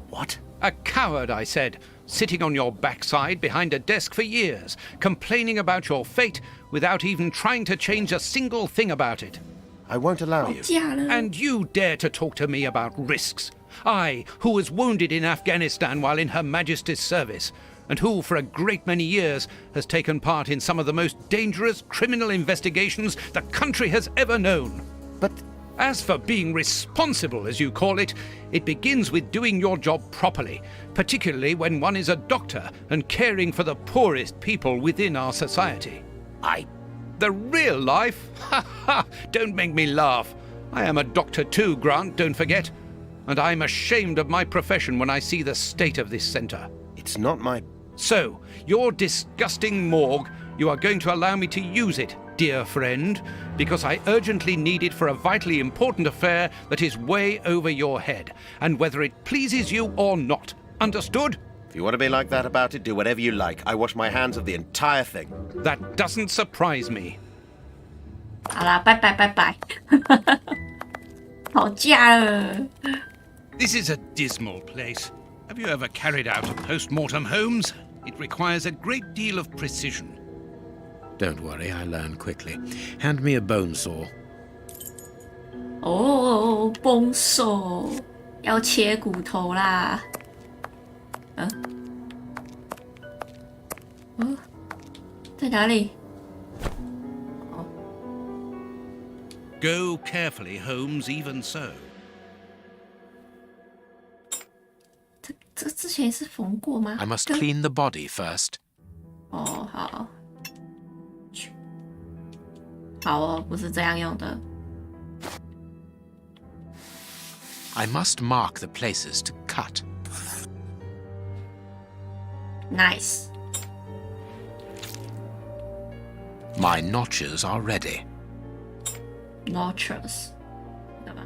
What? A coward, I said, sitting on your backside behind a desk for years, complaining about your fate without even trying to change a single thing about it. I won't allow you. And you dare to talk to me about risks? I, who was wounded in Afghanistan while in Her Majesty's service, and who, for a great many years, has taken part in some of the most dangerous criminal investigations the country has ever known. But as for being responsible, as you call it, it begins with doing your job properly, particularly when one is a doctor and caring for the poorest people within our society. The real life? Ha ha! Don't make me laugh. I am a doctor too, Grant, don't forget. And I'm ashamed of my profession when I see the state of this centre. It's not my... So, your disgusting morgue, you are going to allow me to use it, dear friend, because I urgently need it for a vitally important affair that is way over your head, and whether it pleases you or not. Understood? If you want to be like that about it, do whatever you like. I wash my hands of the entire thing. That doesn't surprise me. 好啦，拜拜拜拜。吵架了。This is a dismal place. Have you ever carried out a post-mortem, Holmes? It requires a great deal of precision. Don't worry, I learn quickly. Hand me a bone saw. 哦，崩手要切骨头啦。在哪里？ Go carefully, Holmes, even so. 这之前是缝过吗 I must clean the body first. 哦，好。好哦，不是这样用的。 I must mark the places to cut. Nice. My notches are ready. Notches. 干嘛？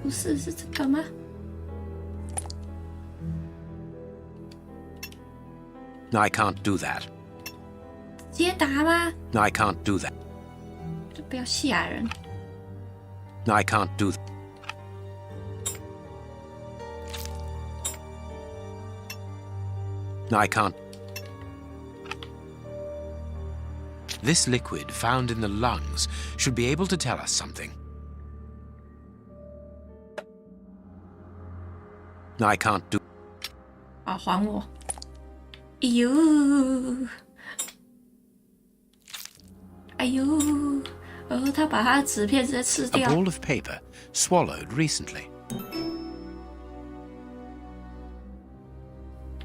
不是，是这个吗？ I can't do that. 直接打吗？ I can't do that. 就不要吓人。 I can't do that. I can't. This liquid found in the lungs should be able to tell us something. I can't do. 啊，还我！哎呦，哎呦，他把他的纸片直接吃 A 掉。 ball of paper swallowed recently.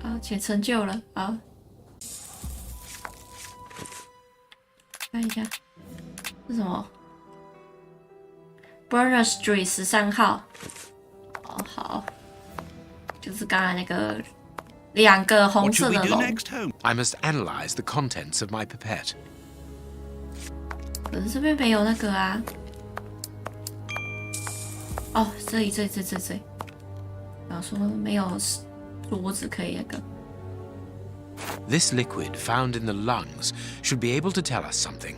啊，且成就了啊！看一下，是什么 ？Burner Street 13号。哦，好，就是刚才那个2个红色的龙。 I must analyze the contents of my pipette. 可是这边没有那个啊。哦，这里。然后说没有桌子可以那个。 This liquid found in the lungs should be able to tell us something.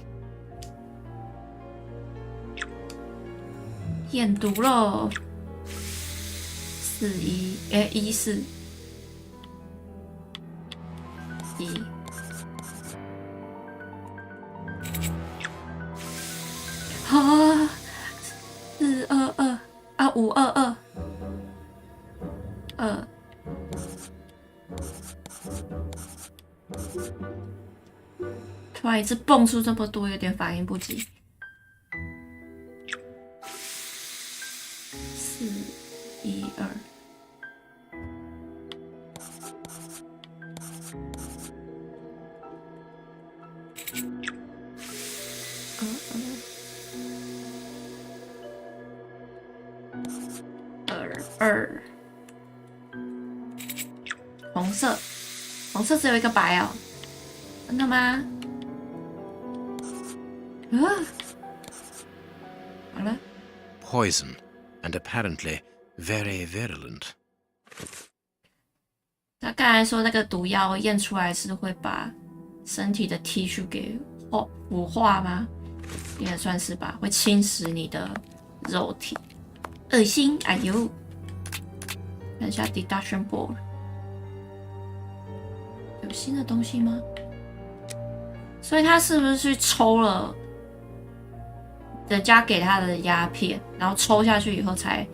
验毒喽，14。啊，422啊，522。突然一次蹦出这么多，有点反应不及。412。22。红色只有一个白哦，真的吗？好了。 Poison, and apparently very virulent. 他刚才说那个毒药验出来是会把身体的 tissue 给腐化吗？应该算是吧，会侵蚀你的肉体，恶心！哎呦，看一下 deduction board， 有新的东西吗？所以他是不是去抽了人家给他的鸦片，然后抽下去以后才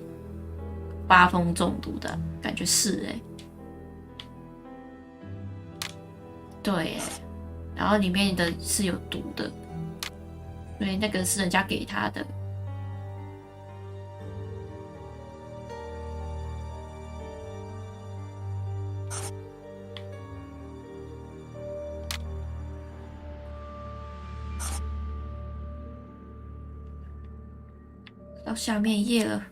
发疯中毒的？感觉是欸。对耶，然后里面的是有毒的，所以那个是人家给他的。到下面一页了。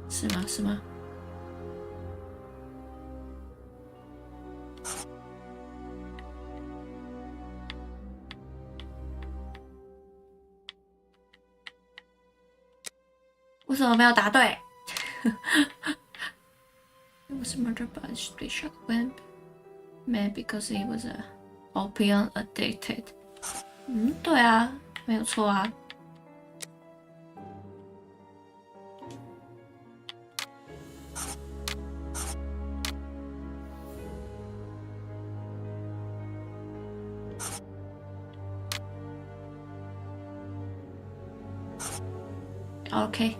是吗？是吗？为什么没有答对？It was murdered by a stray shot wind. Maybe because he was a opium addicted. 对啊，没有错啊。Okay.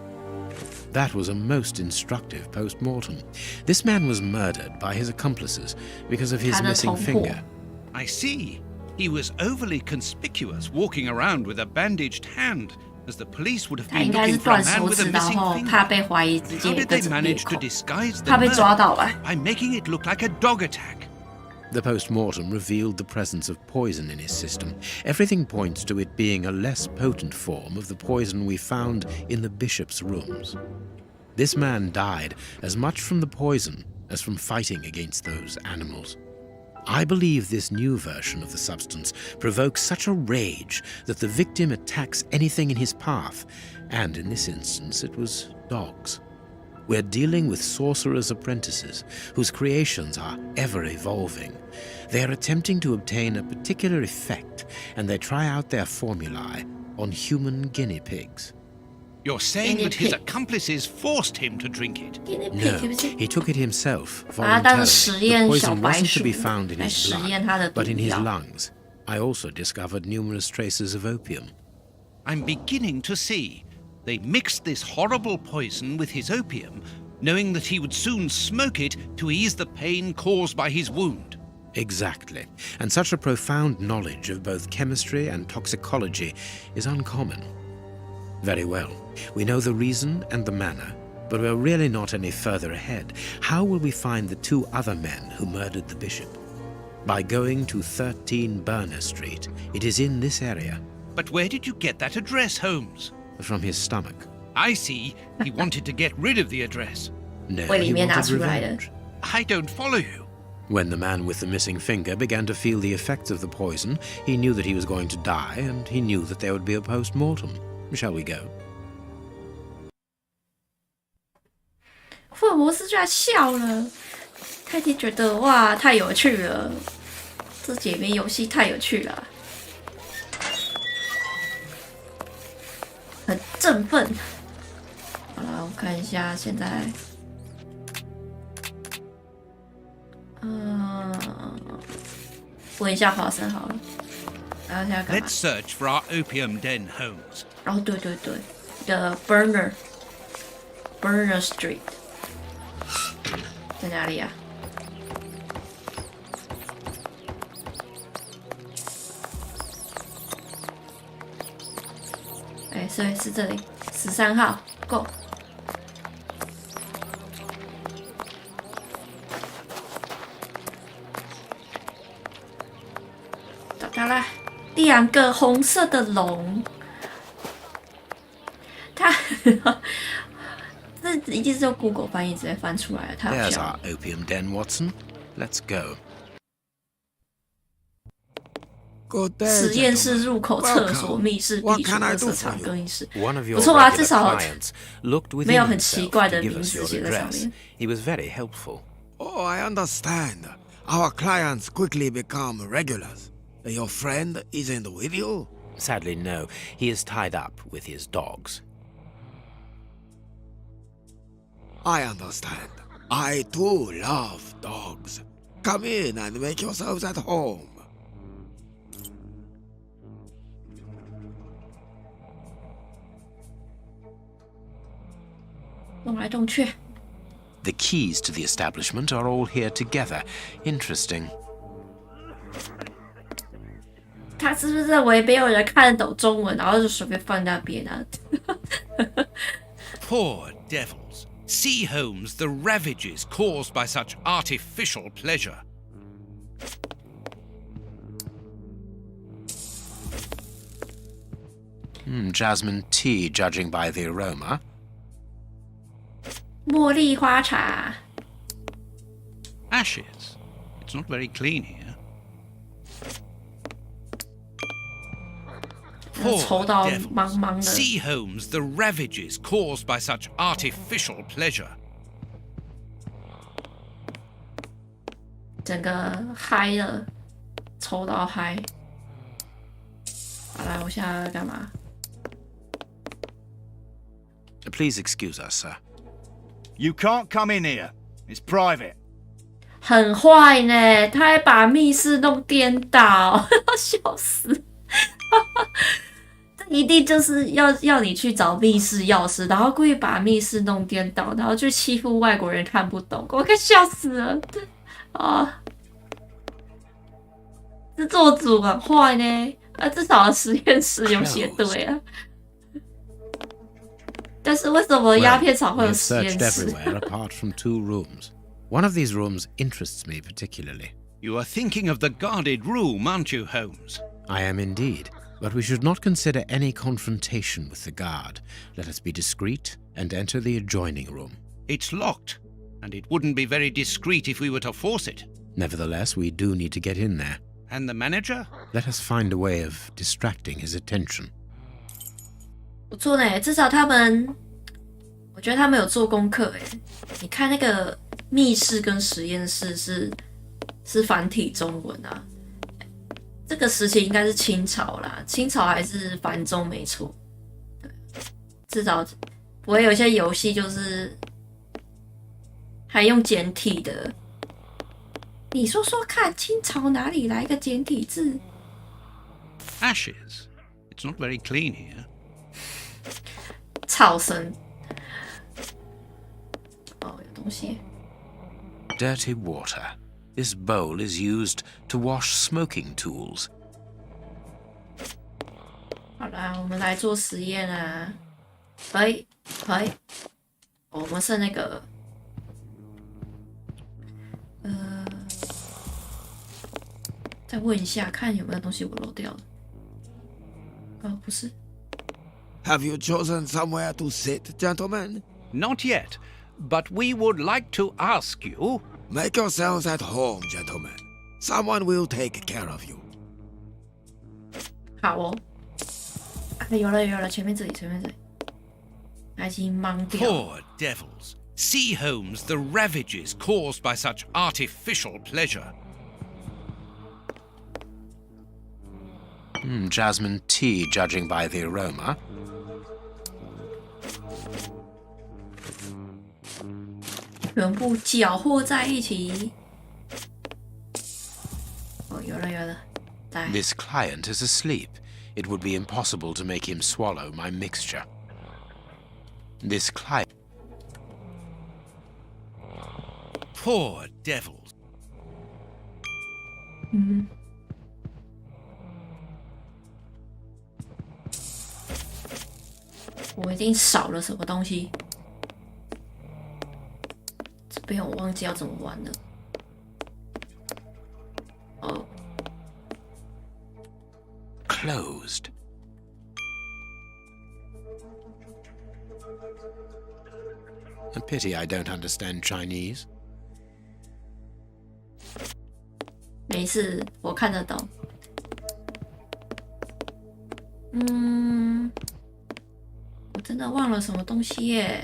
That was a most instructive post-mortem. This man was murdered by his accomplices because of his missing finger. I see. He was overly conspicuous, walking around with a bandaged hand, as the police would have been looking for a man with a missing finger. How did they manage to disguise the murder by making it look like a dog attack? The post-mortem revealed the presence of poison in his system. Everything points to it being a less potent form of the poison we found in the bishop's rooms. This man died as much from the poison as from fighting against those animals. I believe this new version of the substance provokes such a rage that the victim attacks anything in his path, and in this instance it was dogs. We're dealing with sorcerers' apprentices whose creations are ever-evolving. They are attempting to obtain a particular effect, and they try out their formulae on human guinea pigs. You're saying that his accomplices forced him to drink it? No, he took it himself voluntarily. The poison wasn't to be found in his blood, but in his lungs. I also discovered numerous traces of opium. I'm beginning to see. They mixed this horrible poison with his opium, knowing that he would soon smoke it to ease the pain caused by his wound. Exactly. And such a profound knowledge of both chemistry and toxicology is uncommon. Very well. We know the reason and the manner, but we're really not any further ahead. How will we find the two other men who murdered the bishop? By going to 13 Burner Street. It is in this area. But where did you get that address, Holmes? From his stomach. I see. He wanted to get rid of the address. No, he wanted revenge. I don't follow you. When the man with the missing finger began to feel the effects of the poison, he knew that he was going to die, and he knew that there would be a post-mortem. Shall we go? 福尔摩斯居然笑了，他已经觉得哇，太有趣了，这解谜游戏太有趣了。很振奋。好了，我看一下现在，问一下华生好了。然后现在干嘛 Let's search for our opium den, Holmes. 哦，对对对，The Burner Street 在哪里啊？哎，是这里，13号 ，Go。找到啦，2个红色的龙。它，这一定是用 Google 翻译直接翻出来的，太好笑了。There's our opium den, Watson. Let's go. 实验室入口、厕所、密室、壁橱、垃圾场、更衣室，不错啊，至少没有很奇怪的名字写在上面。He was very helpful. Oh, I understand. Our clients quickly become regulars. Your friend isn't with you? Sadly, no. He is tied up with his dogs. I understand. I too love dogs. Come in and make yourselves at home. 动来动去。 The keys to the establishment are all here together. Interesting. 他是不是认为没有人看得懂中文，然后就随便放那边啊？ Poor devils. See, Holmes, the ravages caused by such artificial pleasure. Jasmine tea, judging by the aroma. 茉莉花茶。 Ashes. It's not very clean here. Poor devils. See, Holmes, the ravages caused by such artificial pleasure. 整个嗨了，抽到嗨。好啦，我现在要干嘛 Please excuse us, sir. You can't come in here. It's private. 很坏呢，他还把密室弄颠倒，笑死！这一定就是要你去找密室钥匙，然后故意把密室弄颠倒，然后去欺负外国人看不懂，我快笑死了！啊，制作组很坏呢，至少实验室有写对啊。但是为什么鸦片厂会有实验 searched 室 everywhere apart from 2 rooms. One of these rooms interests me particularly. You are thinking of the guarded room, aren't you, Holmes? I am indeed. But we should not consider any confrontation with the guard. Let us be discreet and enter the adjoining room. It's locked, and it wouldn't be very discreet if we were to force it. Nevertheless, we do need to get in there. And the manager? Let us find a way of distracting his attention. 不错呢，至少他们，我觉得他们有做功课哎。你看那个密室跟实验室是繁体中文啊，这个时期应该是清朝啦，清朝还是繁中没错。对，至少不会有一些游戏就是还用简体的。你说说看，清朝哪里来个简体字 ？Ashes. It's not very clean here. 草绳。哦，有东西。Dirty water. This bowl is used to wash smoking tools. 好啦，我们来做实验啊！可以。哦，我们剩那个，再问一下，看有没有东西我漏掉了。哦，不是。Have you chosen somewhere to sit, gentlemen? Not yet, but we would like to ask you. Make yourselves at home, gentlemen. Someone will take care of you. 好哦，有了，前面这里，他已经懵掉。Poor devils. See, Holmes, the ravages caused by such artificial pleasure. Jasmine tea, judging by the aroma. 全部搅和在一起。哦，有了，来。This client is asleep. It would be impossible to make him swallow my mixture. This client. Poor devils. 我一定少了什么东西。这边我忘记要怎么玩了。哦。Closed. A pity I don't understand Chinese. 没事，我看得懂。我真的忘了什么东西耶！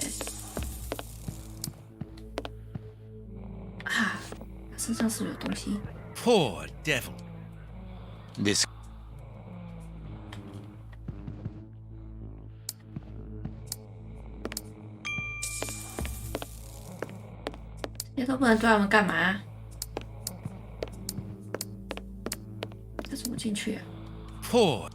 啊，身上是不是有东西 Poor devil. This. 这些都不能对他们干嘛？这怎么进去啊？ Poor.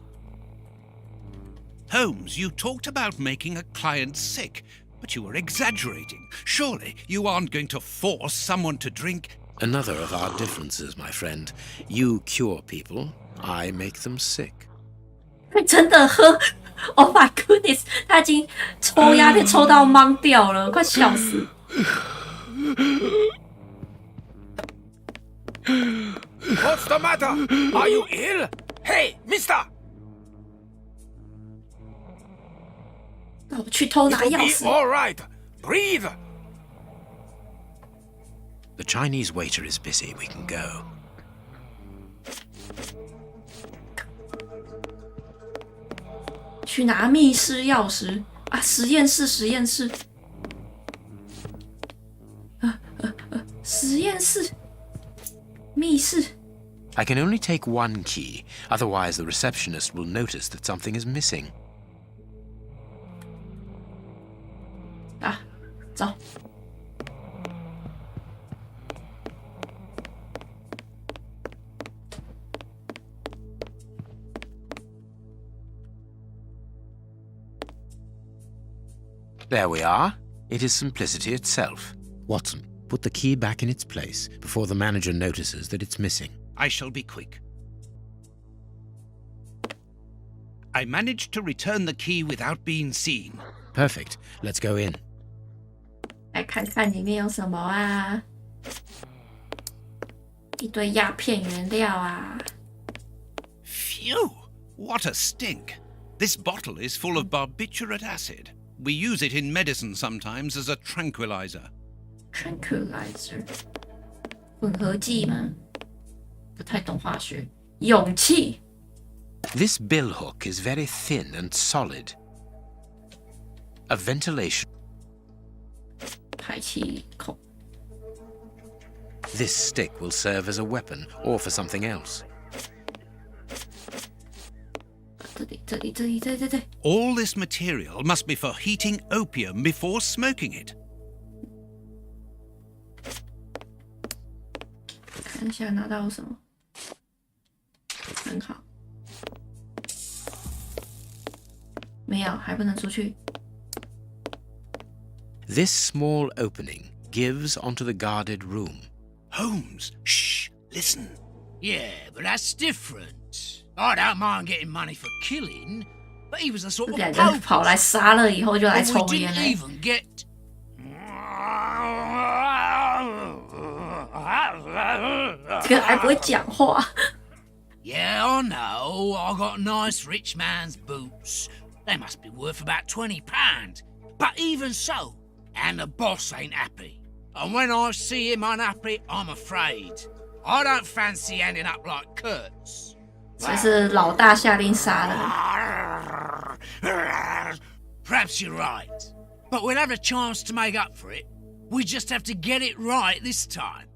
Holmes, you talked about making a client sick, but you were exaggerating. Surely you aren't going to force someone to drink. Another of our differences, my friend. You cure people, I make them sick. 真的喝 ？Oh my goodness！ 他已经抽鸦片抽到懵掉了，快笑死！ What's the matter? Are you ill? Hey, mister! 那我去偷拿钥匙。 All right. Breathe. The Chinese waiter is busy. We can go. 去拿密室钥匙啊！实验室，实验室。实验室。密室。I can only take one key, otherwise the receptionist will notice that something is missing. 啊，走。There we are. It is simplicity itself. Watson, put the key back in its place before the manager notices that it's missing. I shall be quick. I managed to return the key without being seen. Perfect. Let's go in. 来看看里面有什么啊？一堆鸦片原料啊！ Phew! What a stink! This bottle is full of barbiturate acid. We use it in medicine sometimes as a tranquilizer. Tranquilizer 混合剂吗？不太懂化学。勇气。 This billhook is very thin and solid. A ventilation. 排气孔。 This stick will serve as a weapon or for something else. 这里。 All this material must be for heating opium before smoking it. 看一下拿到什么。很好。没有，还不能出去。 This small opening gives onto the guarded room. Holmes, shh, listen. Yeah, but that's different. I don't mind getting money for killing, but he was a sort of 两个跑来杀了以后就来 and 抽 we 烟 didn't 嘞。 even get. Yeah, 这个还不会讲话。 I know. I got nice rich man's boots. They must be worth about £20. But even so, and the boss ain't happy. And when I see him unhappy, I'm afraid. I don't fancy ending up like Kurtz. 这是老大下令杀的。 Perhaps you're right. But we'll have a chance to make up for it. We just have to get it right this time.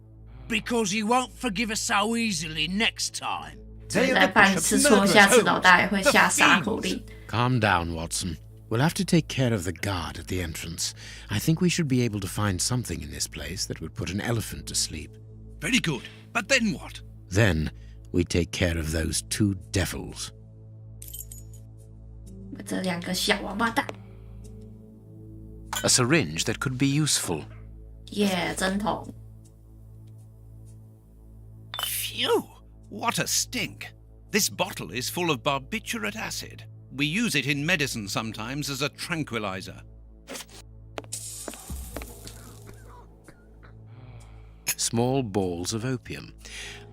Because he won't forgive us so easily next time. 再犯一次错，下次老大也会下杀口令。 Calm down, Watson. We'll have to take care of the guard at the entrance. I think we should be able to find something in this place that would put an elephant to sleep. Very good. But then what? Then we take care of those two devils. 这两个小王八蛋。 A syringe that could be useful. 耶，针筒。 Phew! What a stink! This bottle is full of barbiturate acid. We use it in medicine sometimes as a tranquilizer. Small balls of opium.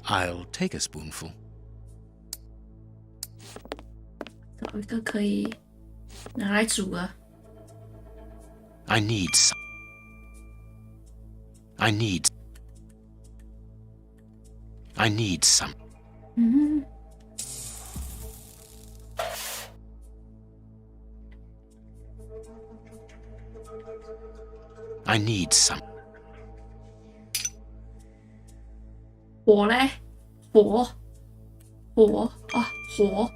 I'll take a spoonful. 找一个可以拿来煮啊。 I need some. I need some. 嗯。 I need some. 火嘞，火啊，火。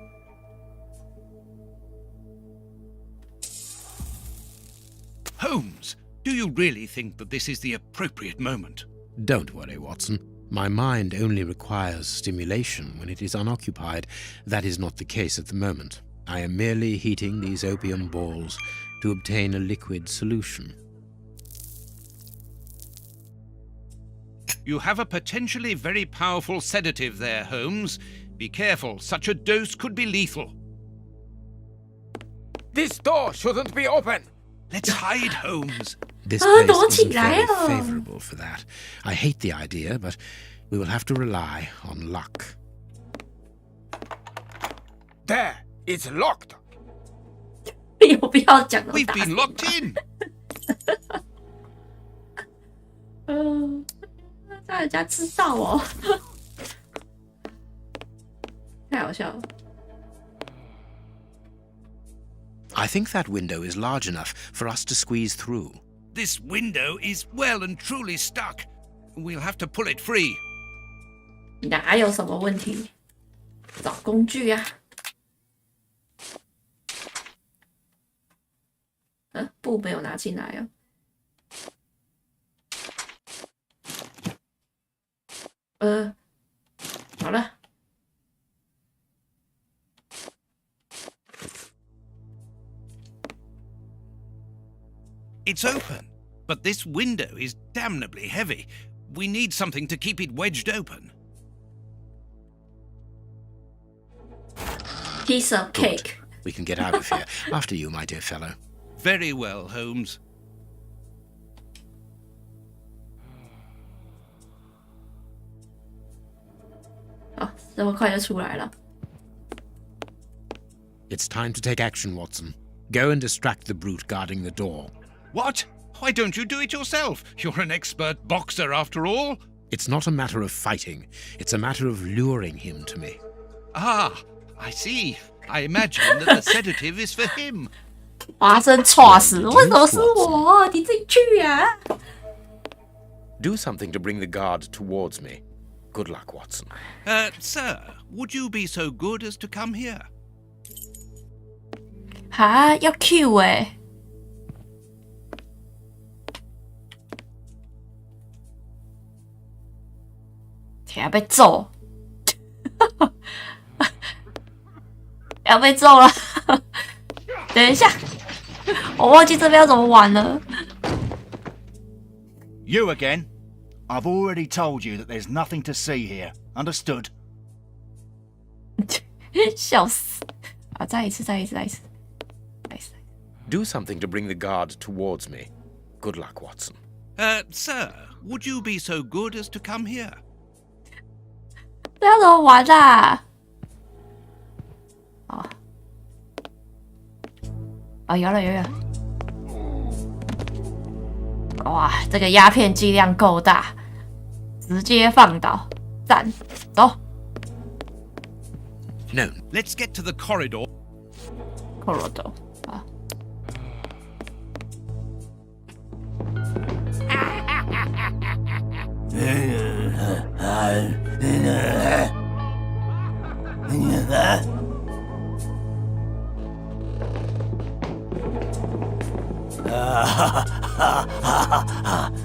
Holmes, do you really think that this is the appropriate moment? Don't worry, Watson. My mind only requires stimulation when it is unoccupied. That is not the case at the moment. I am merely heating these opium balls to obtain a liquid solution. You have a potentially very powerful sedative there, Holmes. Be careful, such a dose could be lethal. This door shouldn't be open. Let's hide, Holmes. This place isn't very favorable for that. I hate the idea, but we will have to rely on luck. There, it's locked. We've been locked in. 让人家知道哦，太好笑了。 I think that window is large enough for us to squeeze through. This window is well and truly stuck. We'll have to pull it free. 哪有什么问题？找工具啊！布没有拿进来哦。好了。It's open, but this window is damnably heavy. We need something to keep it wedged open. Piece of cake. Good. We can get out of here. After you, my dear fellow. Very well, Holmes. 好，这么快就出来了。It's time to take action, Watson. Go and distract the brute guarding the door. What? Why don't you do it yourself? You're an expert boxer after all. It's not a matter of fighting. It's a matter of luring him to me. Ah, I see. I imagine that the sedative is for him. 华生错死，为什么是我？你自己去啊 Do something to bring the guard towards me. Good luck, Watson. Sir, would you be so good as to come here? 哈，要 Q 欸。天啊，被揍！要被揍了！等一下，我忘记这边要怎么玩了。You again? I've already told you that there's nothing to see here. Understood? 笑死！啊，再一次。Do something to bring the guard towards me. Good luck, Watson. Sir, would you be so good as to come here? 这要怎么玩啊？哦，有了。哇，这个鸦片剂量够大，直接放倒，赞，走。No. Let's get to the corridor. Corridor. 啊。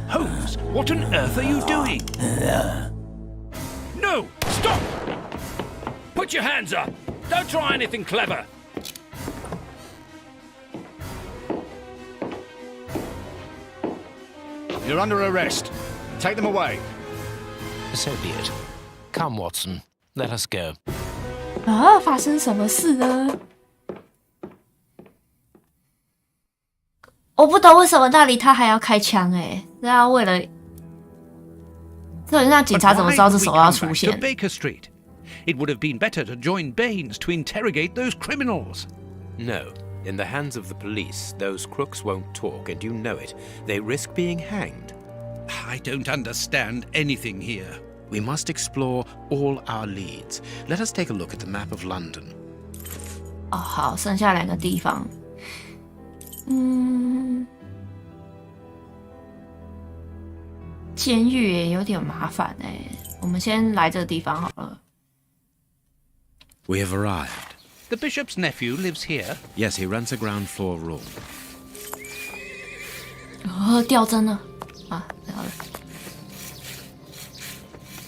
Holmes, what on earth are you doing? No! Stop! Put your hands up! Don't try anything clever! You're under arrest. Take them away. So be it. Come, Watson. Let us go. 啊，发生什么事呢？我不懂为什么那里他还要开枪是要为了，这让警察怎么知道这时候要出现 Baker Street. It would have been better to join Baines to interrogate those criminals. No. In the hands of the police, those crooks won't talk, and you know it. They risk being hanged. I don't understand anything here. We must explore all our leads. Let us take a look at the map of London. 哦，好，剩下2个地方。监狱也有点麻烦我们先来这个地方好了。We have arrived. The bishop's nephew lives here. Yes, he rents a ground floor room. 哦，掉针了啊！好了。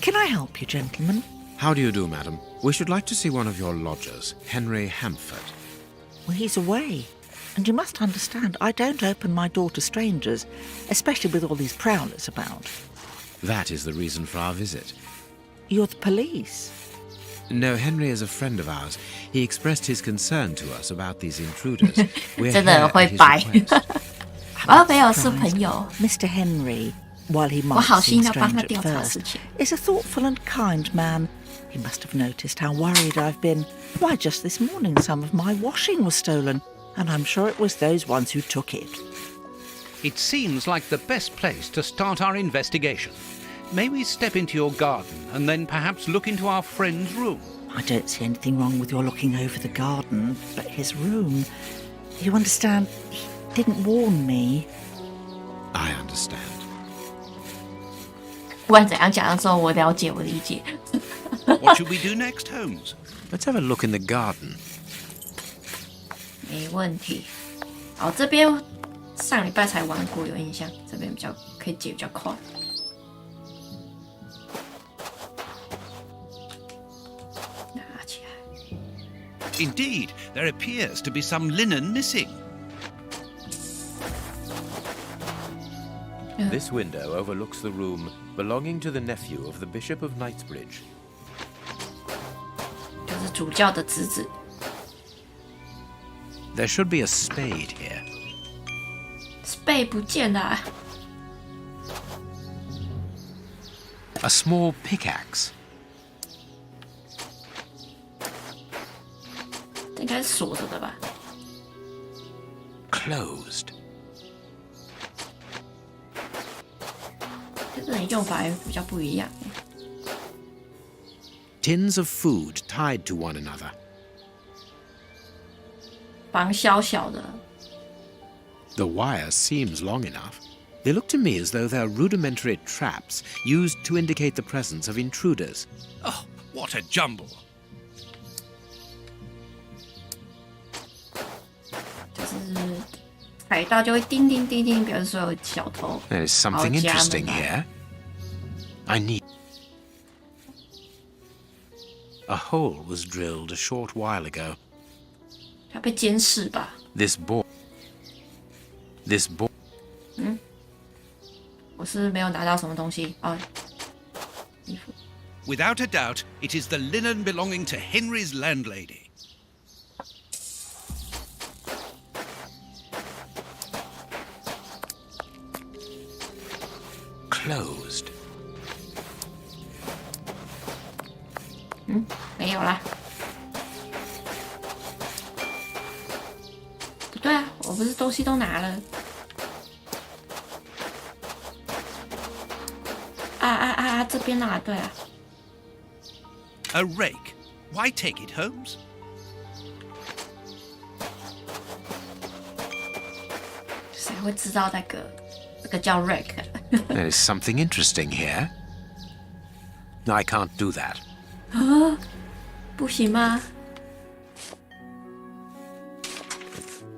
Can I help you, gentlemen? How do you do, madam? We should like to see one of your lodgers, Henry Hampford. Well, he's away. And you must understand, I don't open my door to strangers, especially with all these prowlers about. That is the reason for our visit. You're the police? No, Henry is a friend of ours. He expressed his concern to us about these intruders. We're 真的会掰。没有，是朋友。Mr. Henry, while he might seem strange at first, is a thoughtful and kind man. He must have noticed how worried I've been. Why, just this morning some of my washing was stolen, and I'm sure it was those ones who took it. It seems like the best place to start our investigation. May we step into your garden and then perhaps look into our friend's room? I don't see anything wrong with your looking over the garden, but his room... You understand, he didn't warn me. I understand. 不管怎样讲的时候，我了解，我理解。What should we do next, Holmes? Let's have a look in the garden. 没问题。好，这边上礼拜才玩过，有印象。这边比较可以解比较快。拿起来。Indeed, there appears to be some linen missing. This window overlooks the room belonging to the nephew of the Bishop of Knightsbridge. 就是主教的侄子。There should be a spade here. Spade 不见了。A small pickaxe. 这应该是锁着的吧 Closed. 这人用法比较不一样。Tins of food tied to one another. 绑小小的。The wire seems long enough. They look to me as though they're rudimentary traps used to indicate the presence of intruders. Oh, what a jumble! 就是踩到就会叮叮叮叮，表示说有小偷。 There is something interesting here. I need. A hole was drilled a short while ago. 他被监视吧？ This board. 嗯，我是没有拿到什么东西啊。衣服。 Without a doubt, it is the linen belonging to Henry's landlady. Closed. 嗯，没有啦。不对啊，我不是东西都拿了。这边啊，对啊。 A rake. Why take it, Holmes? 谁会知道这个叫 rake？ There is something interesting here. I can't do that. 啊，不行吗？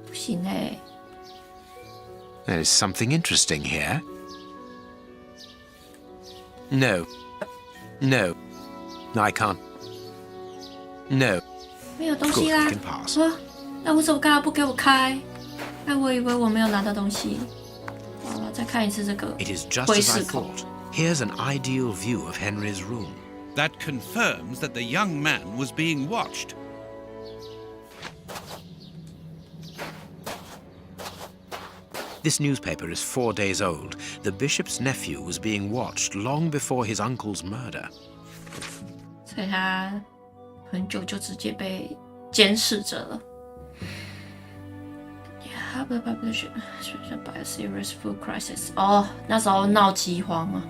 不行哎。 There is something interesting here. No. No. I can't. No. 没有东西啦。 Good, I can pass. 说，那为什么刚刚不给我开？那我以为我没有拿到东西。好了，再看一次这个 It is just 窥 as I 视口。 thought. Here's an ideal view of Henry's room. That confirms that the young man was being watched. This newspaper is 4 days old. The bishop's nephew was being watched long before his uncle's murder. 所以他很久就直接被监视着了。Yeah, the population by a serious food crisis. 哦，那时候闹饥荒啊。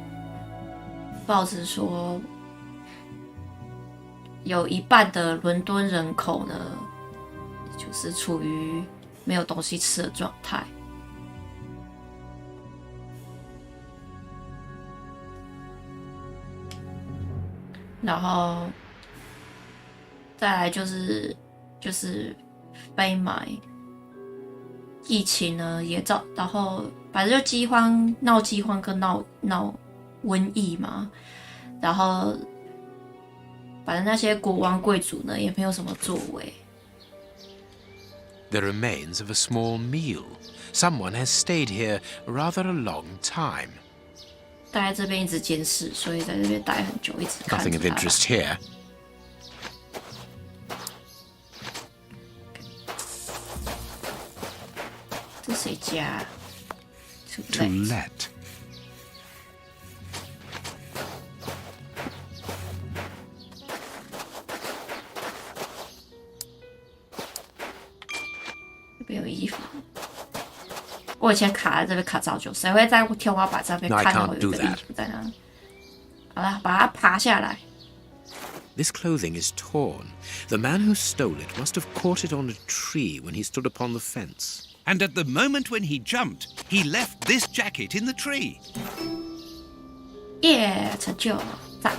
报纸说，有一半的伦敦人口呢，就是处于没有东西吃的状态。 然后再来就是非买疫情呢也然后反正就饥荒闹饥荒跟闹瘟疫嘛，然后反正那些国王贵族呢也没有什么作为。 The remains of a small meal. Someone has stayed here rather a long time. 待在这边一直监视，所以在这边待很久，一直看着 Nothing of 他。 interest here. 这谁家 To let. 这边有衣服。我以前卡在这边卡超久，谁会在天花板上面看到有一个衣服在那？好了，把它爬下来。 This clothing is torn. The man who stole it must have caught it on a tree when he stood upon the fence. And at the moment when he jumped, he left this jacket in the tree. 耶，成就赞。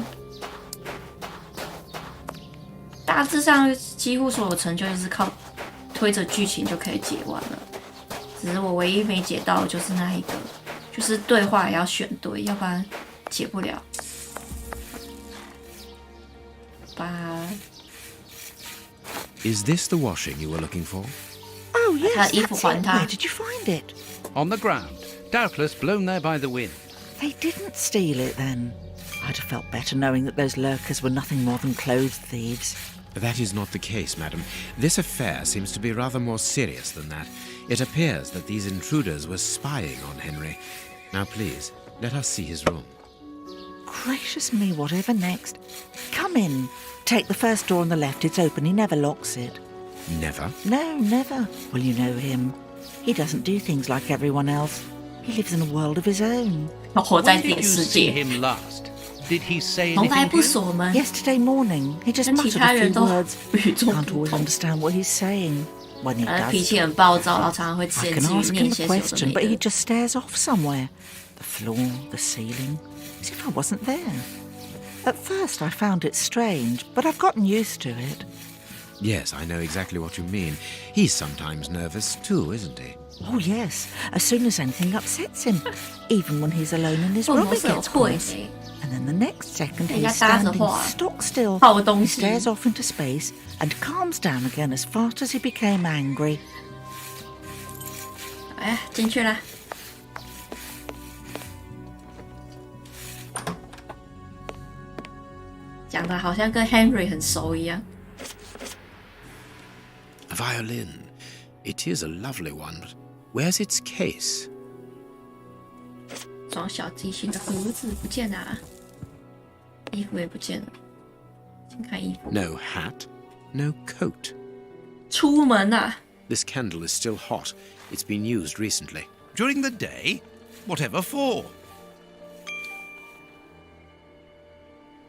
大致上几乎所有成就就是靠推着剧情就可以解完了。只是我唯一没解到的就是那一个，就是对话也要选对，要不然解不了。Is this the washing you were looking for? Oh, yes, 他的衣服 that's 还 it. 他。 Where did you find it? On the ground, doubtless blown there by the wind. They didn't steal it then. I'd have felt better knowing that those lurkers were nothing more than clothes thieves. That is not the case, madam. This affair seems to be rather more serious than that. It appears that these intruders were spying on Henry. Now, please, let us see his room. Gracious me, whatever next? Come in. Take the first door on the left. It's open. He never locks it. Never? No, never. Well, you know him. He doesn't do things like everyone else. He lives in a world of his own. When did you see him last? Did he say 从来 anything 不 to 锁门， Yesterday morning, he just 跟其 muttered 他 a 人 few 都 words. 与众 Can't 不 always 同。 understand what he's saying. When he 脾 does, 气很暴躁，然后常常会 I 自言 can 自语 ask 念 him 一 a 些有的 question, 没 but he 的。 just stares off somewhere. The floor, the ceiling, as if I wasn't there. At first, I found it strange, but I've gotten used to it. Yes, I know exactly what you mean. He's sometimes nervous too, isn't he? Oh, yes, as soon as anything upsets him. Even when he's alone in his 福尔 room, 摩 it 斯有 gets 会 cross. 欸 And then the next second, 人家 he's 搭着 standing 话 stock still. 好东 He 西。 stares off into space and calms down again as fast as he became angry. 哎，进去啦。讲的好像跟 Henry 很熟一样。 A violin. It is a lovely one, but where's its case? 装小提琴的盒子不见了、啊，衣服也不见了。先看衣服。 No hat, no coat. 出门啊！ This candle is still hot. It's been used recently. During the day? Whatever for?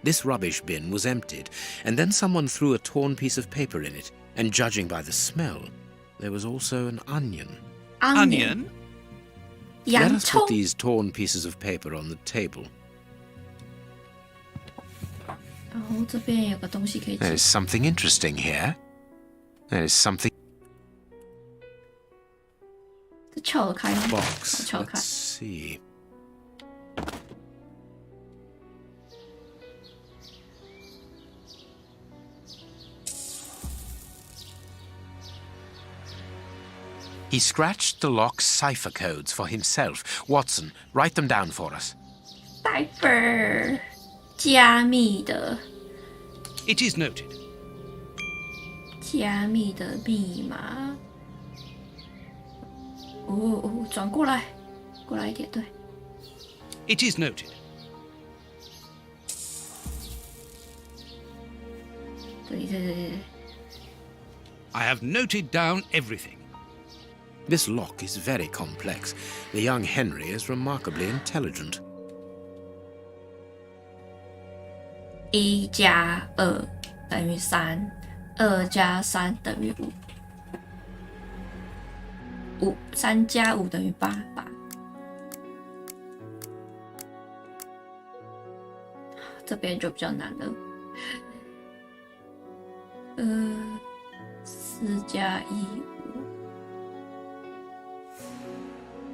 This rubbish bin was emptied, and then someone threw a torn piece of paper in it, and judging by the smell, there was also an onion. Onion? Let 洋 us 葱 put。these torn pieces of paper on the table. 然后这边有个东西可以 There 解 is something interesting here. There is something... 这撬得开吗？ Box. 撬开 Let's。see. He scratched the lock's cipher codes for himself. Watson, write them down for us. Cipher 加密的 It is noted. 加密的密码。哦，转过来，过来一点，对。 It is noted. 对。 I have noted down everything. This lock is very complex. The young Henry is remarkably intelligent. 1加2等于3，2加3等于5，3加5等于8，8。这边就比较难了。4加1，5。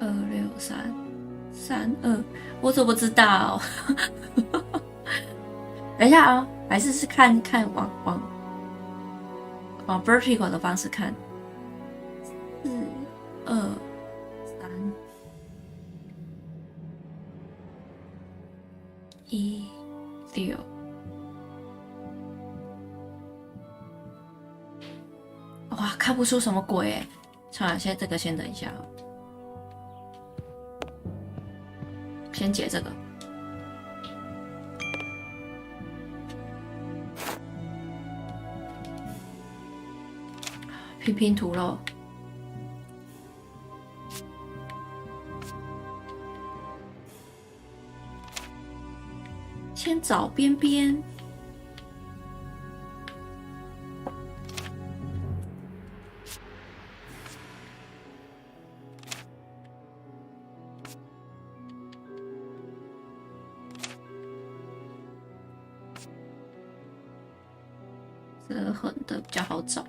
26332，我怎么知道？等一下啊、还是看往 vertical 的方式看。4、2、3、1、6。哇，看不出什么鬼哎！算了，这个先等一下哦。先解这个。拼图咯。先找边边。这个横的比较好找。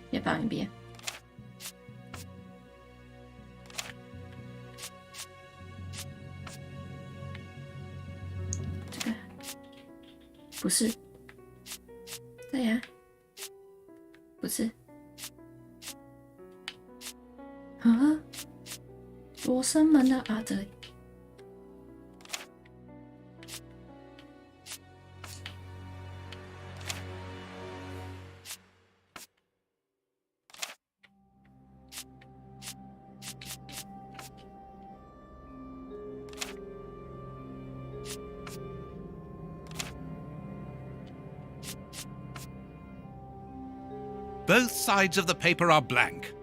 也放一遍。这个不是，对呀，不是。啊，罗生门的啊，这里。Both sides of the paper are blank.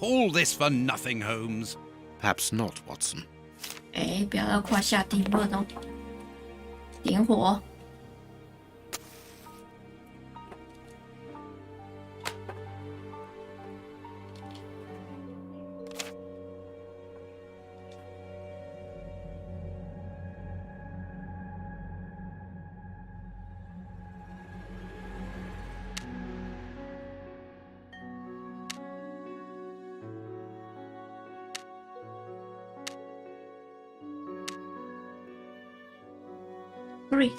All this for nothing, Holmes. Perhaps not, Watson. 哎，不要要快下定论哦！点火。Three.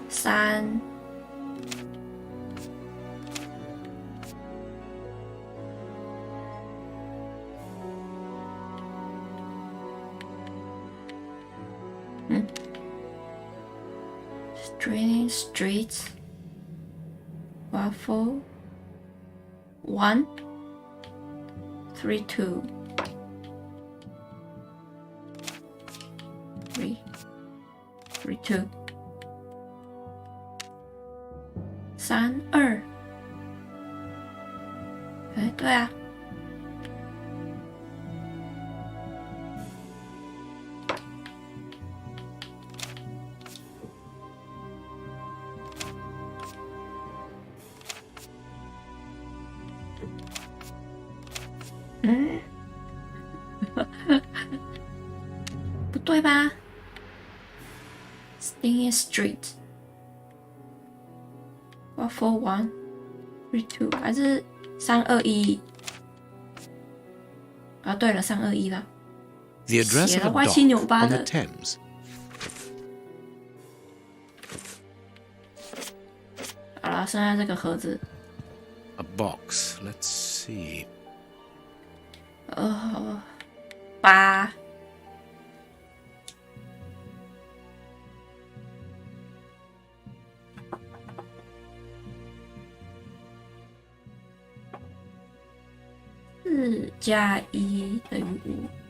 3。Straining streets. Waffle. 1. 3, 2. 3, 2. 3, 2。哎，对啊。不对吧 ？Stinging Street. Waffle 1, 3, 2，还是3, 2, 1？啊，对了，3, 2, 1了。The address 写 of 了 a 歪七扭 dock 八 on the 的。Thames. 好了，剩下这个盒子。A box. Let's see. 8。4加1等于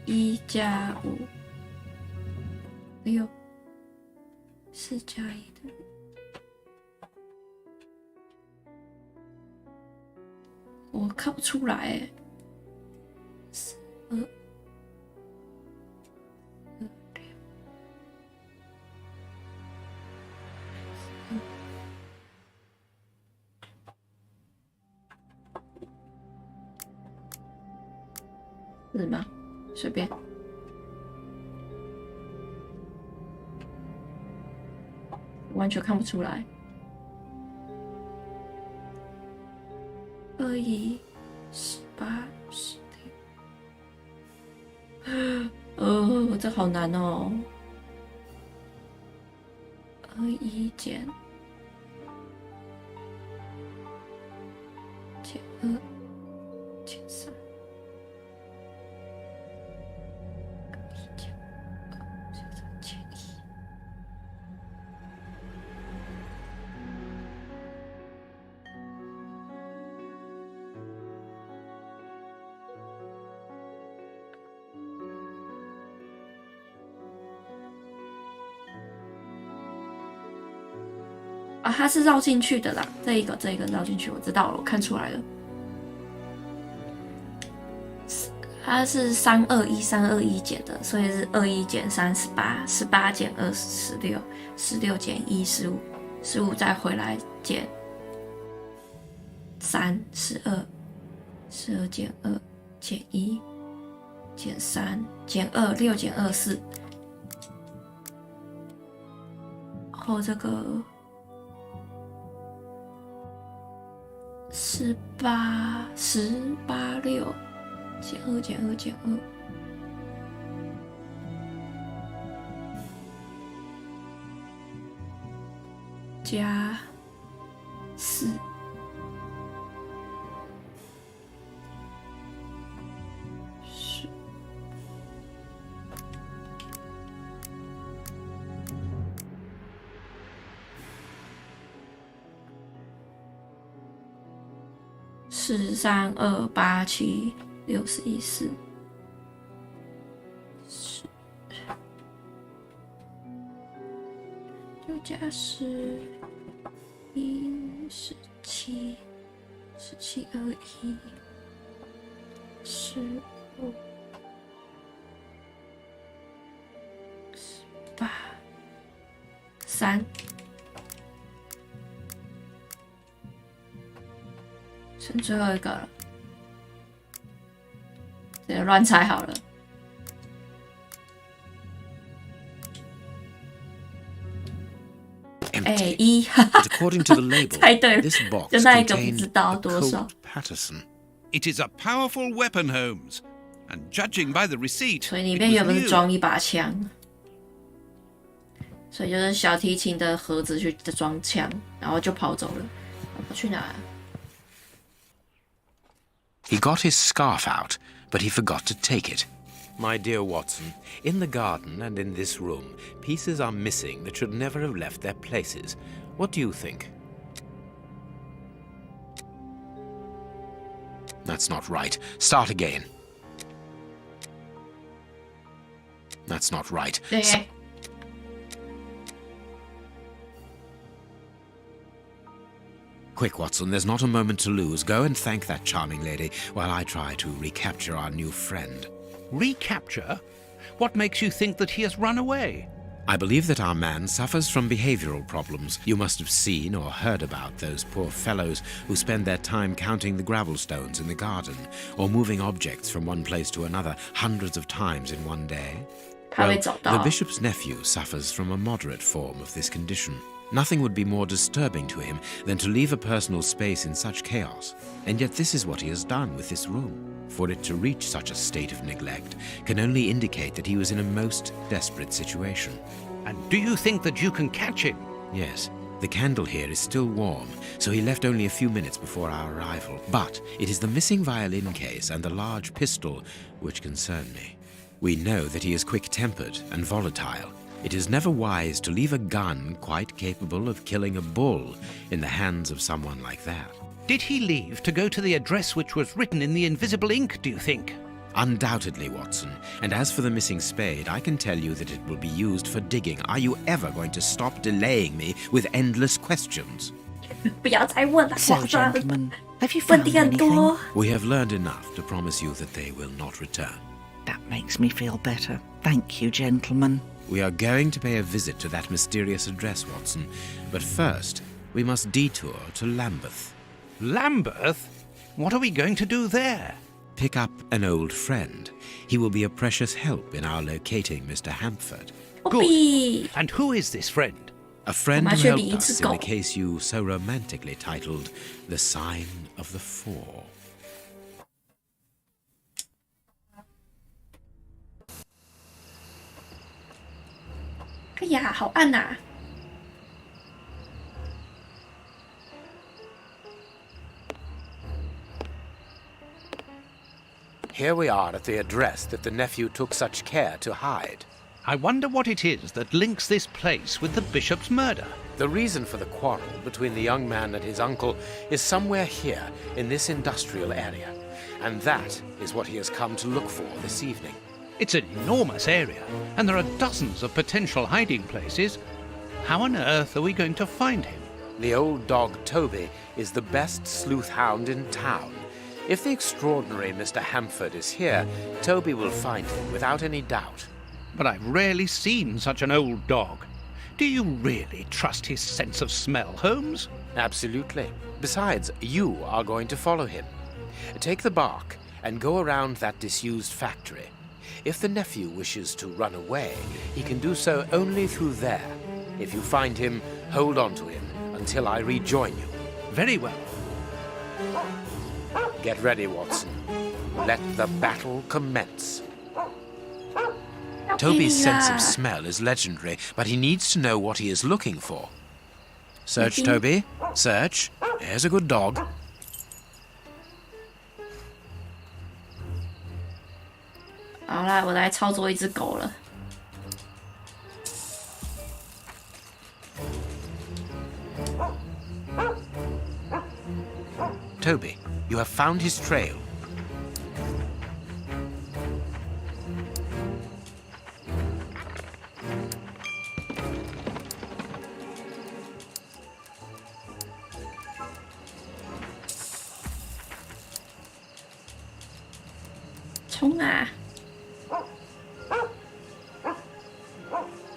5，1加5，哎呦，4加1等于，我看不出来哎。4、2、是吗？随便。完全看不出来。21、18、16。这好难哦。21减2减3。啊，它是绕进去的啦，这一个绕进去，我知道了，我看出来了。它是321减的，所以是21减3 18，18减2 16，16减1 15，15再回来减3 12，12减2减1减3减2，6减2 4。然后这个18 6减2减2减2，加4。13 2 8 7 6 11 4，就加11 17 17 2 1 15 18 3。剩最后一个了，直接乱猜好了。1，猜对了，就那一个不知道多少。It is a powerful weapon, Holmes, and judging by the receipt, 所以里面原本是装一把枪，所以就是小提琴的盒子去装枪，然后就跑走了。跑去哪？ He got his scarf out, but he forgot to take it. My dear Watson, in the garden and in this room, pieces are missing that should never have left their places. What do you think? That's not right. Start again. That's not right. Quick, Watson, there's not a moment to lose. Go and thank that charming lady while I try to recapture our new friend. Recapture? What makes you think that he has run away? I believe that our man suffers from behavioral problems. You must have seen or heard about those poor fellows who spend their time counting the gravel stones in the garden or moving objects from one place to another hundreds of times in one day. Well, the bishop's nephew suffers from a moderate form of this condition. Nothing would be more disturbing to him than to leave a personal space in such chaos, and yet this is what he has done with this room. For it to reach such a state of neglect can only indicate that he was in a most desperate situation. And do you think that you can catch him? Yes. The candle here is still warm, so he left only a few minutes before our arrival. But it is the missing violin case and the large pistol which concern me. We know that he is quick-tempered and volatile. It is never wise to leave a gun quite capable of killing a bull in the hands of someone like that. Did he leave to go to the address which was written in the invisible ink, do you think? Undoubtedly, Watson. And as for the missing spade, I can tell you that it will be used for digging. Are you ever going to stop delaying me with endless questions? So, gentlemen, have you found anything? We have learned enough to promise you that they will not return. That makes me feel better. Thank you, gentlemen. We are going to pay a visit to that mysterious address, Watson. But first, we must detour to Lambeth. Lambeth? What are we going to do there? Pick up an old friend. He will be a precious help in our locating Mr. Hampford. Good. And who is this friend? A friend who helped us in the case you so romantically titled The Sign of the Four. 哎呀，好暗啊！ Here we are at the address that the nephew took such care to hide. I wonder what it is that links this place with the bishop's murder. The reason for the quarrel between the young man and his uncle is somewhere here in this industrial area, and that is what he has come to look for this evening. It's an enormous area, and there are dozens of potential hiding places. How on earth are we going to find him? The old dog Toby is the best sleuth hound in town. If the extraordinary Mr. Hamford is here, Toby will find him without any doubt. But I've rarely seen such an old dog. Do you really trust his sense of smell, Holmes? Absolutely. Besides, you are going to follow him. Take the bark and go around that disused factory. If the nephew wishes to run away, he can do so only through there. If you find him, hold on to him until I rejoin you. Very well. Get ready, Watson. Let the battle commence. Toby's sense of smell is legendary, but he needs to know what he is looking for. Search, Toby. Search. Here's a good dog.好啦，我来操作一只狗了。Toby, you have found his trail.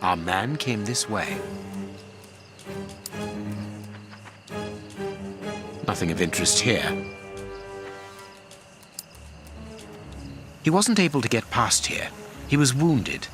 Our man came this way. Nothing of interest here. He wasn't able to get past here. He was wounded.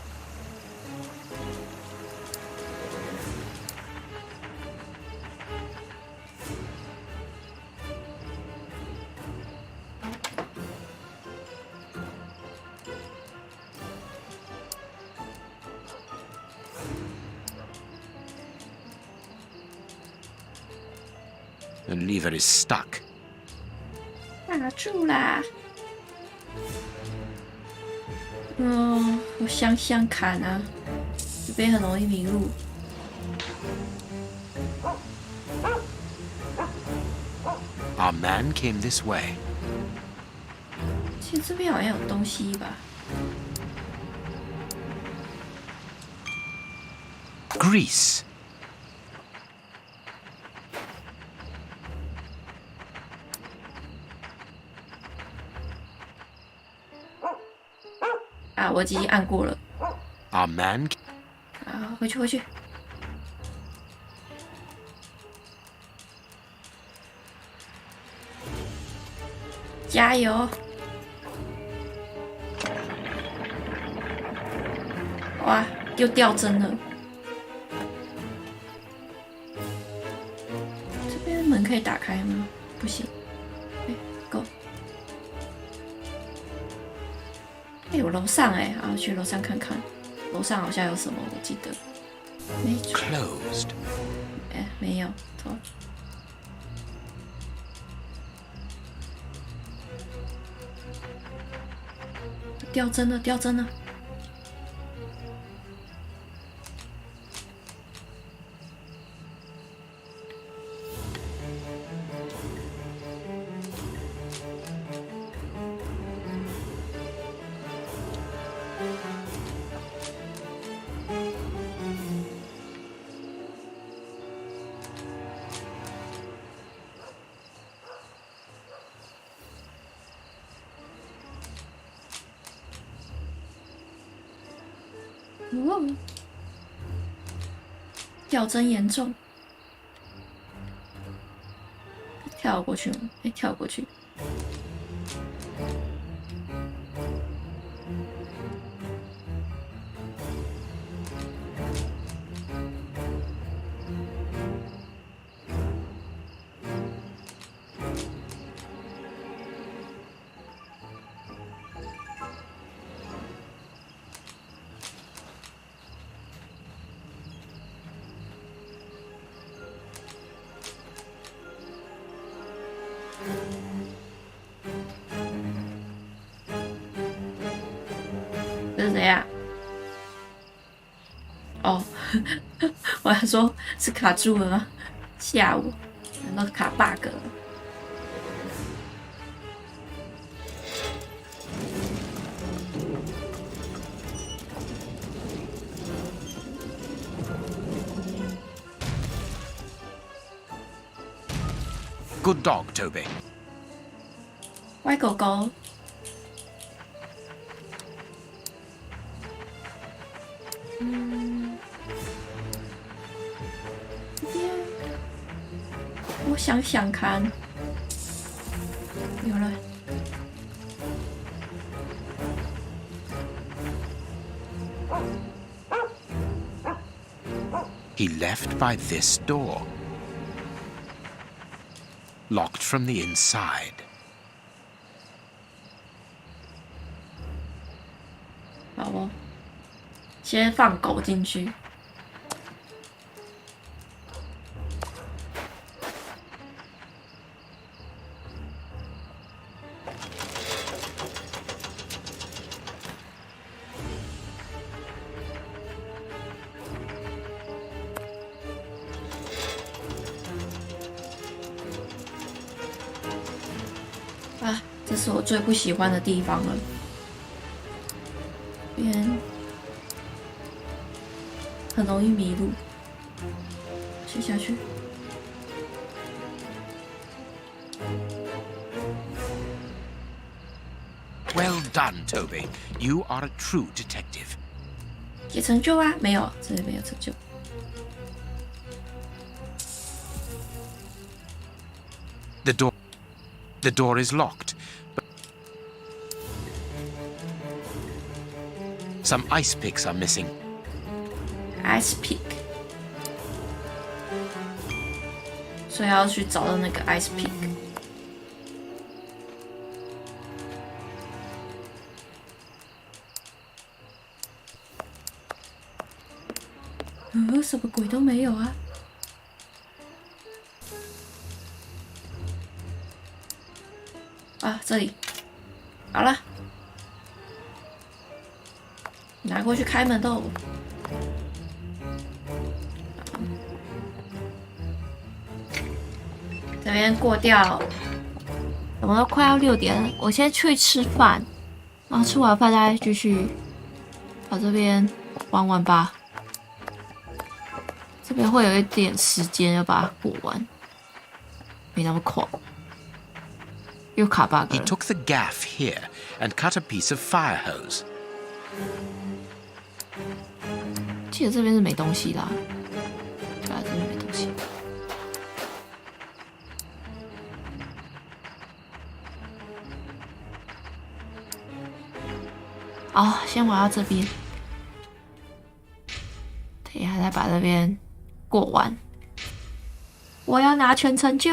The lever is stuck. 卡住啦！我想想看啊，这边很容易迷路。Our man came this way. 其实这边好像有东西吧。Grease.我已经按过了。Our man. 啊，回去。加油！哇，又掉针了。这边门可以打开吗？不行。Go。有楼上好，去楼上看看。楼上好像有什么，我记得。没。Closed。没有，走。掉针了！掉针严重，跳过去吗？跳过去。这是谁呀？哦，我还说是卡住了吗？吓我，难道卡 bug 了？Good dog, Toby. 乖狗狗。我想想看，有了。He left by this door, locked from the inside. 好哦，先放狗进去。啊，这是我最不喜欢的地方了。边很容易迷路，先下去。Well done, Toby. You are a true detective. 解成就啊？没有，这里没有成就。The door is locked. But some ice picks are missing. Ice pick， 所以要去找到那个 ice pick。什么鬼都没有啊！啊，这里，好了，拿过去开门喽。这边过掉，我们都快要6点了，我先去吃饭，然后吃完饭再继续把这边玩玩吧。这边会有一点时间要把它过完，没那么快。又卡 bug 了。He took the gaff here and cut a piece of fire hose. 记得这边是没东西的，对啊，这边没东西。哦，先玩到这边，等一下再把这边过完。我要拿全成就。